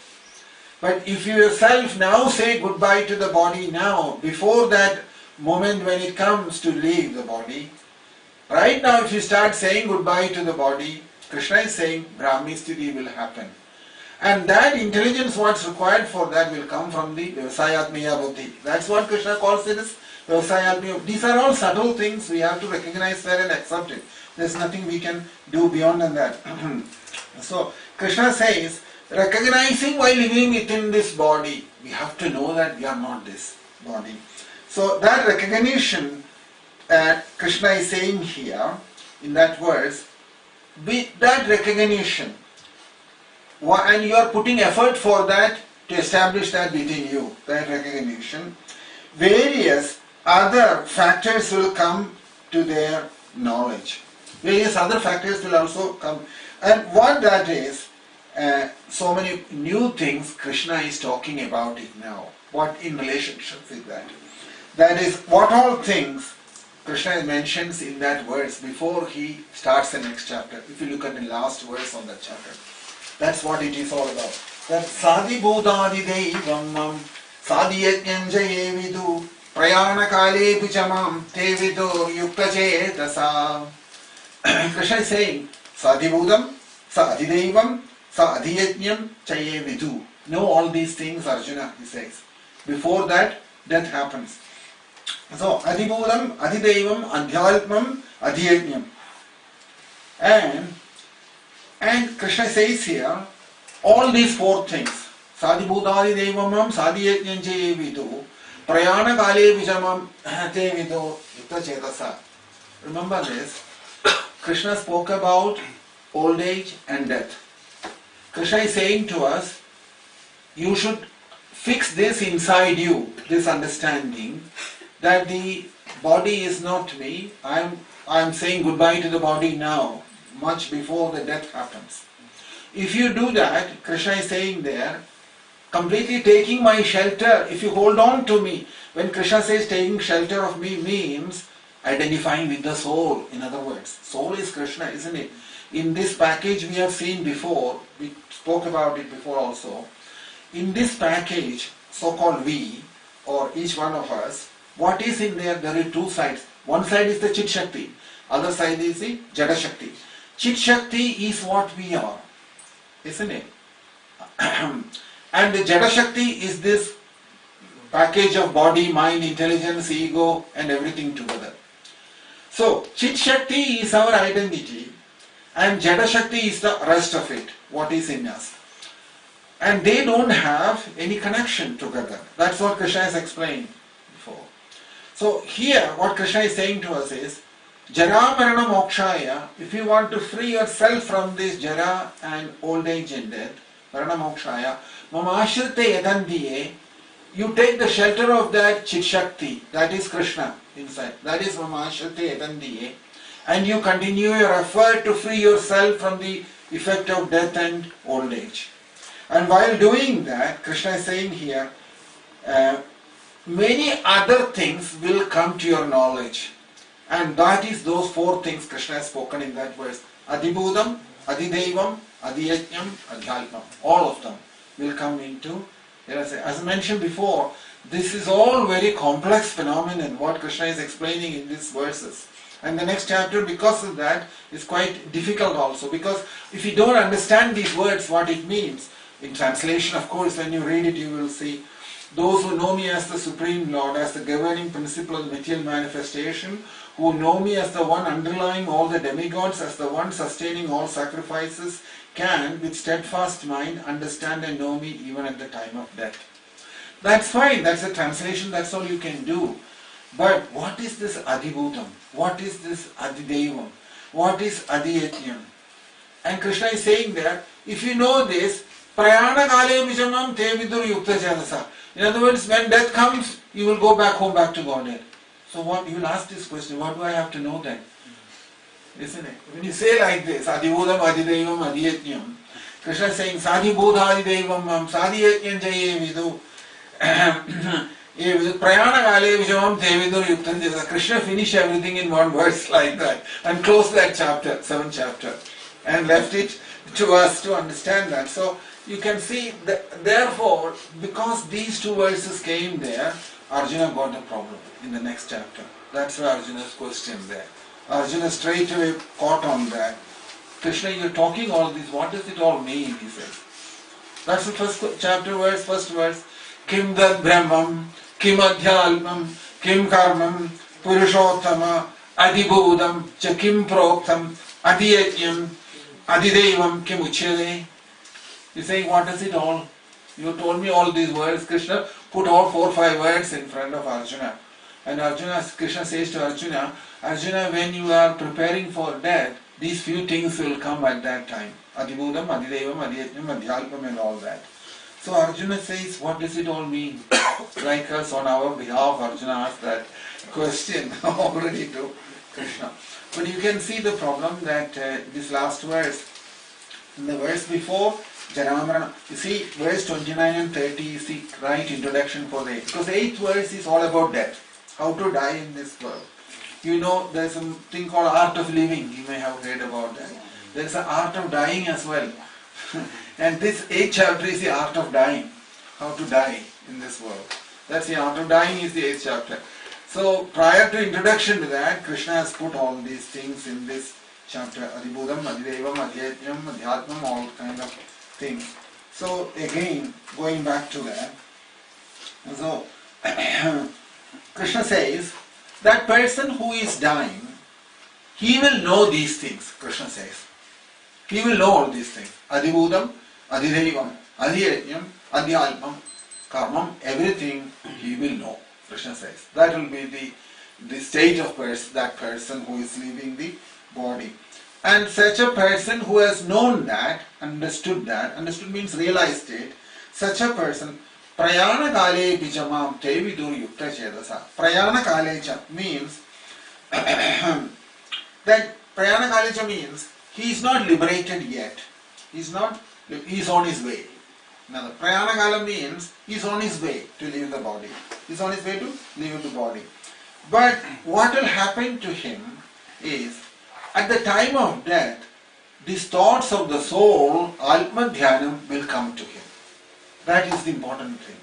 But if you yourself now say goodbye to the body now, before that moment when it comes to leave the body, right now if you start saying goodbye to the body, Krishna is saying Brahmi Sthiti will happen. And that intelligence, what's required for that, will come from the Vyavasayatmiya Buddhi. That's what Krishna calls it as Vyavasayatmiya. These are all subtle things, we have to recognize that and accept it. There's nothing we can do beyond that. So Krishna says, recognizing while living within this body, we have to know that we are not this body. So that recognition, Krishna is saying here in that verse, with that recognition, and you are putting effort for that to establish that within you, that recognition, various other factors will come to their knowledge. Various other factors will also come. And what that is, so many new things Krishna is talking about it now. What in relationship with that? That is, what all things Krishna mentions in that verse before he starts the next chapter. If you look at the last verse of that chapter, that's what it is all about. That Sadi Bhutadi Devam Sadi Yajnanjaye Vidu Prayana Kale Pichamam Te Vidu Yukta Chetasa. Krishna is saying, Sadi Bhudam, Sa Adidevam, Sa Adhiyajnam Chaye Vidu. Know all these things, Arjuna, he says. Before that, death happens. So, Adibhudam, Adidevam, Adhyalpam, Adhiyajnam. And Krishna says here, all these four things, Sadibhudadi Devamam, Sadiyajnam Chaye Vidu, Prayana Kale Vijamam Te Vidu, Yukta Chetasa. Remember this. Krishna spoke about old age and death. Krishna is saying to us, you should fix this inside you, this understanding, that the body is not me. I'm saying goodbye to the body now, much before the death happens. If you do that, Krishna is saying there, completely taking my shelter, if you hold on to me, when Krishna says taking shelter of me means identifying with the soul, in other words. Soul is Krishna, isn't it? In this package we have seen before, we spoke about it before also. In this package, so-called we, or each one of us, what is in there? There are two sides. One side is the Chit Shakti, other side is the Jada Shakti. Chit Shakti is what we are, isn't it? And the Jada Shakti is this package of body, mind, intelligence, ego and everything together. So, Chit Shakti is our identity and Jada Shakti is the rest of it, what is in us. And they don't have any connection together. That's what Krishna has explained before. So here what Krishna is saying to us is, Jara Marana Mokshaya, if you want to free yourself from this Jara and old age and death, Marana Mokshaya, Mamashirte Yadandiye, you take the shelter of that Chit Shakti, that is Krishna inside, that is Mamashirte Yadandiye, and you continue your effort to free yourself from the effect of death and old age. And while doing that, Krishna is saying here, many other things will come to your knowledge. And that is those four things Krishna has spoken in that verse. Adibhudam, Adidevam, Adiyajnam, Adhyalpam. All of them will come into, as I mentioned before, this is all very complex phenomenon, what Krishna is explaining in these verses. And the next chapter, because of that, is quite difficult also. Because if you don't understand these words, what it means, in translation, of course, when you read it, you will see, those who know me as the Supreme Lord, as the governing principle of the material manifestation, who know me as the one underlying all the demigods, as the one sustaining all sacrifices, can, with steadfast mind, understand and know me even at the time of death. That's fine, that's a translation, that's all you can do. But what is this Adibhutam? What is this Adidevam? What is Adiyajnam? And Krishna is saying that, if you know this, Prayana kale vijamam te vidur yukta janasa. In other words, when death comes, you will go back home, back to Godhead. So what, you will ask this question, what do I have to know then? Isn't it? When you say like this, Adibhudam, Adidevam, Adiyajnam, Krishna is saying, Sadibhudha Adidevam mam, Sadiyajnam jaye vidu. Prayana kale vijamam te vidur yukta janasa. Krishna finished everything in one verse like that and closed that chapter, 7th chapter, and left it to us to understand that. So you can see that, therefore, because these two verses came there, Arjuna got a problem in the next chapter. That's why Arjuna's question there. Arjuna straight away caught on that. Krishna, you're talking all this, what does it all mean? He says. That's the first chapter verse, first verse. Kim dad brahmam, kim adhyalpam, kim karmam, purushottama, adibhudam, cha kim proktam, adiyajnam, adidevam, kim uchyade. You're saying, what does it all? You told me all these words. Krishna put all 4 or 5 words in front of Arjuna. And Krishna says to Arjuna, Arjuna, when you are preparing for death, these few things will come at that time. Adibhudam, Adidevam, Adiyajnam, Adhyalpam and all that. So Arjuna says, what does it all mean? Like us on our behalf, Arjuna asked that question already to Krishna. But you can see the problem that this last verse, in the verse before, Jaramarana, you see verse 29 and 30 is the right introduction for the 8th. Because the 8th verse is all about death. How to die in this world. You know, there's something called art of living. You may have heard about that. There's an art of dying as well. And this 8th chapter is the art of dying. How to die in this world. That's the art of dying is the 8th chapter. So prior to introduction to that, Krishna has put all these things in this chapter. Adibhudam, Adidevam, Adhyajnam, Adhyatmam, all kind of things. So again, going back to that. So Krishna says, that person who is dying, he will know these things, Krishna says. He will know all these things. Adibhudam, Adidevam, Adiyajnam, Adhyalpam, Karmam, everything he will know, Krishna says. That will be the state of that person who is leaving the body. And such a person who has known that, understood means realized it, such a person, Prayana kale pijamam te vidur yukta chedasa. Prayana kalecha means that Prayana kalecha means he is not liberated yet. He is on his way. Now, the Prayana kala means he is on his way to leave the body. He is on his way to leave the body. But what will happen to him is, at the time of death, these thoughts of the soul, Atma Dhyanam, will come to him. That is the important thing.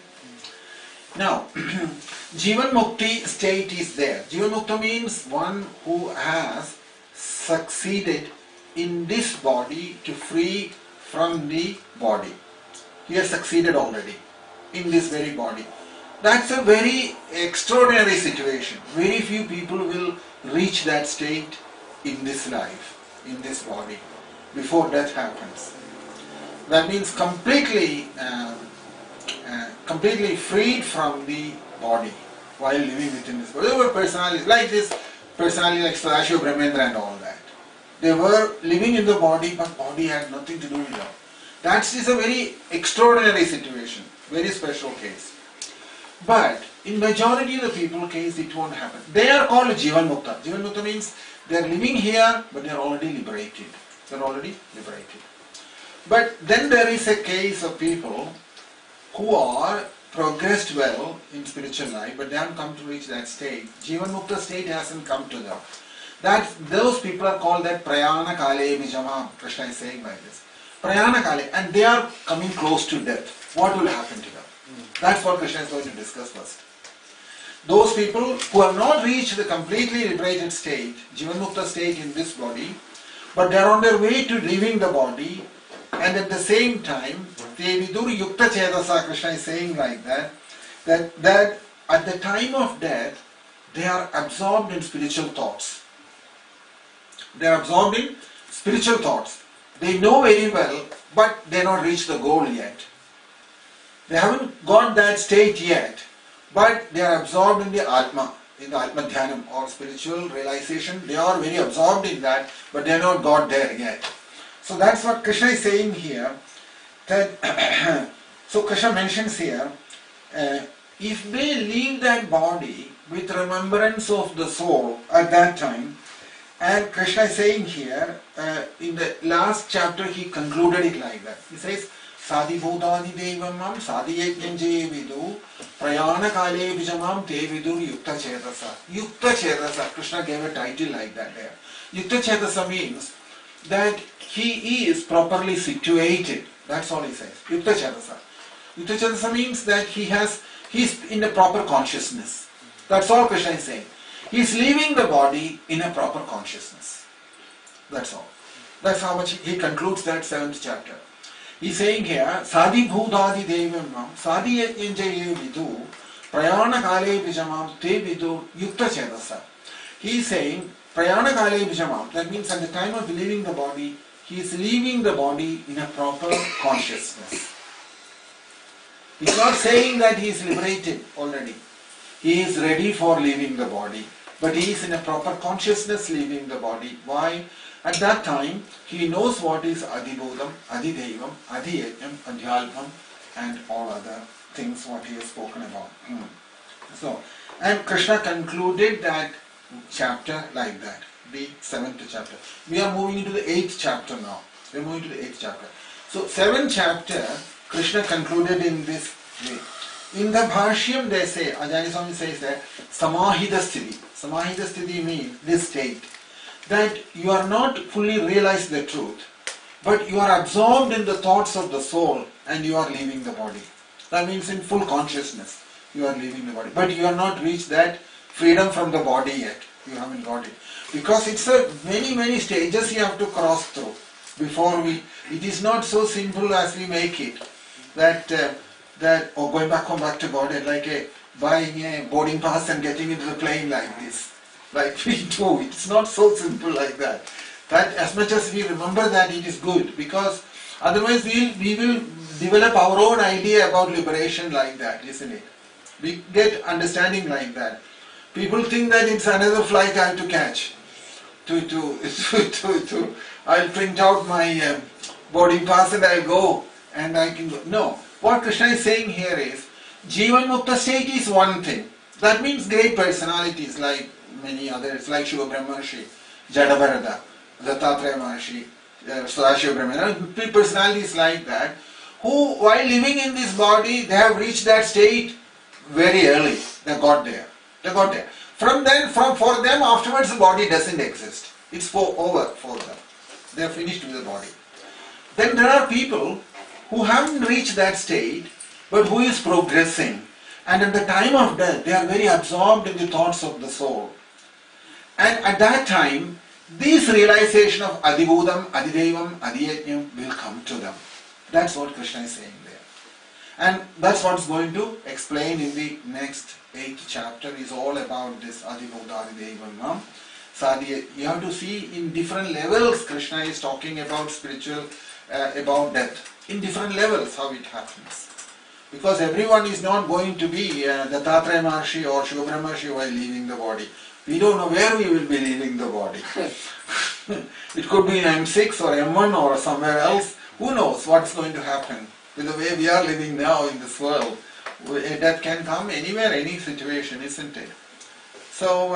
Now, Jivan Mukti state is there. Jivan Mukta means one who has succeeded in this body to free from the body. He has succeeded already in this very body. That's a very extraordinary situation. Very few people will reach that state in this life, in this body, before death happens. That means completely freed from the body while living within this body. There were personalities like this, personality like Sadashiva Brahmendra and all that. They were living in the body, but body had nothing to do with them. That is a very extraordinary situation, very special case. But in majority of the people case, it won't happen. They are called Jivan Mukta. Jivan Mukta means they are living here, but they are already liberated. They are already liberated. But then there is a case of people who are progressed well in spiritual life, but they haven't come to reach that state. Jivan Mukta state hasn't come to them. Those people are called that Prayana Kale Bijamam. Krishna is saying like this. Prayana Kale, and they are coming close to death. What will happen to them? That's what Krishna is going to discuss first. Those people who have not reached the completely liberated state, Jivan Mukta state in this body, but they are on their way to leaving the body, and at the same time, they vidur yukta chedasa, Krishna is saying like that at the time of death, they are absorbed in spiritual thoughts. They are absorbed in spiritual thoughts. They know very well, but they have not reached the goal yet. They haven't got that state yet, but they are absorbed in the Atma, in the Atma Dhyanam or spiritual realization. They are very absorbed in that, but they have not got there yet. So that's what Krishna is saying here. That so Krishna mentions here, if they leave that body with remembrance of the soul at that time, and Krishna is saying here, in the last chapter he concluded it like that. He says, Sadi Bhutadi Devamam Sadi Yajnanje Vidu Prayana Kale Bijamam Te Vidu Yukta Chedasa. Yukta Chedasa, Krishna gave a title like that there. Yukta Chedasa means that he is properly situated. That's all he says. Yukta Chedasa. Yukta Chedasa means that he's in a proper consciousness. That's all Krishna is saying. He's leaving the body in a proper consciousness. That's all. That's how much he concludes that 7th chapter. He's saying here, Sadi Bhutadi Devamam, Sadi Yajnanje Vidu, Prayana Kale Bijamam, Te Vidu, Yukta Chedasa. He's saying, Prayana Kale Bijamam, that means at the time of leaving the body, he is leaving the body in a proper consciousness. He's not saying that he is liberated already. He is ready for leaving the body, but he is in a proper consciousness leaving the body. Why? At that time, he knows what is Adibodham, Adidevam, Adiyajnam, Adhyalpam, and all other things what he has spoken about. So, and Krishna concluded that chapter like that, the 7th chapter. We are moving into the 8th chapter now. We are moving to the 8th chapter. So, 7th chapter, Krishna concluded in this way. In the Bhashyam they say, Ajani Swami says that Samahita Sthiti. Samahita Sthiti means this state, that you are not fully realized the truth, but you are absorbed in the thoughts of the soul and you are leaving the body. That means in full consciousness you are leaving the body, but you have not reached that freedom from the body yet. You haven't got it. Because it's a many stages you have to cross through before it is not so simple as we make it. Going back to body, like buying a boarding pass and getting into the plane like this. Like we do. It's not so simple like that. That as much as we remember that, it is good, because otherwise we will develop our own idea about liberation like that, isn't it? We get understanding like that. People think that it's another flight I have to catch. I'll print out my boarding pass and I'll go and I can go. No. What Krishna is saying here is Jivan Mukta state is one thing. That means great personalities like many others, like Shiva Brahmarshi, Jadabharata, Dattatreya Maharshi, Sadashiva Brahmana, personalities like that, who while living in this body, they have reached that state very early. They got there. From then, for them, afterwards the body doesn't exist. It's over for them. They are finished with the body. Then there are people who haven't reached that state, but who is progressing. And at the time of death, they are very absorbed in the thoughts of the soul. And at that time, this realization of Adibhudam, Adidevam, Adiyajnam will come to them. That's what Krishna is saying there. And that's what's going to explain in the next 8th chapter, is all about this Adibhuda, Adidevam. So you have to see in different levels Krishna is talking about spiritual, about death. In different levels how it happens. Because everyone is not going to be Dattatreya Maharshi or Shiva Brahmarshi while leaving the body. We don't know where we will be leaving the body. It could be in M6 or M1 or somewhere else. Who knows what's going to happen? With the way we are living now in this world, death can come anywhere, any situation, isn't it? So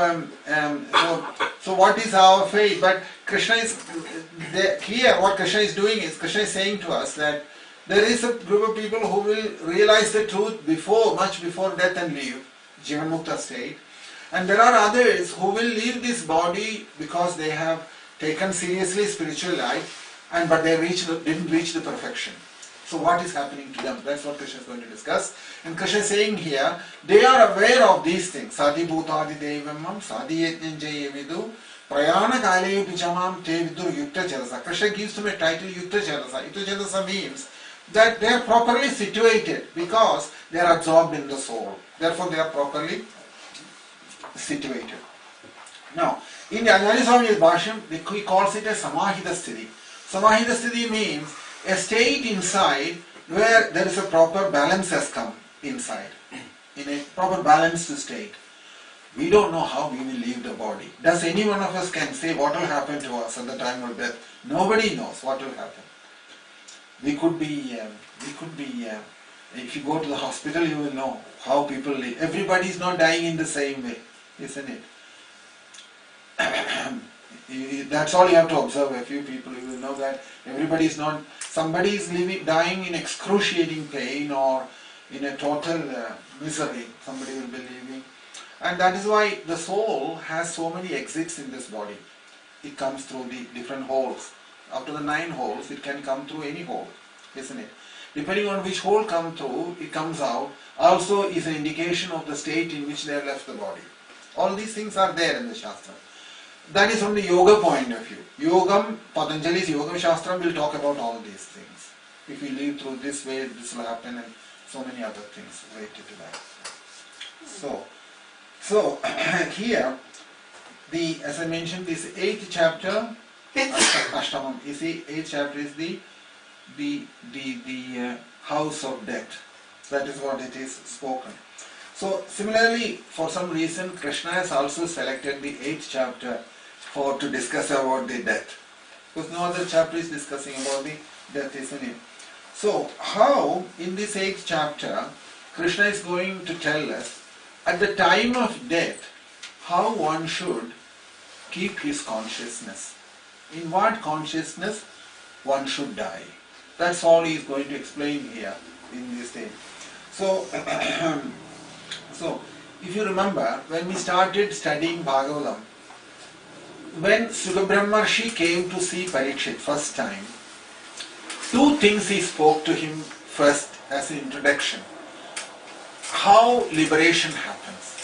what is our faith? But Krishna is here. What Krishna is doing is, Krishna is saying to us that there is a group of people who will realize the truth much before death and leave Jivan Mukta state, and there are others who will leave this body because they have taken seriously spiritual life, but they didn't reach the perfection. So what is happening to them? That's what Krishna is going to discuss. And Krishna is saying here, they are aware of these things. Sadi bhutadi devamam, sadi yajnam jayevidu, prayana kaleyu pichamam te vidur yukta jalasa. Krishna gives them a title, yukta jalasa. Yukta jalasa means that they are properly situated because they are absorbed in the soul. Therefore they are properly situated. Now, in the Ajali Swami's Bhashyam, he calls it a samahita sthiti. Samahita sthiti means a state inside where there is a proper balance has come inside, in a proper balanced state. We don't know how we will leave the body. Does any one of us can say what will happen to us at the time of death? Nobody knows what will happen. We could be, if you go to the hospital, you will know how people live. Everybody is not dying in the same way, isn't it? That's all you have to observe. A few people, you will know that everybody is not. Somebody is dying in excruciating pain or in a total misery. Somebody will be living, and that is why the soul has so many exits in this body. It comes through the different holes. After the 9 holes, it can come through any hole, isn't it? Depending on which hole come through, it comes out. Also, is an indication of the state in which they have left the body. All these things are there in the Shastra. That is from the yoga point of view. Yogam, Patanjali's Yoga Shastra will talk about all these things. If we live through this way, this will happen, and so many other things related to that. So here, as I mentioned, this 8th chapter, Ashtamam, is the 8th chapter is the house of death. That is what it is spoken. So similarly, for some reason, Krishna has also selected the 8th chapter to discuss about the death. Because no other chapter is discussing about the death, isn't it? So how in this 8th chapter, Krishna is going to tell us at the time of death, how one should keep his consciousness. In what consciousness one should die. That's all he is going to explain here in this thing. So, if you remember, when we started studying Bhagavatam, when Sukha Brahmarshi came to see Parikshit first time, 2 things he spoke to him first as an introduction. How liberation happens.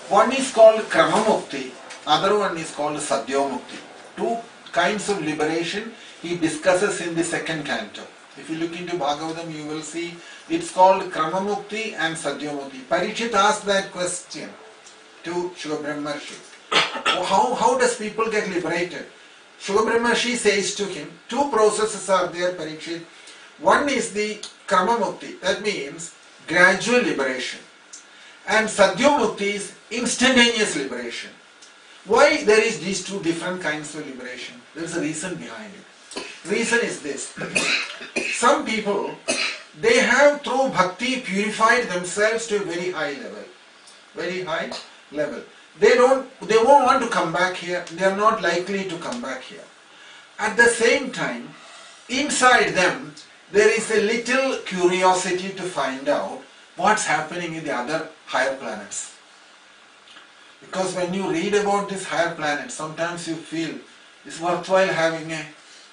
One is called Kramamukti, other one is called Sadyomukti. 2 kinds of liberation he discusses in the 2nd canto. If you look into Bhagavatam, you will see it's called Kramamukti and Sadyomukti. Parikshit asked that question to Sukha Brahmarshi. How does people get liberated? Sukha Brahmarshi says to him, 2 processes are there, Parikshit. One is the Kramamukti, that means gradual liberation. And Sadyomukti is instantaneous liberation. Why there is these 2 different kinds of liberation? There is a reason behind it. Reason is this. Some people, they have through bhakti purified themselves to a very high level. Very high level. They won't want to come back here. They are not likely to come back here. At the same time, inside them, there is a little curiosity to find out what's happening in the other higher planets. Because when you read about these higher planets, sometimes you feel it's worthwhile having a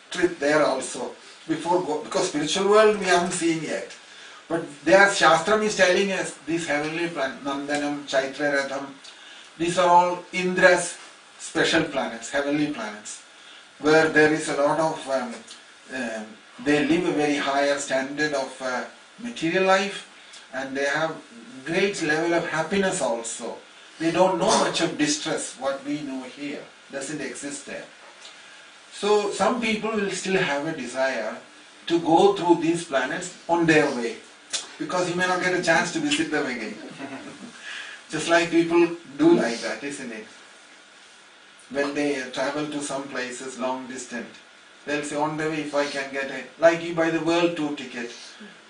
trip there also because spiritual world we haven't seen yet. But their Shastram is telling us these heavenly planets, Nandanam, Chaitra Ratham, these are all Indra's special planets, heavenly planets, where there is a lot of, they live a very higher standard of material life, and they have great level of happiness also. They don't know much of distress, what we know here doesn't exist there. So some people will still have a desire to go through these planets on their way, because you may not get a chance to visit them again. Just like people do like that, isn't it? When they travel to some places long distance, they'll say on the way if I can get like you buy the world tour ticket,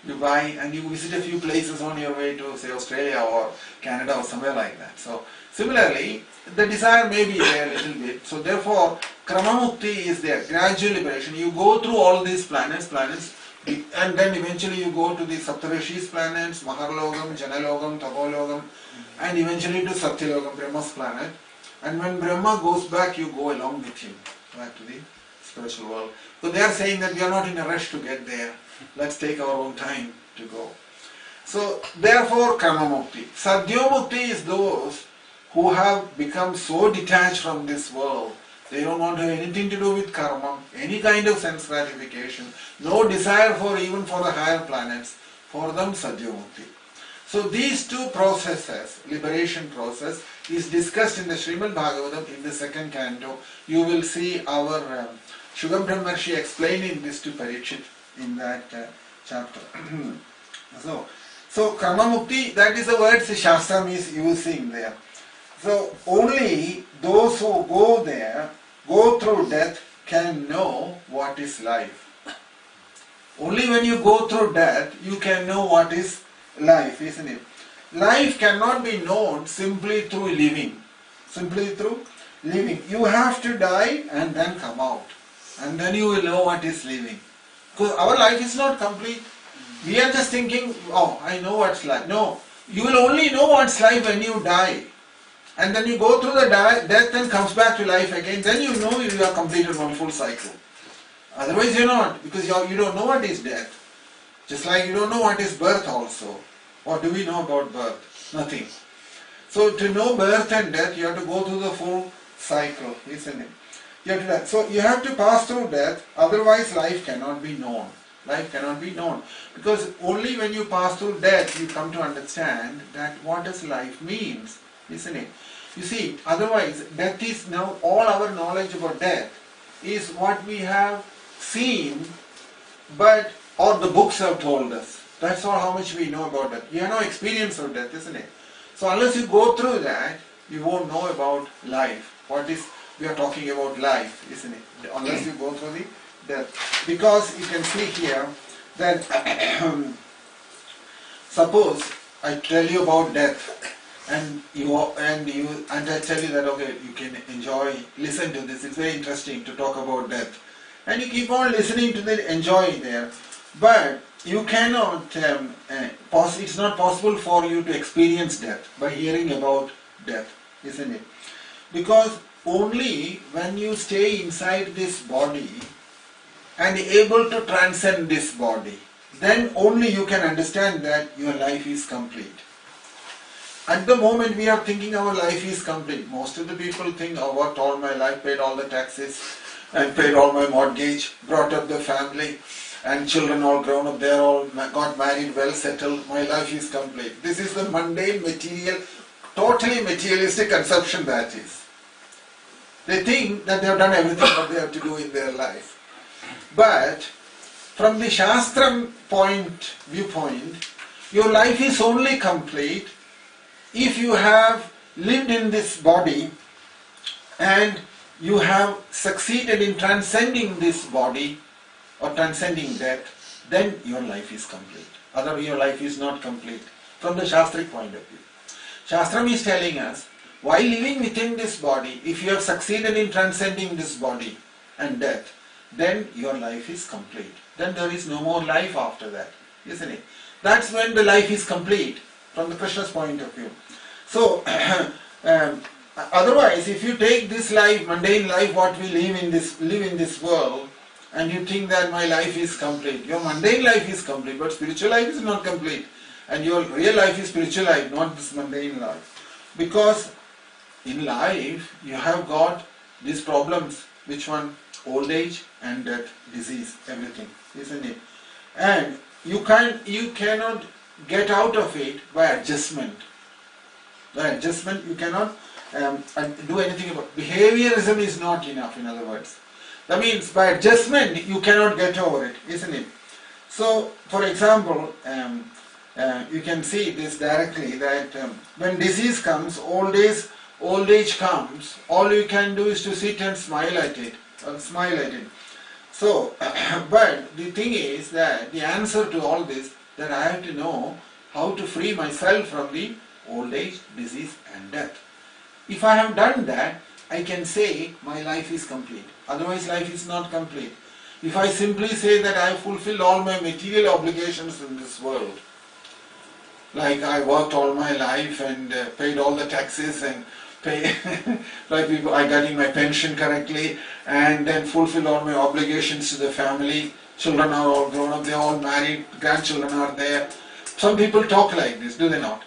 you buy and you visit a few places on your way to say Australia or Canada or somewhere like that. So similarly, the desire may be there a little bit. So therefore, Kramamukti is there, gradual liberation. You go through all these planets, and then eventually you go to the Saptarishis planets, Maharlogam, Janalogam, Tapologam, and eventually to Satyalogam, Brahma's planet. And when Brahma goes back, you go along with him, back to the spiritual world. So they are saying that we are not in a rush to get there. Let's take our own time to go. So therefore, Kramamukti. Sadyomukti is those who have become so detached from this world. They don't want to have anything to do with karma, any kind of sense gratification, no desire for even for the higher planets. For them, Sadyomukti. So these two processes, liberation process, is discussed in the Srimad Bhagavatam in the second canto. You will see our Shugam Brahmarshi explaining this to Parikshit in that chapter. So Kramamukti, that is the words the Shastram is using there. So only those who go there, go through death, can know what is life. Only when you go through death, you can know what is life, isn't it? Life cannot be known simply through living. Simply through living. You have to die and then come out. And then you will know what is living. Because our life is not complete. We are just thinking, oh, I know what's life. No, you will only know what's life when you die. And then you go through the death and comes back to life again. Then you know you have completed one full cycle. Otherwise you're not, because you don't know what is death. Just like you don't know what is birth also. What do we know about birth? Nothing. So to know birth and death, you have to go through the full cycle, isn't it? You have to die. So you have to pass through death, otherwise life cannot be known. Life cannot be known. Because only when you pass through death, you come to understand that what does life means, isn't it? You see, otherwise death is now, all our knowledge about death is what we have seen, but or the books have told us. That's all how much we know about death. You have no experience of death, isn't it? So unless you go through that, you won't know about life. What is, we are talking about life, isn't it? Unless you go through the death. Because you can see here that suppose I tell you about death, and I tell you that okay, you can listen to this. It's very interesting to talk about death, and you keep on listening to it, enjoy there. But you cannot, it's not possible for you to experience death by hearing about death, isn't it? Because only when you stay inside this body and able to transcend this body, then only you can understand that your life is complete. At the moment we are thinking our life is complete. Most of the people think, I worked all my life, paid all the taxes, and paid all my mortgage, brought up the family, and children all grown up, they all got married, well settled, my life is complete. This is the mundane, material, totally materialistic conception that is. They think that they have done everything what they have to do in their life. But from the Shastram viewpoint, your life is only complete if you have lived in this body and you have succeeded in transcending this body or transcending death, then your life is complete. Otherwise your life is not complete. From the Shastric point of view. Shastram is telling us, while living within this body, if you have succeeded in transcending this body and death, then your life is complete. Then there is no more life after that, isn't it? That's when the life is complete, from the Krishna's point of view. So, otherwise, if you take this life, mundane life, what we live in this world, and you think that my life is complete, your mundane life is complete, but spiritual life is not complete. And your real life is spiritual life, not this mundane life. Because in life, you have got these problems. Which one? Old age and death, disease, everything, isn't it? And you cannot get out of it by adjustment. By adjustment, you cannot do anything about it. Behaviorism is not enough, in other words. That means by adjustment, you cannot get over it, isn't it? So, for example, you can see this directly, that when disease comes, old age comes, all you can do is to sit and smile at it. So, but the thing is that the answer to all this, that I have to know how to free myself from the old age, disease and death. If I have done that, I can say my life is complete. Otherwise life is not complete. If I simply say that I have fulfilled all my material obligations in this world, like I worked all my life and paid all the taxes and like I getting my pension correctly, and then fulfill all my obligations to the family. Children are all grown up, they are all married, grandchildren are there. Some people talk like this, do they not?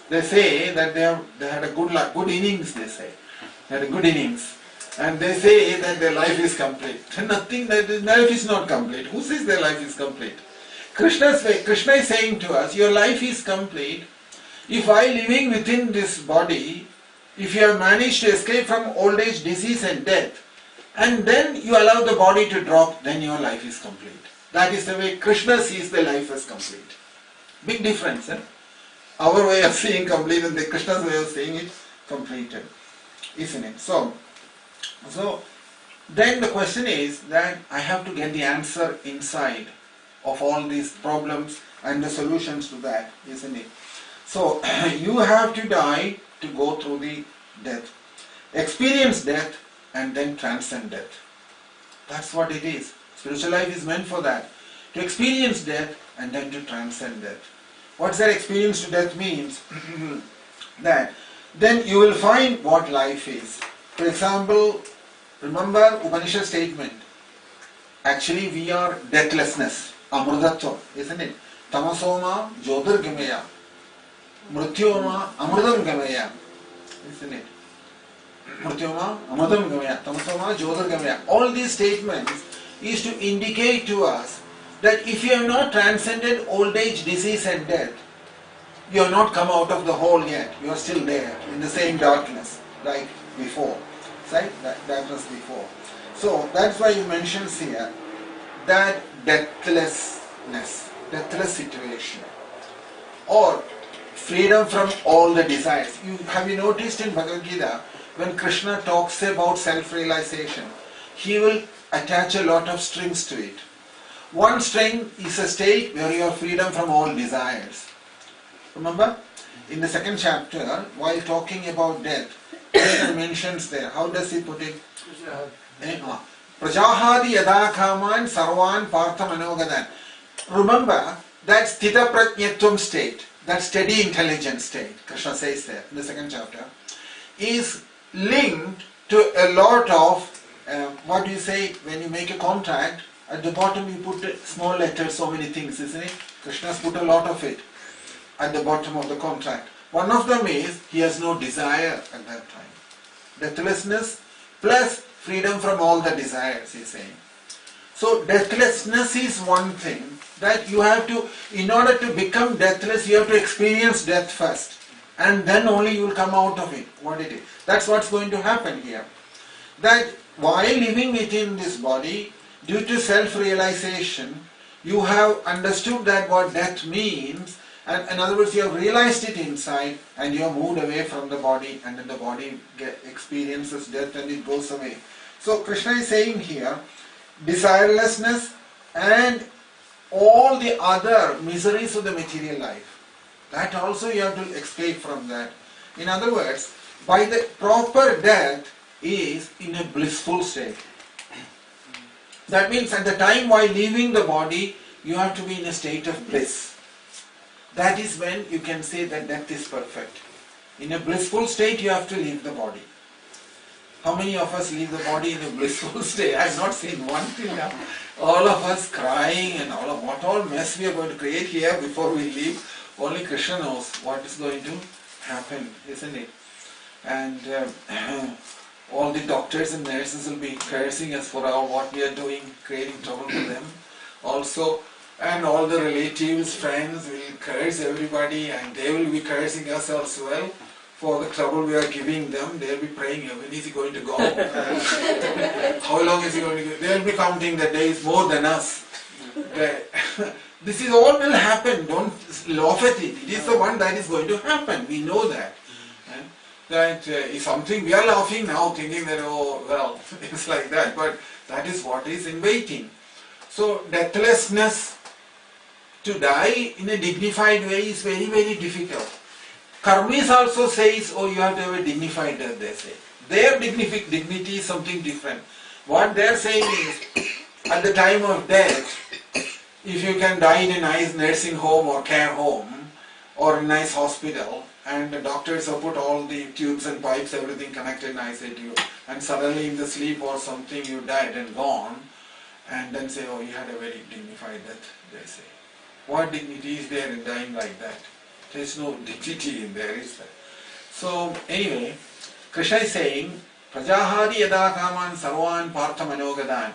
They say that they had a good innings, they say. They had a good innings. And they say that their life is complete. Nothing, that their life is not complete. Who says their life is complete? Krishna is saying to us, your life is complete if while living within this body, if you have managed to escape from old age, disease and death, and then you allow the body to drop, then your life is complete. That is the way Krishna sees the life as complete. Big difference, eh? Our way of seeing complete and the Krishna's way of seeing it completed, isn't it? So then the question is that I have to get the answer inside of all these problems and the solutions to that, isn't it? So you have to die to go through the death, experience death and then transcend death. That's what it is. Spiritual life is meant for that. To experience death and then to transcend death. What's that experience to death means? That then you will find what life is. For example, remember Upanishad statement. Actually we are deathlessness, amrudatva, isn't it? Tamasoma jyotirgamaya, mrityoma amrudam gamaya, isn't it? Mrityoma amrudam gamaya, tamasoma jyotirgamaya. All these statements is to indicate to us that if you have not transcended old age, disease and death, you have not come out of the hole yet. You are still there in the same darkness like before. Right? That was before. So that's why he mentions here that deathlessness, deathless situation, or freedom from all the desires. Have you noticed in Bhagavad Gita, when Krishna talks about self-realization, he will attach a lot of strings to it. One string is a state where you have freedom from all desires. Remember? In the second chapter, while talking about death, Krishna mentions there, how does he put it? Prajahadi yada kaman sarvan partha manogadan. Remember, that sthita prajnatvam state, that steady intelligence state, Krishna says there in the second chapter, is linked to a lot of, what do you say, when you make a contract, at the bottom you put small letters, so many things, isn't it? Krishna's put a lot of it at the bottom of the contract. One of them is, he has no desire at that time. Deathlessness plus freedom from all the desires, he's saying. So deathlessness is one thing that you have to, in order to become deathless, you have to experience death first. And then only you will come out of it, what it is. That's what's going to happen here. That while living within this body, due to self-realization, you have understood that what death means, and in other words, you have realized it inside and you have moved away from the body, and then the body experiences death and it goes away. So Krishna is saying here, desirelessness and all the other miseries of the material life. That also you have to escape from that. In other words, by the proper death is in a blissful state. That means at the time while leaving the body, you have to be in a state of bliss. That is when you can say that death is perfect. In a blissful state, you have to leave the body. How many of us leave the body in a blissful state? I have not seen one till now. All of us crying and all of what all mess we are going to create here before we leave. Only Krishna knows what is going to happen, isn't it? And all the doctors and nurses will be cursing us for what we are doing, creating trouble for them. Also, and all the relatives, friends will curse everybody, and they will be cursing us as well for the trouble we are giving them. They will be praying, when is he going to go? How long is he going to go? They will be counting the days more than us. This is all will happen. Don't laugh at it. It is the one that is going to happen. We know that. That is something we are laughing now, thinking that, oh, well, it's like that. But that is what is in waiting. So, deathlessness, to die in a dignified way is very, very difficult. Karmis also says, oh, you have to have a dignified death, they say. Their dignity is something different. What they are saying is, at the time of death, if you can die in a nice nursing home or care home, or a nice hospital, and the doctors have put all the tubes and pipes, everything connected nicely to you, and suddenly in the sleep or something you died and gone, and then say, oh, you had a very dignified death, they say. What dignity is there in dying like that? There is no dignity in there, is there? So, anyway, Krishna is saying, Prajahadi yada kaman sarvan partha manogadan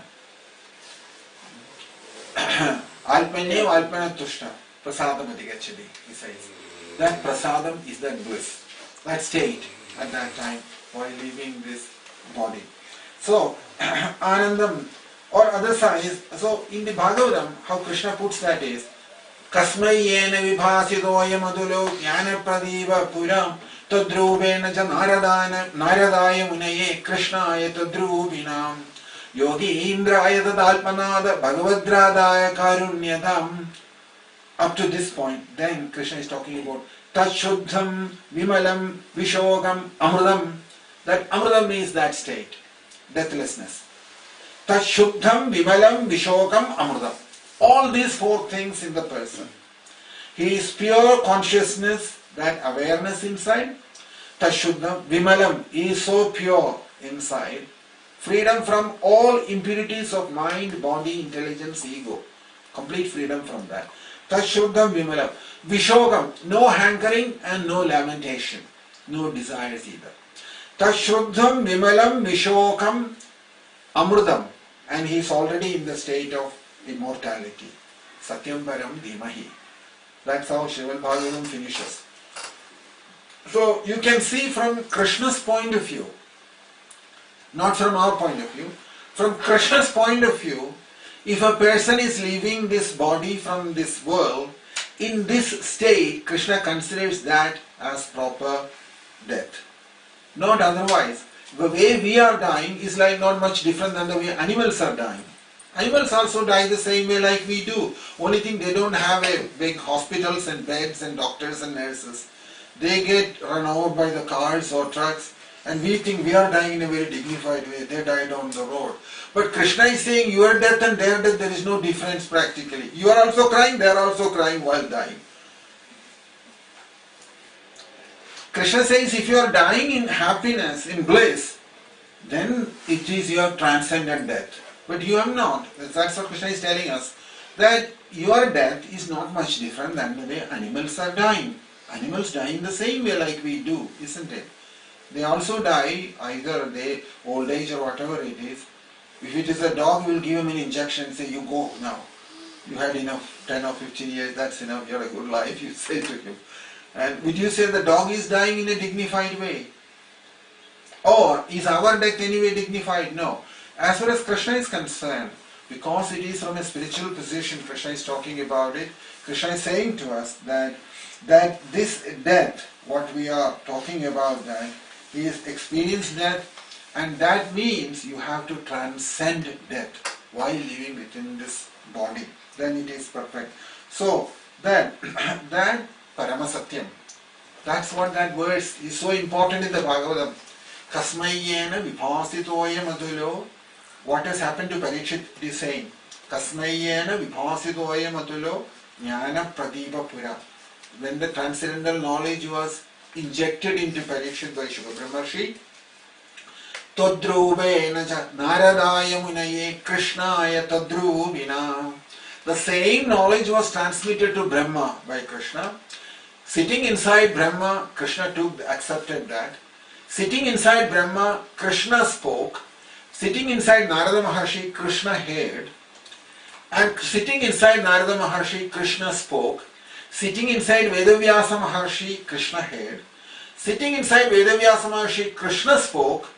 alpanyev alpana tushta prasadam adigachadi, he says. That prasadam is that bliss, that state at that time while leaving this body. So, Anandam, or other side is, so in the Bhagavatam, how Krishna puts that is, Kasmai yena vibhasidoya madulo jnana pradiva puram tadrubena ja naradaya munaye krishnaya tadrubinam yogi indraya tadalpanada bhagavadradaya karunyadam. Up to this point, then Krishna is talking about Tashuddham, Vimalam, Vishogam, Amrudam. That Amrudam means that state, deathlessness. Tashuddham, Vimalam, Vishogam, Amrudam. All these four things in the person. He is pure consciousness, that awareness inside. Tashuddham, Vimalam, he is so pure inside. Freedom from all impurities of mind, body, intelligence, ego. Complete freedom from that. Tashuddham Vimalam. Vishogam, no hankering and no lamentation, no desires either. Tashuddham Vimalam Vishokam Amrudam, and he is already in the state of immortality. Satyam Param Dhimahi. That's how Srimad Bhagavatam finishes. So you can see from Krishna's point of view, not from our point of view, from Krishna's point of view, if a person is leaving this body from this world, in this state, Krishna considers that as proper death. Not otherwise. The way we are dying is like not much different than the way animals are dying. Animals also die the same way like we do. Only thing, they don't have a big hospitals and beds and doctors and nurses. They get run over by the cars or trucks, and we think we are dying in a very dignified way. They died on the road. But Krishna is saying your death and their death, there is no difference practically. You are also crying, they are also crying while dying. Krishna says if you are dying in happiness, in bliss, then it is your transcendent death. But you are not. That's what Krishna is telling us. That your death is not much different than the way animals are dying. Animals die in the same way like we do, isn't it? They also die, either they old age or whatever it is. If it is a dog, we will give him an injection and say, you go now. You had enough, 10 or 15 years, that's enough, you had a good life, you say to him. And would you say the dog is dying in a dignified way? Or is our death anyway dignified? No. As far as Krishna is concerned, because it is from a spiritual position, Krishna is talking about it, Krishna is saying to us that this death, what we are talking about, that he has experienced death, and that means you have to transcend death while living within this body. then it is perfect. So that Paramasatyam, that's what that verse is so important in the Bhagavatam. Kasmayena vibhasitoya matulo. What has happened to Parikshit? It is saying Kasmayena vibhasitoya matulo jnana pradipa pura. When the transcendental knowledge was injected into Parikshit by Shuka Brahmarshi, Tadrubena Naradaya Munaye Krishnaya Tadrubina. The same knowledge was transmitted to Brahma by Krishna. Sitting inside Brahma, Krishna accepted that. Sitting inside Brahma, Krishna spoke. Sitting inside Narada Maharshi, Krishna heard. And sitting inside Narada Maharshi, Krishna spoke. Sitting inside Vedavyasa Maharshi, Krishna heard. Sitting inside Vedavyasa Maharshi, Krishna spoke.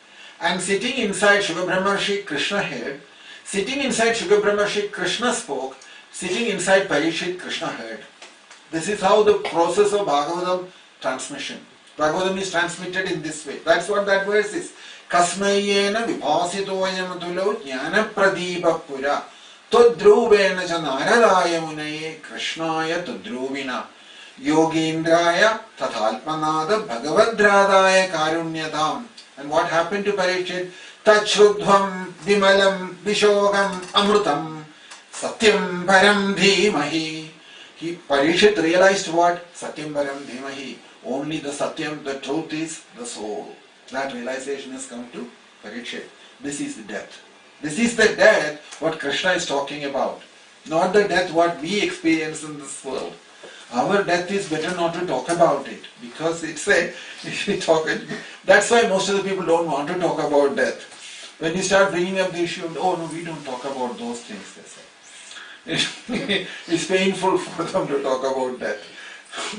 And sitting inside Shuka Brahmarshi, Krishna heard. Sitting inside Shuka Brahmarshi, Krishna spoke. Sitting inside Parikshit, Krishna heard. This is how the process of Bhagavatam transmission. Bhagavatam is transmitted in this way. That's what that verse is. Kasmayena vibhasitoya matulo jnana pradipa pura tadruvena cha naradaya munaye krishnaya tadruvina yogendraya tathalpanada bhagavadradaya karunyadam. And what happened to Parikshit? Tachrudhvam vimalam vishogam amrutam satyam param dhimahi. Parikshit realized what? Satyam param dhimahi. Only the Satyam, the truth is the soul. That realization has come to Parikshit. This is the death. This is the death what Krishna is talking about. Not the death what we experience in this world. Our death is better not to talk about it. Because it's a, if we talk, that's why most of the people don't want to talk about death. When you start bringing up the issue of, oh no, we don't talk about those things, they say. It's painful for them to talk about death.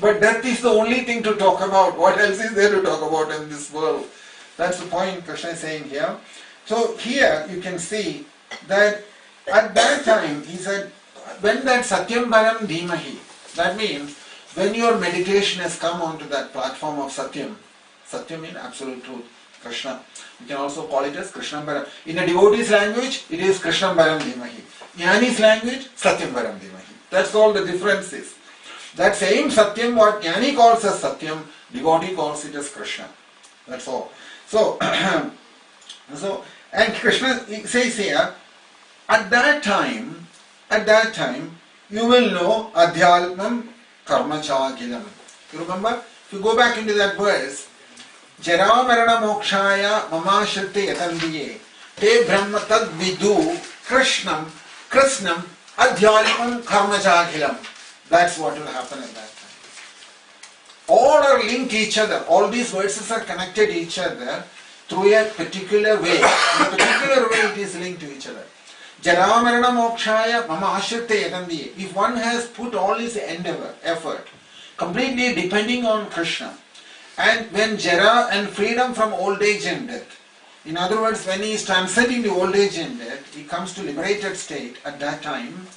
But death is the only thing to talk about. What else is there to talk about in this world? That's the point Krishna is saying here. So here you can see that at that time, he said, when that Satyam Param Dhimahi, that means when your meditation has come onto that platform of Satyam, Satyam means absolute truth, Krishna. You can also call it as Krishna Param. In a devotee's language, it is Krishna Param Dhimahi. Jnani's language, Satyam Param Dhimahi. That's all the difference is. That same Satyam, what Jnani calls as Satyam, devotee calls it as Krishna. That's all. So, and Krishna says here, at that time, you will know Adhyalpam Karmachakilam. You remember? If you go back into that verse, Jara Marana Mokshaya Mama Shritte Yatandiye Te Brahma Tad Vidu Krishnam Adhyalpam Karmachakilam. That's what will happen at that time. All are linked to each other. All these verses are connected to each other through a particular way. In a particular way it is linked to each other. Jara Marana Mokshaya Mama Ashritte Yatandiye. If one has put all his effort, completely depending on Krishna, and when Jara and freedom from old age and death, in other words, when he is transcending the old age and death, he comes to liberated state at that time,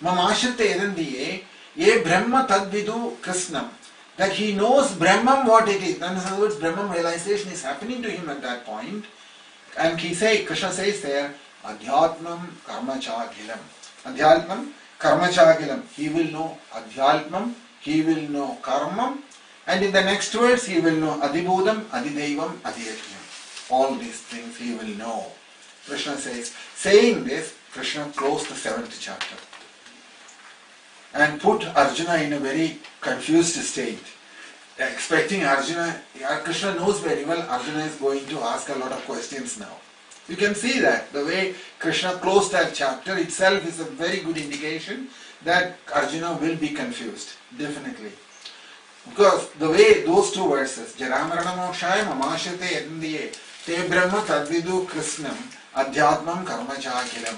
Mama Ashritte Yatandiye, Ye Brahma Tadvidu Krishnam, that he knows Brahman what it is. In other words, Brahman realization is happening to him at that point. And Krishna says there, Adhyatmam Karmachakilam. Adhyatmam Karmachakilam. He will know Adhyatmam, he will know Karmam, and in the next verse he will know Adibhudam, Adidaivam, Adiyatmam. All these things he will know. Krishna says, saying this, Krishna closed the 7th chapter. And put Arjuna in a very confused state. Expecting Arjuna, Krishna knows very well Arjuna is going to ask a lot of questions now. You can see that. The way Krishna closed that chapter itself is a very good indication that Arjuna will be confused. Definitely. Because the way those two verses, Jaramarana Mokshaya Mamashate Yatandiye Te Brahma Tadvidu Krishnam Adhyatmam Karmachakilam.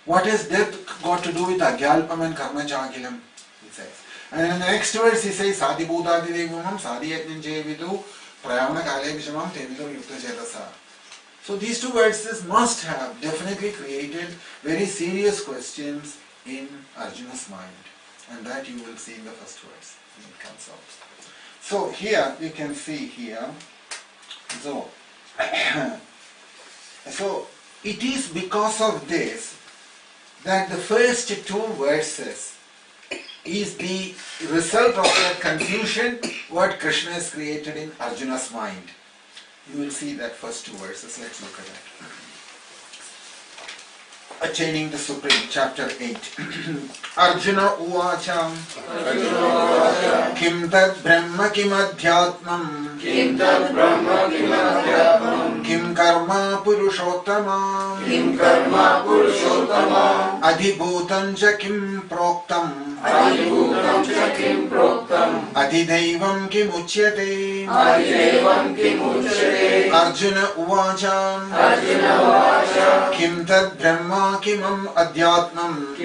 What has death got to do with Adhyalpam and Karmachakilam? He says. And in the next verse he says, Sadibhutadidevamam Sadiyatnam Jevidu Prayavana Kalebhishamam Tevidu Yukta Chetasa. So these two verses must have definitely created very serious questions in Arjuna's mind. And that you will see in the first verse when it comes out. So here you can see here. So it is because of this that the first two verses is the result of that confusion what Krishna has created in Arjuna's mind. You will see that first two verses. Let's look at that. Attaining the Supreme, chapter 8. Arjuna Uvacha Kim tad Brahma kim adhyatmam Kim karma purushottama Adhibhutam cha kim proktam Adhidaivam kim uchyate Arjuna Uvacha Kim tad Brahma kimam adhyatmam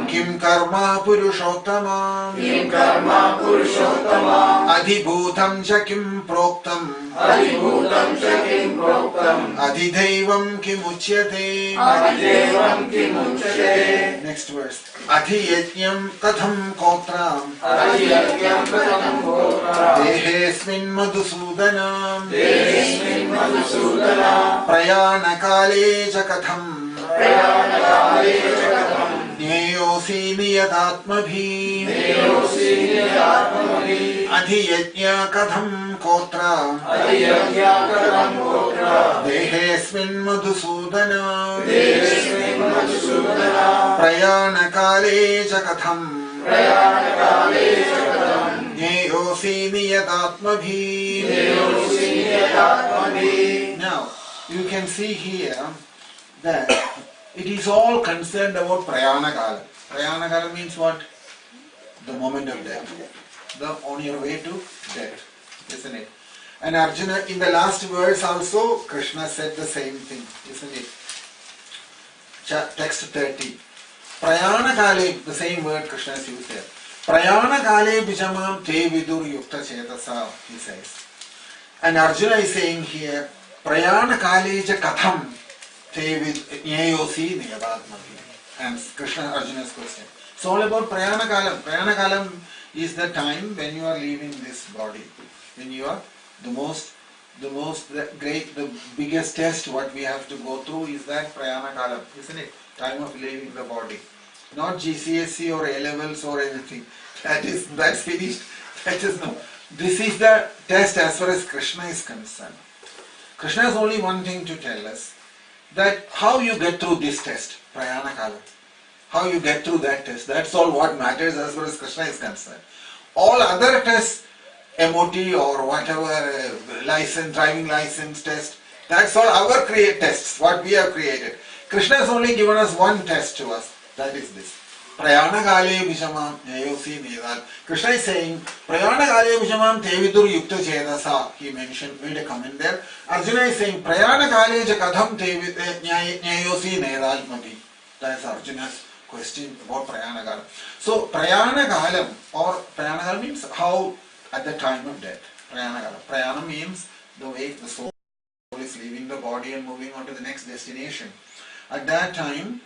Kim karma purushottama Adhibhutam cha kim proktam Adhidaivam kim uchyate. Next verse. Adhiyajñam katham kotram Dehesmin madhusudanam Prayana kale cha katham Jneyosi niyatatmabhi Adhiyajña katham kotra Dehesmin madhusudana Prayana kale cha katham Jneyosi niyatatmabhi. Now, you can see here that it is all concerned about Prayana Kala. Prayana Kala means what? The moment of death. On your way to death, isn't it? And Arjuna, in the last verse also, Krishna said the same thing, isn't it? Text 30. Prayana Kale, the same word Krishna has used there. Prayana Kale bijamam te vidur yukta chetasa, he says. And Arjuna is saying here, Prayana Kale ja katham te nyeyosi niyadatmati. And Krishna, Arjuna's question. It's all about Prayana Kalam. Prayana Kalam is the time when you are leaving this body. When you are the biggest test what we have to go through is that Prayana Kalam, isn't it? Time of leaving the body. Not GCSE or A-levels or anything. That's finished. This is the test as far as Krishna is concerned. Krishna has only one thing to tell us, that how you get through this test, Prayana Kala. How you get through that test. That's all what matters as far as Krishna is concerned. All other tests, MOT or whatever, driving license test, that's all our tests, what we have created. Krishna has only given us one test to us, that is this. Prayana Kale Vishamam Neyosi Nedal. Krishna is saying, Prayana Kale Vishamam Tevidur Yukta Chedasa. He made a comment there. Arjuna is saying, Prayana Kale Jakatham Neyosi Nedal Mati. That is Arjuna's question about Prayana Kalam. So, Prayana Kalam, or Prayana Kalam means how at the time of death. Prayana Kalam. Prayana means the way the soul is leaving the body and moving on to the next destination. At that time,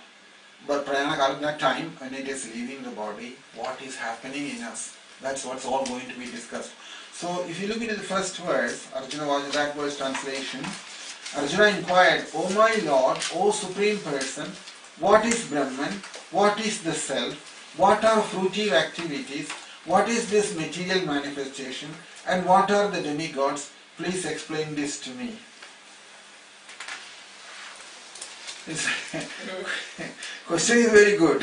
but Prayana Kalam, that time when it is leaving the body, what is happening in us? That's what's all going to be discussed. So, if you look into the first verse, Arjuna was that verse translation. Arjuna inquired, O my Lord, O Supreme Person, what is Brahman? What is the Self? What are fruitive activities? What is this material manifestation? And what are the demigods? Please explain this to me. This question is very good.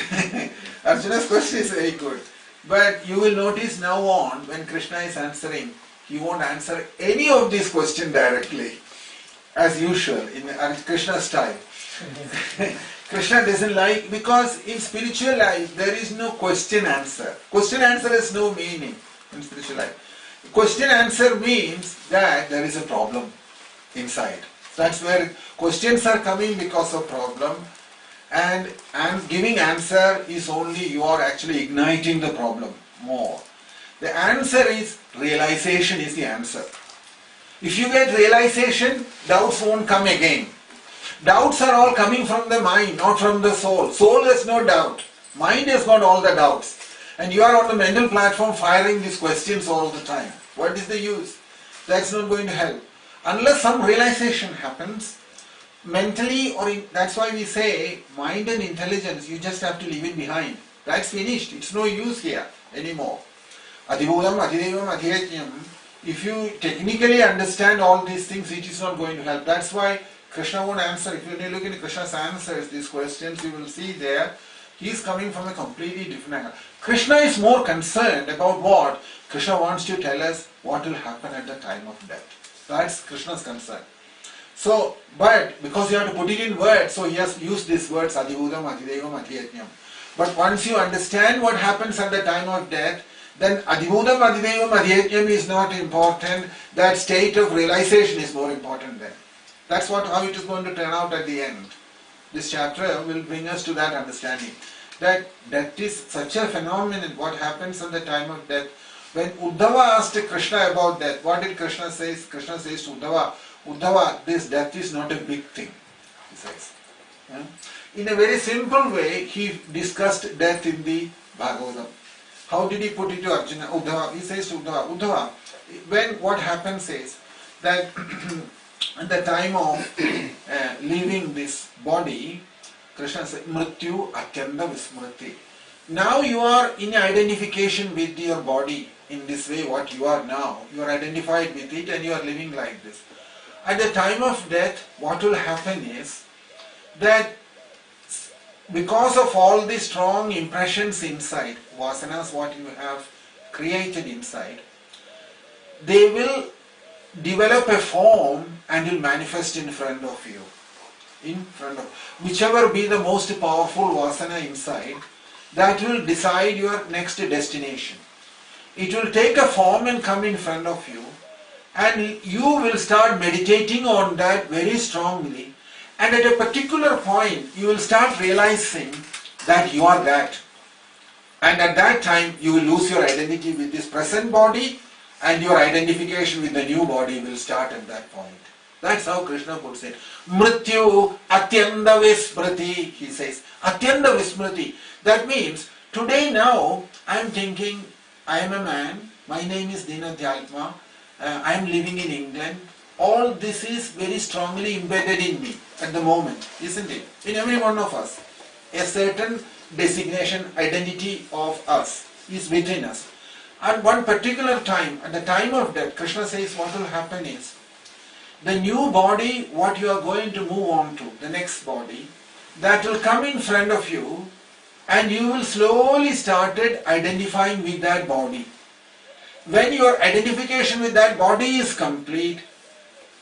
Arjuna's question is very good. But you will notice now on, when Krishna is answering, he won't answer any of these questions directly, as usual, in Krishna's style. Krishna doesn't like, because in spiritual life there is no question answer. Question answer has no meaning in spiritual life. Question answer means that there is a problem inside. That's where questions are coming because of problem, and giving answer is only you are actually igniting the problem more. The answer is realization is the answer. If you get realization, doubts won't come again. Doubts are all coming from the mind, not from the soul. Soul has no doubt. Mind has got all the doubts. And you are on the mental platform firing these questions all the time. What is the use? That's not going to help. Unless some realization happens, mentally, that's why we say mind and intelligence, you just have to leave it behind. That's finished. It's no use here anymore. Adhibhudam, Adhidevam, Adhyajnam. If you technically understand all these things, it is not going to help. That's why Krishna won't answer. If you look into Krishna's answers, these questions, you will see there, he is coming from a completely different angle. Krishna is more concerned about what? Krishna wants to tell us what will happen at the time of death. That's Krishna's concern. So, but because you have to put it in words, so he has used these words, Adhibhudam, Adhidevam, Adhyajnam. But once you understand what happens at the time of death, then Adhibhudam, Adhidevam, Adhyajnam is not important. That state of realization is more important then. That's how it is going to turn out at the end. This chapter will bring us to that understanding. That death is such a phenomenon, what happens at the time of death. When Uddhava asked Krishna about death, what did Krishna say? Krishna says to Uddhava, Uddhava, this death is not a big thing, he says. In a very simple way, he discussed death in the Bhagavatam. How did he put it to Arjuna? Uddhava, he says to Uddhava, Uddhava, when what happens is that at the time of leaving this body, Krishna says, Mrityu Atyanda Vismriti. Now you are in identification with your body in this way, what you are now. You are identified with it and you are living like this. At the time of death, what will happen is that because of all the strong impressions inside, vasanas, what you have created inside, they will develop a form and will manifest in front of you. Whichever be the most powerful vasana inside, that will decide your next destination. It will take a form and come in front of you, and you will start meditating on that very strongly, and at a particular point you will start realizing that you are that. And at that time you will lose your identity with this present body, and your identification with the new body will start at that point. That's how Krishna puts it. Mrityu Atyanda Vismriti, he says. Atyanda Vismriti. That means, today now, I am thinking, I am a man, my name is Dinadhyatma, I am living in England. All this is very strongly embedded in me at the moment, isn't it? In every one of us. A certain designation, identity of us is within us. At one particular time, at the time of death, Krishna says what will happen is, the new body, what you are going to move on to, the next body, that will come in front of you, and you will slowly start identifying with that body. When your identification with that body is complete,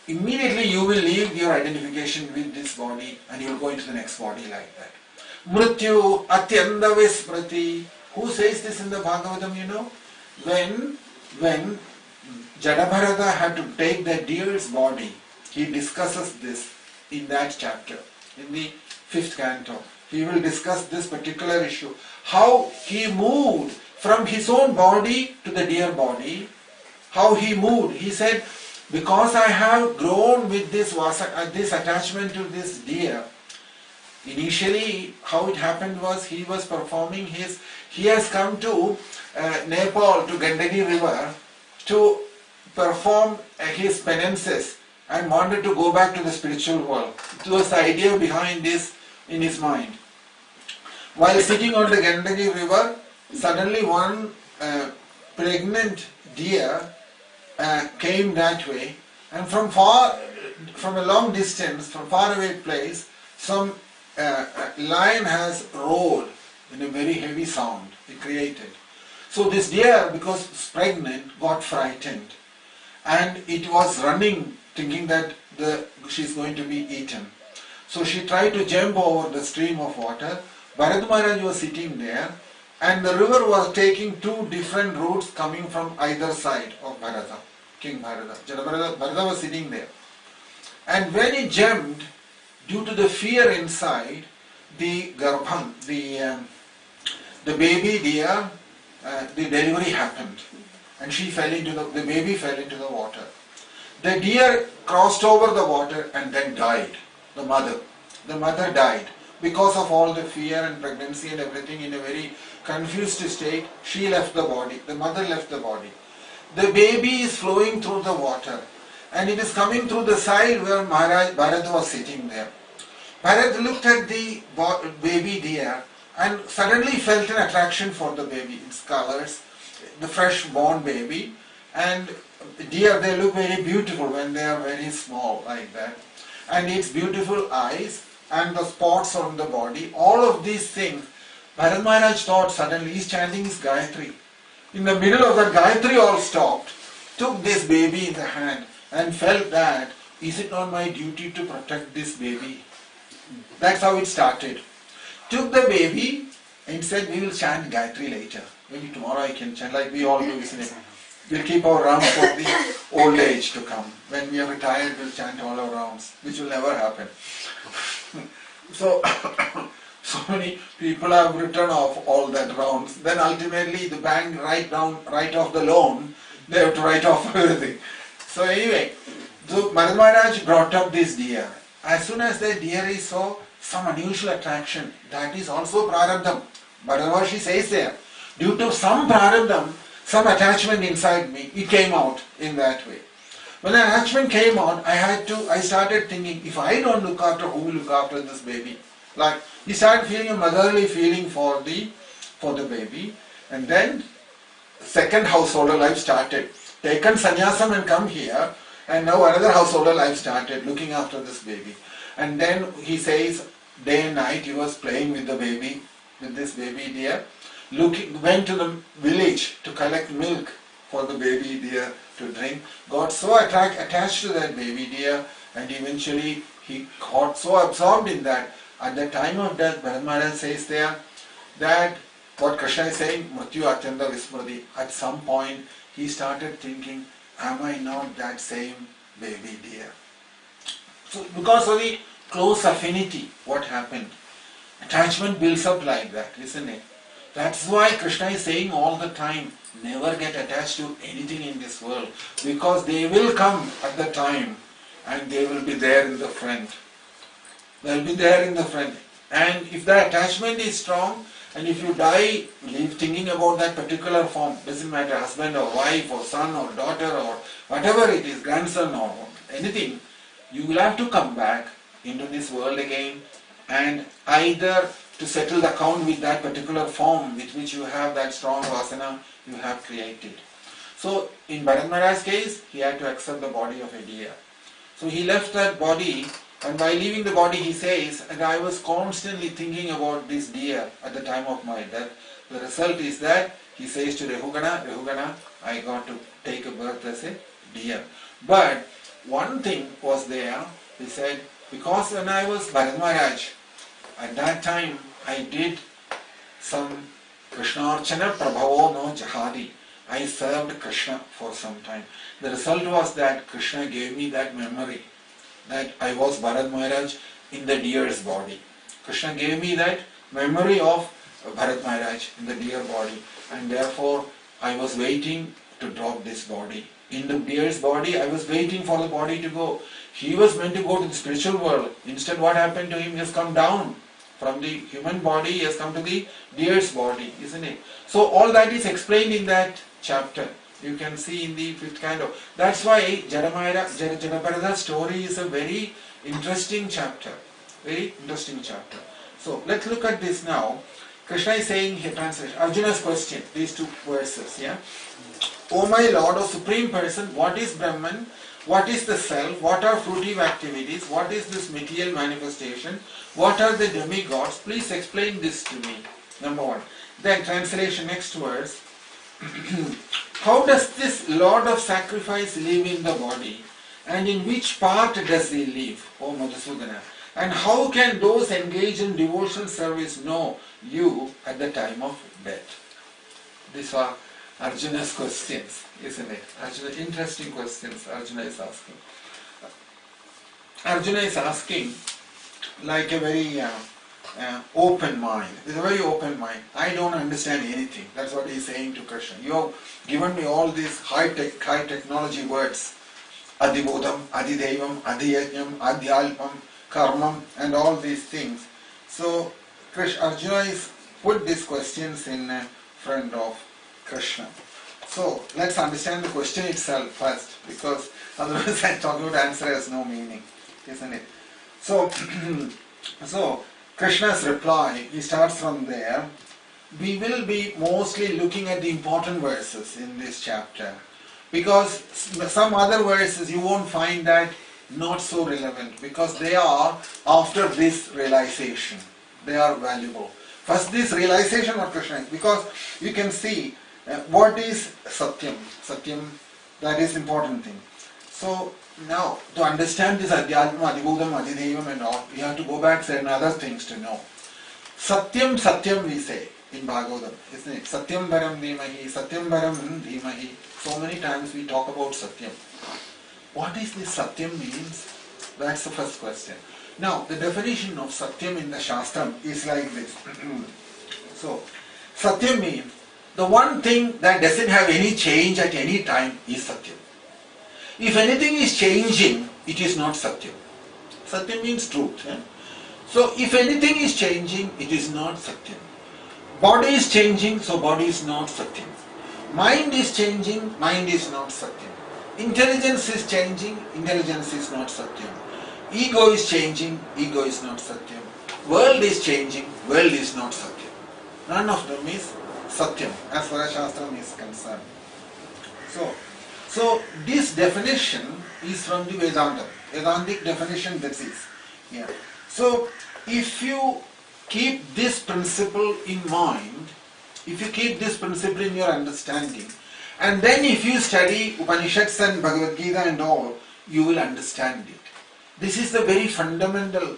immediately you will leave your identification with this body and you will go into the next body like that. Mrityu Atyanda Vismriti. Who says this in the Bhagavatam, you know? When Jadabharata had to take the deer's body, he discusses this in that chapter, in the 5th canto. He will discuss this particular issue. How he moved from his own body to the deer body. How he moved. He said, because I have grown with this attachment to this deer. Initially, how it happened was he was performing he has come to Nepal, to Gandaki river, to perform his penances and wanted to go back to the spiritual world. It was the idea behind this in his mind. While sitting on the Gandaki river, suddenly one pregnant deer came that way, and from a long distance, from far away place, some lion has roared in a very heavy sound it created. So this deer, because it's pregnant, got frightened, and it was running thinking that she's going to be eaten. So she tried to jump over the stream of water. Bharata Maharaj was sitting there, and the river was taking two different routes coming from either side of Bharata, King Bharata. Bharata was sitting there. And when he jumped, due to the fear inside, the garbham, the baby deer, the delivery happened. And the baby fell into the water. The deer crossed over the water and then died, the mother. The mother died. Because of all the fear and pregnancy and everything, in a very confused state, she left the body. The mother left the body. The baby is flowing through the water. and it is coming through the side where Maharaj Bharat was sitting there. Bharat looked at the baby deer and suddenly felt an attraction for the baby, its colors, the fresh born baby, and deer, they look very beautiful when they are very small like that, and its beautiful eyes and the spots on the body, all of these things. Bharat Maharaj thought suddenly he's chanting his Gayatri. In the middle of that Gayatri all stopped, took this baby in the hand and felt that, is it not my duty to protect this baby? That's how it started. Took the baby and said, we will chant Gayatri later. Maybe tomorrow I can chant like we all do, isn't it? We'll keep our rounds for the old age to come. When we are retired, we'll chant all our rounds, which will never happen. So, so many people have written off all that rounds. Then ultimately the bank write off the loan, they have to write off everything. So anyway, so Bharat Maharaj brought up this deer. As soon as the deer is saw some unusual attraction, that is also prarabdham. Bharat Maharaj says there, due to some prarabdham, some attachment inside me, it came out in that way. When the attachment came out, I started thinking, if I don't look after, who will look after this baby? Like, he started feeling a motherly feeling for the baby, and then second householder life started. Taken sannyasam and come here, and now another householder life started, looking after this baby. And then he says, day and night he was playing with the baby, with this baby deer. Went to the village to collect milk for the baby deer to drink. Got so attached to that baby deer, and eventually he got so absorbed in that. At the time of death, Bharat Maharaj says there that what Krishna is saying, Mrityu Atyanta Vismrati, at some point he started thinking, am I not that same baby deer? So because of the close affinity, what happened? Attachment builds up like that, isn't it? That's why Krishna is saying all the time, never get attached to anything in this world, because they will come at the time and they will be there in the front. They will be there in the front. And if the attachment is strong, and if you die thinking about that particular form, doesn't matter, husband or wife or son or daughter or whatever it is, grandson or anything, you will have to come back into this world again, and either to settle the account with that particular form with which you have that strong vasana you have created. So in Bharat Maharaj's case, he had to accept the body of a deer. So he left that body, and by leaving the body he says, and I was constantly thinking about this deer at the time of my death. The result is that he says to Rahugana, I got to take a birth as a deer. But one thing was there, he said, because when I was Bharat Maharaj, at that time I did some Krishnarchana Prabhavo no Jahadi. I served Krishna for some time. The result was that Krishna gave me that memory that I was Bharat Maharaj in the deer's body. Krishna gave me that memory of Bharat Maharaj in the deer body, and therefore I was waiting to drop this body. In the deer's body, I was waiting for the body to go. He was meant to go to the spiritual world. Instead, what happened to him? He has come down from the human body, he has come to the deer's body, isn't it? So all that is explained in that chapter. You can see in the fifth canto. That's why Jadabharata's story is a very interesting chapter. Very interesting chapter. So let's look at this now. Krishna is saying here, translation, Arjuna's question, these two verses, yeah? O my Lord, O Supreme Person, what is Brahman? What is the self? What are fruitive activities? What is this material manifestation? What are the demigods? Please explain this to me. Number one. Then translation, next verse. How does this Lord of sacrifice live in the body? And in which part does he live? O Madhusudana. And how can those engaged in devotional service know you at the time of death? These are Arjuna's questions, isn't it? Interesting questions Arjuna is asking. Arjuna is asking like a very open mind. With a very open mind. I don't understand anything. That's what he is saying to Krishna. You have given me all these high technology words. Adibodham, Adidevam, Adiyajnam, Adyalpam, Karmam, and all these things. So Arjuna is put these questions in front of Krishna. So let's understand the question itself first, because otherwise I talk about answer has no meaning, isn't it? So, so Krishna's reply, he starts from there. We will be mostly looking at the important verses in this chapter, because some other verses you won't find that not so relevant, because they are after this realization. They are valuable. First, this realization of Krishna is, because you can see what is Satyam. Satyam, that is important thing. So now, to understand this Adhyatma, Adhibhudam, Adhidevam and all, we have to go back to certain other things to know. Satyam, Satyam we say in Bhagavatam, isn't it? Satyam Baram Dhimahi, Satyam Baram Dhimahi. So many times we talk about Satyam. What is this Satyam means? That's the first question. Now, the definition of Satyam in the Shastram is like this. So, Satyam means the one thing that doesn't have any change at any time is Satyam. If anything is changing, it is not Satyam. Satyam means truth. So, if anything is changing, it is not Satyam. Body is changing, so body is not Satyam. Mind is changing, mind is not Satyam. Intelligence is changing, intelligence is not Satyam. Ego is changing, ego is not Satyam. World is changing, world is not Satyam. None of them is Satyam as far as Shastram is concerned. So this definition is from the Vedanta. Vedantic definition, that is. Yeah. So if you keep this principle in mind, if you keep this principle in your understanding, and then if you study Upanishads and Bhagavad Gita and all, you will understand it. This is the very fundamental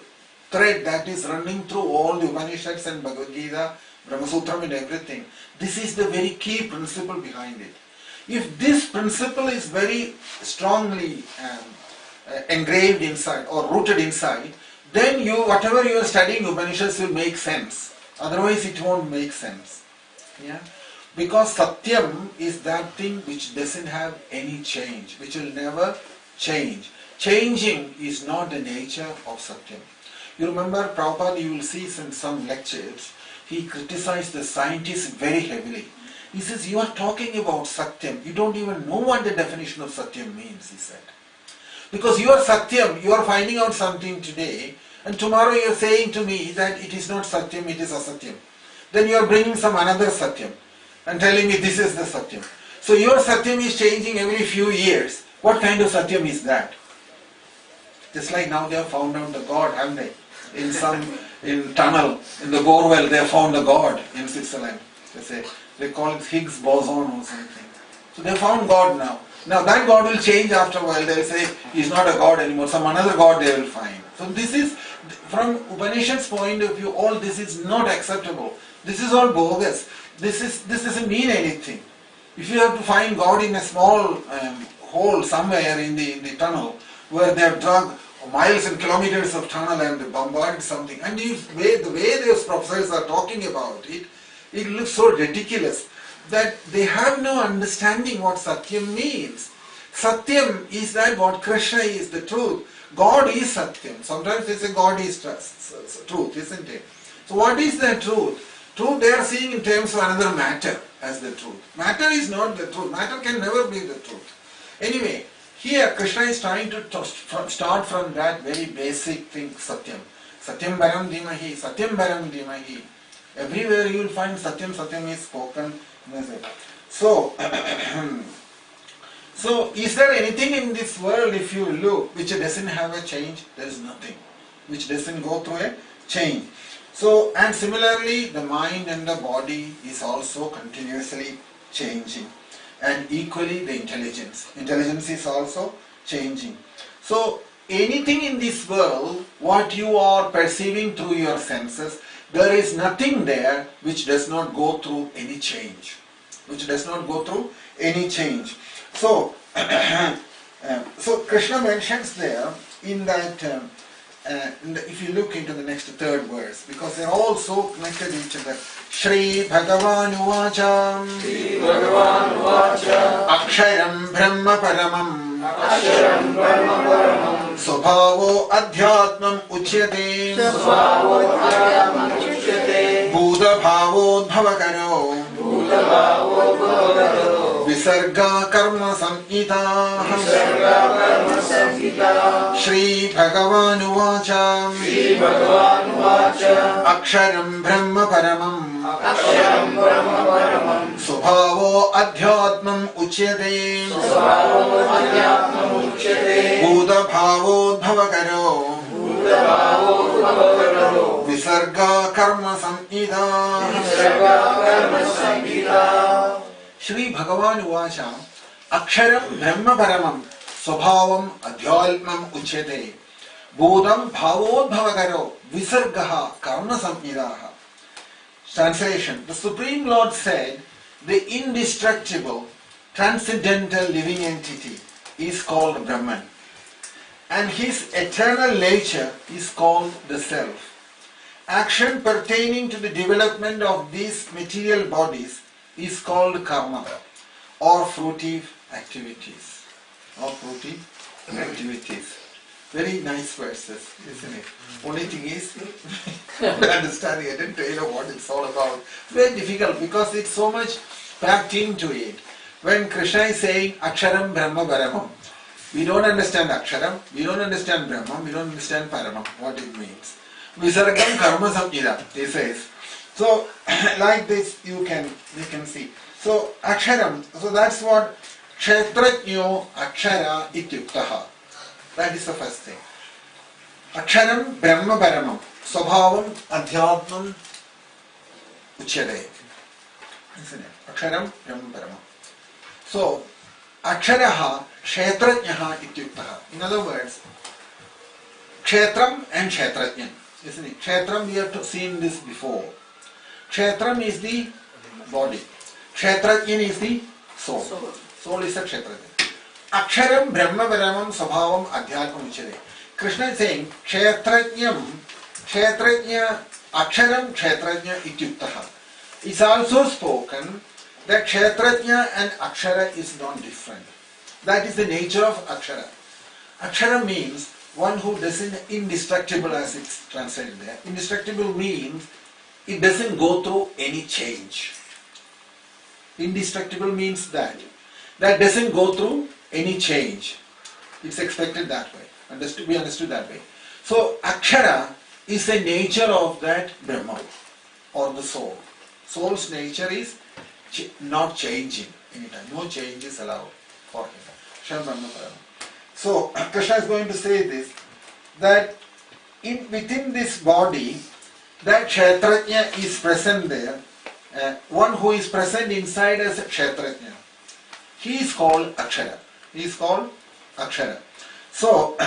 thread that is running through all the Upanishads and Bhagavad Gita, Brahma Sutram and everything. This is the very key principle behind it. If this principle is very strongly engraved inside or rooted inside, then whatever you are studying Upanishads will make sense. Otherwise it won't make sense. Yeah? Because Satyam is that thing which doesn't have any change, which will never change. Changing is not the nature of Satyam. You remember Prabhupada, you will see in some lectures, he criticized the scientists very heavily. He says, you are talking about Satyam, you don't even know what the definition of Satyam means, he said. Because you are Satyam, you are finding out something today, and tomorrow you are saying to me that it is not Satyam, it is Asatyam. Then you are bringing some another Satyam and telling me this is the Satyam. So your Satyam is changing every few years. What kind of Satyam is that? Just like now they have found out the God, haven't they? In tunnel, in the borewell, they have found a God in Switzerland. They call it Higgs boson or something. So they found God now. Now that God will change after a while. They will say he's not a God anymore. Some another God they will find. So this is, from Upanishad's point of view, all this is not acceptable. This is all bogus. This doesn't mean anything. If you have to find God in a small hole somewhere in the tunnel, where they have dug miles and kilometers of tunnel and bombarded something, and the way those professors are talking about it, it looks so ridiculous that they have no understanding what Satyam means. Satyam is that what Krishna is, the truth. God is Satyam. Sometimes they say God is truth, isn't it? So what is the truth? Truth they are seeing in terms of another matter as the truth. Matter is not the truth. Matter can never be the truth. Anyway, here Krishna is trying to start from that very basic thing, Satyam. Satyam Baram Dhimahi, Satyam Baram Dhimahi. Everywhere you will find Satyam, Satyam is spoken. So, so is there anything in this world, if you look, which doesn't have a change? There is nothing. Which doesn't go through a change. So, and similarly, the mind and the body is also continuously changing. And equally the intelligence. Intelligence is also changing. So, anything in this world, what you are perceiving through your senses, there is nothing there which does not go through any change. Which does not go through any change. So, so Krishna mentions there in that, if you look into the next third verse, because they are all so connected to each other. Shri Bhagavan Uvacha Shri Bhagavan Uvacha Aksharam Brahma Paramam Aksharam Brahma Paramam Svabhavo Adhyatmam Uchyate Svabhavo Adhyatmam Uchyate Buddha Bhavo Bhavakaro Buddha Bhavo Bhavakaro Visarga karma samhita. Shri Bhagavan Uvacha. Aksharam Brahma Paramam. Subhavo Adhyatmam Uchyate. Buddha Bhavo Bhavakaro. Visarga karma samhita. Shri Bhagavan Uvacha Aksharam Brahma Paramam Swabhavam Adhyalmam Uchyate Bodham Bhavodbhavakaro Visargaha Karma Samhidaha. Translation: The Supreme Lord said, the indestructible, transcendental living entity is called Brahman, and his eternal nature is called the Self. Action pertaining to the development of these material bodies is called karma, or fruitive activities. Very nice verses, isn't it? Only thing is, understanding, I didn't tell you what it's all about. It's very difficult because it's so much packed into it. When Krishna is saying Aksharam Brahma Paramam, we don't understand Aksharam, we don't understand Brahma, we don't understand Paramam, what it means. Visargam Karma Samhita, he says. So, like this you can see. So, Aksharam, so that's what Kshetrajño Akshara Ityuktaha. That is the first thing. Aksharam Brahma Paramam Swabhavam Adhyatmam Uchyate. Isn't it? Aksharam Brahma Paramam. So, Aksharaha Kshetrajñaha Ityuktaha. In other words, Kshetram and Kshetrajñan. Isn't it? Kshetram, we have seen this before. Kshetram is the body. Kshetrajñan is the soul. Soul is a Kshetrajñan. Aksharam Brahma Paramam Swabhavam Adhyatmam Uchyate. Krishna is saying Kshetrajñam, Aksharam Kshetrajña Ityuktaha. It's also spoken that Kshetrajña and Akshara is not different. That is the nature of Akshara. Akshara means one who doesn't, indestructible as it's translated there. Indestructible means it doesn't go through any change. Indestructible means that doesn't go through any change. It's expected that way. We understood that way. So Akshara is the nature of that Brahma or the soul. Soul's nature is not changing anytime. No change is allowed for him. Akshara Brahma Paramam. So Krishna is going to say this, that within this body, that Kshetrajña is present there. One who is present inside as a Kshetrajña. He is called Akshara. He is called Akshara. So,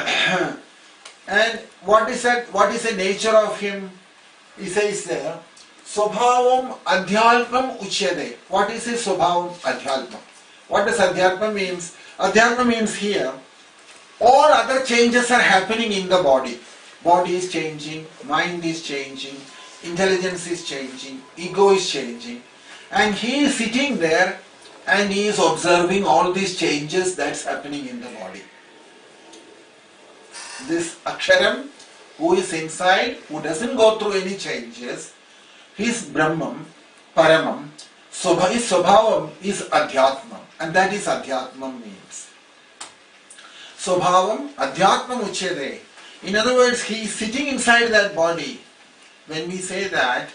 and what is that? What is the nature of him? He says there, Swabhavam Adhyalmam Uchyate. What is his Swabhavam Adhyalmam? What does Adhyalmam means? Adhyalmam means here, all other changes are happening in the body. Body is changing, mind is changing, intelligence is changing, ego is changing, and he is sitting there and he is observing all these changes that's happening in the body. This Aksharam, who is inside, who doesn't go through any changes, his Brahman, Paramam, his Swabhavam is Adhyatmam, and that is Adhyatmam means. Swabhavam Adhyatmam Uchyate. In other words, he is sitting inside that body. When we say that,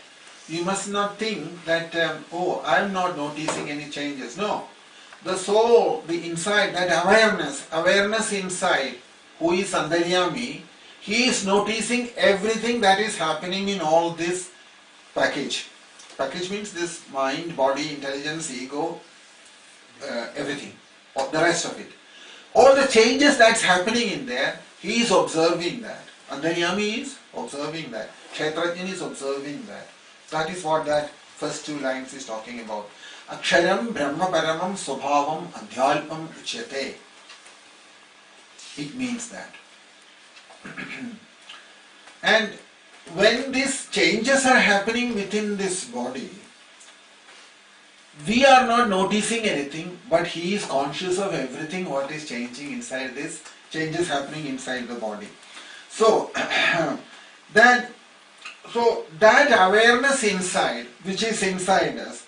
you must not think that, I am not noticing any changes. No. The soul, the inside, that awareness inside, who is Antaryami, he is noticing everything that is happening in all this package. Package means this mind, body, intelligence, ego, everything, the rest of it. All the changes that's happening in there, he is observing that. Antaryami is observing that. Kshetrajñan is observing that. That is what that first two lines is talking about. Aksharam Brahma Paramam Swabhavam Adhyalmam Uchyate. It means that. And when these changes are happening within this body, we are not noticing anything, but he is conscious of everything what is changing inside this, changes happening inside the body. So that awareness inside, which is inside us,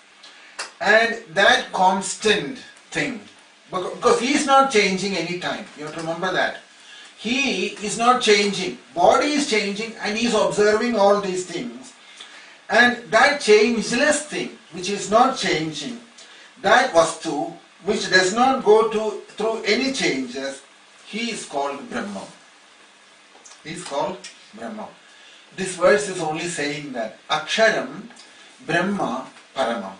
and that constant thing. Because he is not changing any time. You have to remember that. He is not changing. Body is changing and he is observing all these things. And that changeless thing, which is not changing, that vastu, which does not go through any changes, he is called Brahma. He is called Brahma. This verse is only saying that Aksharam Brahma Paramam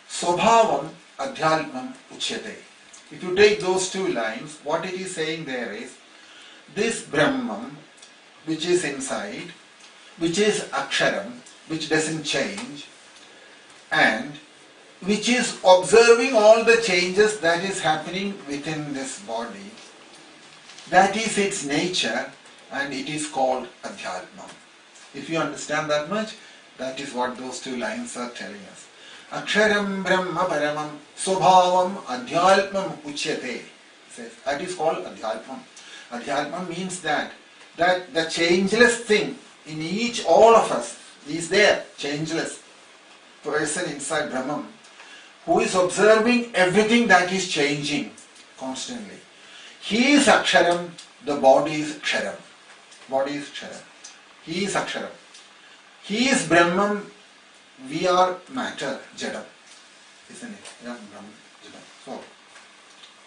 Swabhavam Adhyalmam Uchyate. If you take those two lines, what it is saying there is, this Brahman, which is inside, which is Aksharam, which doesn't change, and which is observing all the changes that is happening within this body, that is its nature, and it is called Adhyalmam. If you understand that much, that is what those two lines are telling us. Aksharam Brahma Paramam Swabhavam Adhyalmam Uchyate. Says that is called Adhyalmam. Adhyalmam means that the changeless thing in all of us is there, changeless person inside Brahman, who is observing everything that is changing constantly. He is Aksharam, the body is Ksharam. Body is Ksharam. He is Aksharam. He is Brahman, we are matter, Jadam. Isn't it? Yeah, Brahman, Jadam.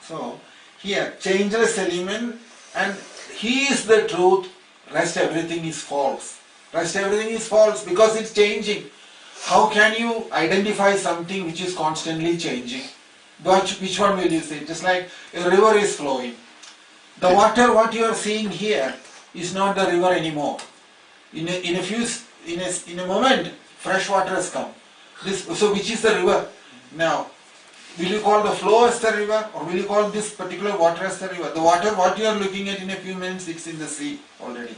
So here, changeless element, and he is the truth, rest everything is false. Rest everything is false because it's changing. How can you identify something which is constantly changing? Which one will you say? Just like a river is flowing. The water, what you are seeing here, is not the river anymore. In a moment, fresh water has come. So which is the river? Now, will you call the flow as the river, or will you call this particular water as the river? The water, what you are looking at in a few minutes, it's in the sea already.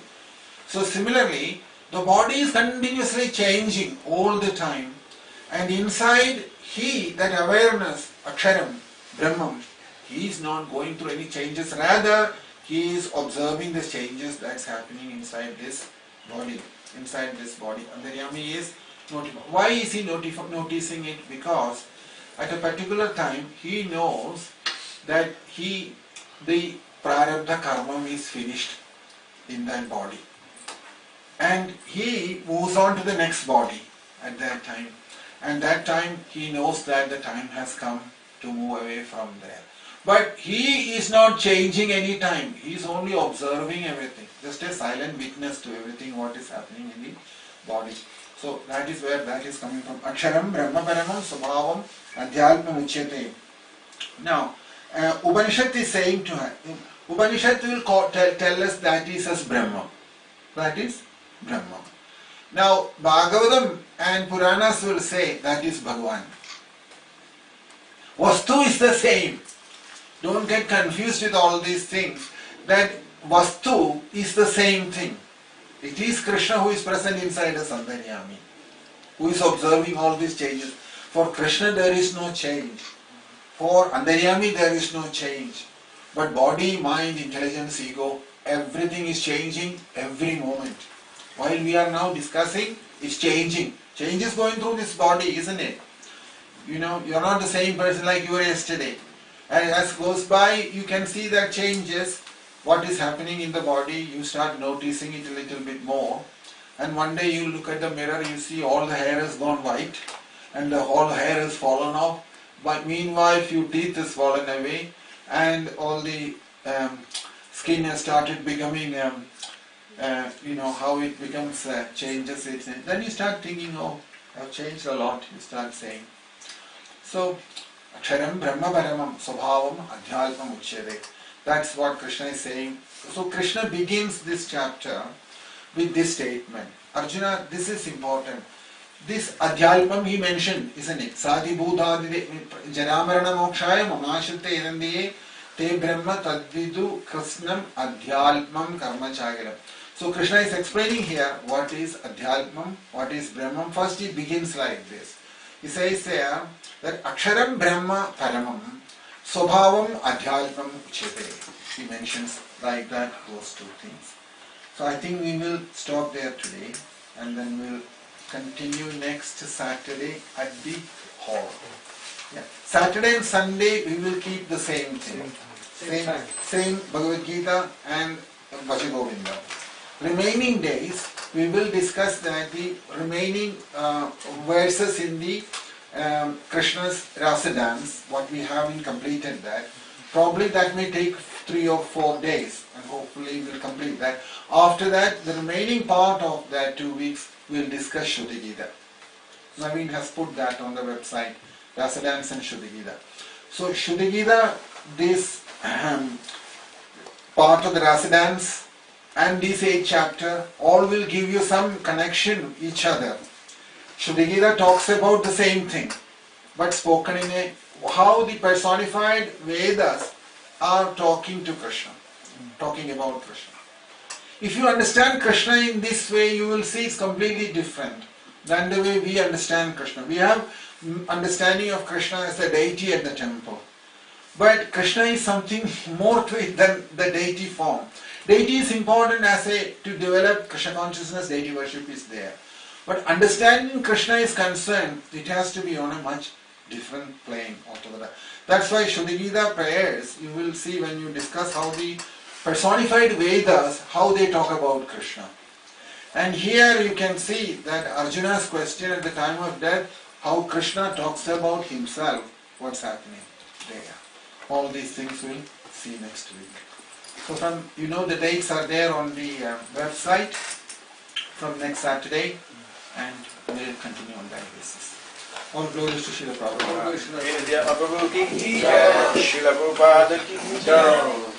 So similarly, the body is continuously changing all the time, and inside he, that awareness, Aksharam, Brahman, he is not going through any changes. Rather, he is observing the changes that's happening inside this body. Inside this body. Antaryami is notifying. Why is he noticing it? Because at a particular time he knows that the prarabdha karma is finished in that body. And he moves on to the next body at that time. And that time he knows that the time has come to move away from there. But he is not changing any time. He is only observing everything. Just a silent witness to everything what is happening in the body. So that is where that is coming from. Aksharam Brahma Paramam Swabhavam Adhyalmam Uchyate. Now, Upanishad is saying to her, Upanishad will tell us that is as Brahma. That is Brahma. Now, Bhagavatam and Puranas will say that is Bhagavan. Vastu is the same. Don't get confused with all these things. That Vastu is the same thing. It is Krishna who is present inside us, Antaryami, who is observing all these changes. For Krishna there is no change. For Antaryami there is no change. But body, mind, intelligence, ego, everything is changing every moment. While we are now discussing, it's changing. Change is going through this body, isn't it? You know, you are not the same person like you were yesterday. And as goes by, you can see that changes. What is happening in the body, you start noticing it a little bit more. And one day you look at the mirror, you see all the hair has gone white and the whole hair has fallen off. But meanwhile, few teeth has fallen away and all the skin has started becoming, how it becomes, changes. Then you start thinking, oh, I've changed a lot, you start saying. So, Aksharam Brahma Paramam Swabhavam Adhyalmam Uchyate. That's what Krishna is saying. So Krishna begins this chapter with this statement. Arjuna, this is important. This Adhyalmam he mentioned, isn't it? Sadi Bhudadi Janamarana Mokshaya Mamashute Edandiye Te Brahma Tadvidu Krishnam Adhyalmam Karma Chagiram. So Krishna is explaining here what is Adhyalmam, what is Brahman. First he begins like this. He says there that Aksharam Brahma Paramam Swabhavam Adhyalmam Uchyate. He mentions like that those two things. So I think we will stop there today and then we'll continue next Saturday at the hall. Yeah. Saturday and Sunday we will keep the same thing. Same Bhagavad Gita and Bhaja Govinda. Remaining days we will discuss the remaining verses in the Krishna's Rasa dance, what we haven't completed that. Probably that may take 3 or 4 days, and hopefully we'll complete that. After that, the remaining part of that 2 weeks we'll discuss Shuddha Gita. Naveen has put that on the website, Rasa dance and Shuddha Gita. So Shuddha Gita, this part of the Rasa dance and this 8th chapter, all will give you some connection each other. Shuddha Gita talks about the same thing, but spoken in a how the personified Vedas are talking to Krishna, talking about Krishna. If you understand Krishna in this way, you will see it's completely different than the way we understand Krishna. We have understanding of Krishna as a deity at the temple. But Krishna is something more to it than the deity form. Deity is important to develop Krishna consciousness, deity worship is there. But understanding Krishna is concerned, it has to be on a much different plane altogether. That's why Shuddha Gita prayers, you will see when you discuss how the personified Vedas, how they talk about Krishna. And here you can see that Arjuna's question at the time of death, how Krishna talks about himself, what's happening there. All these things we'll see next week. So the dates are there on the website from next Saturday, and we'll continue on that basis. All glories to Srila Prabhupada. Srila Prabhupada ki jai.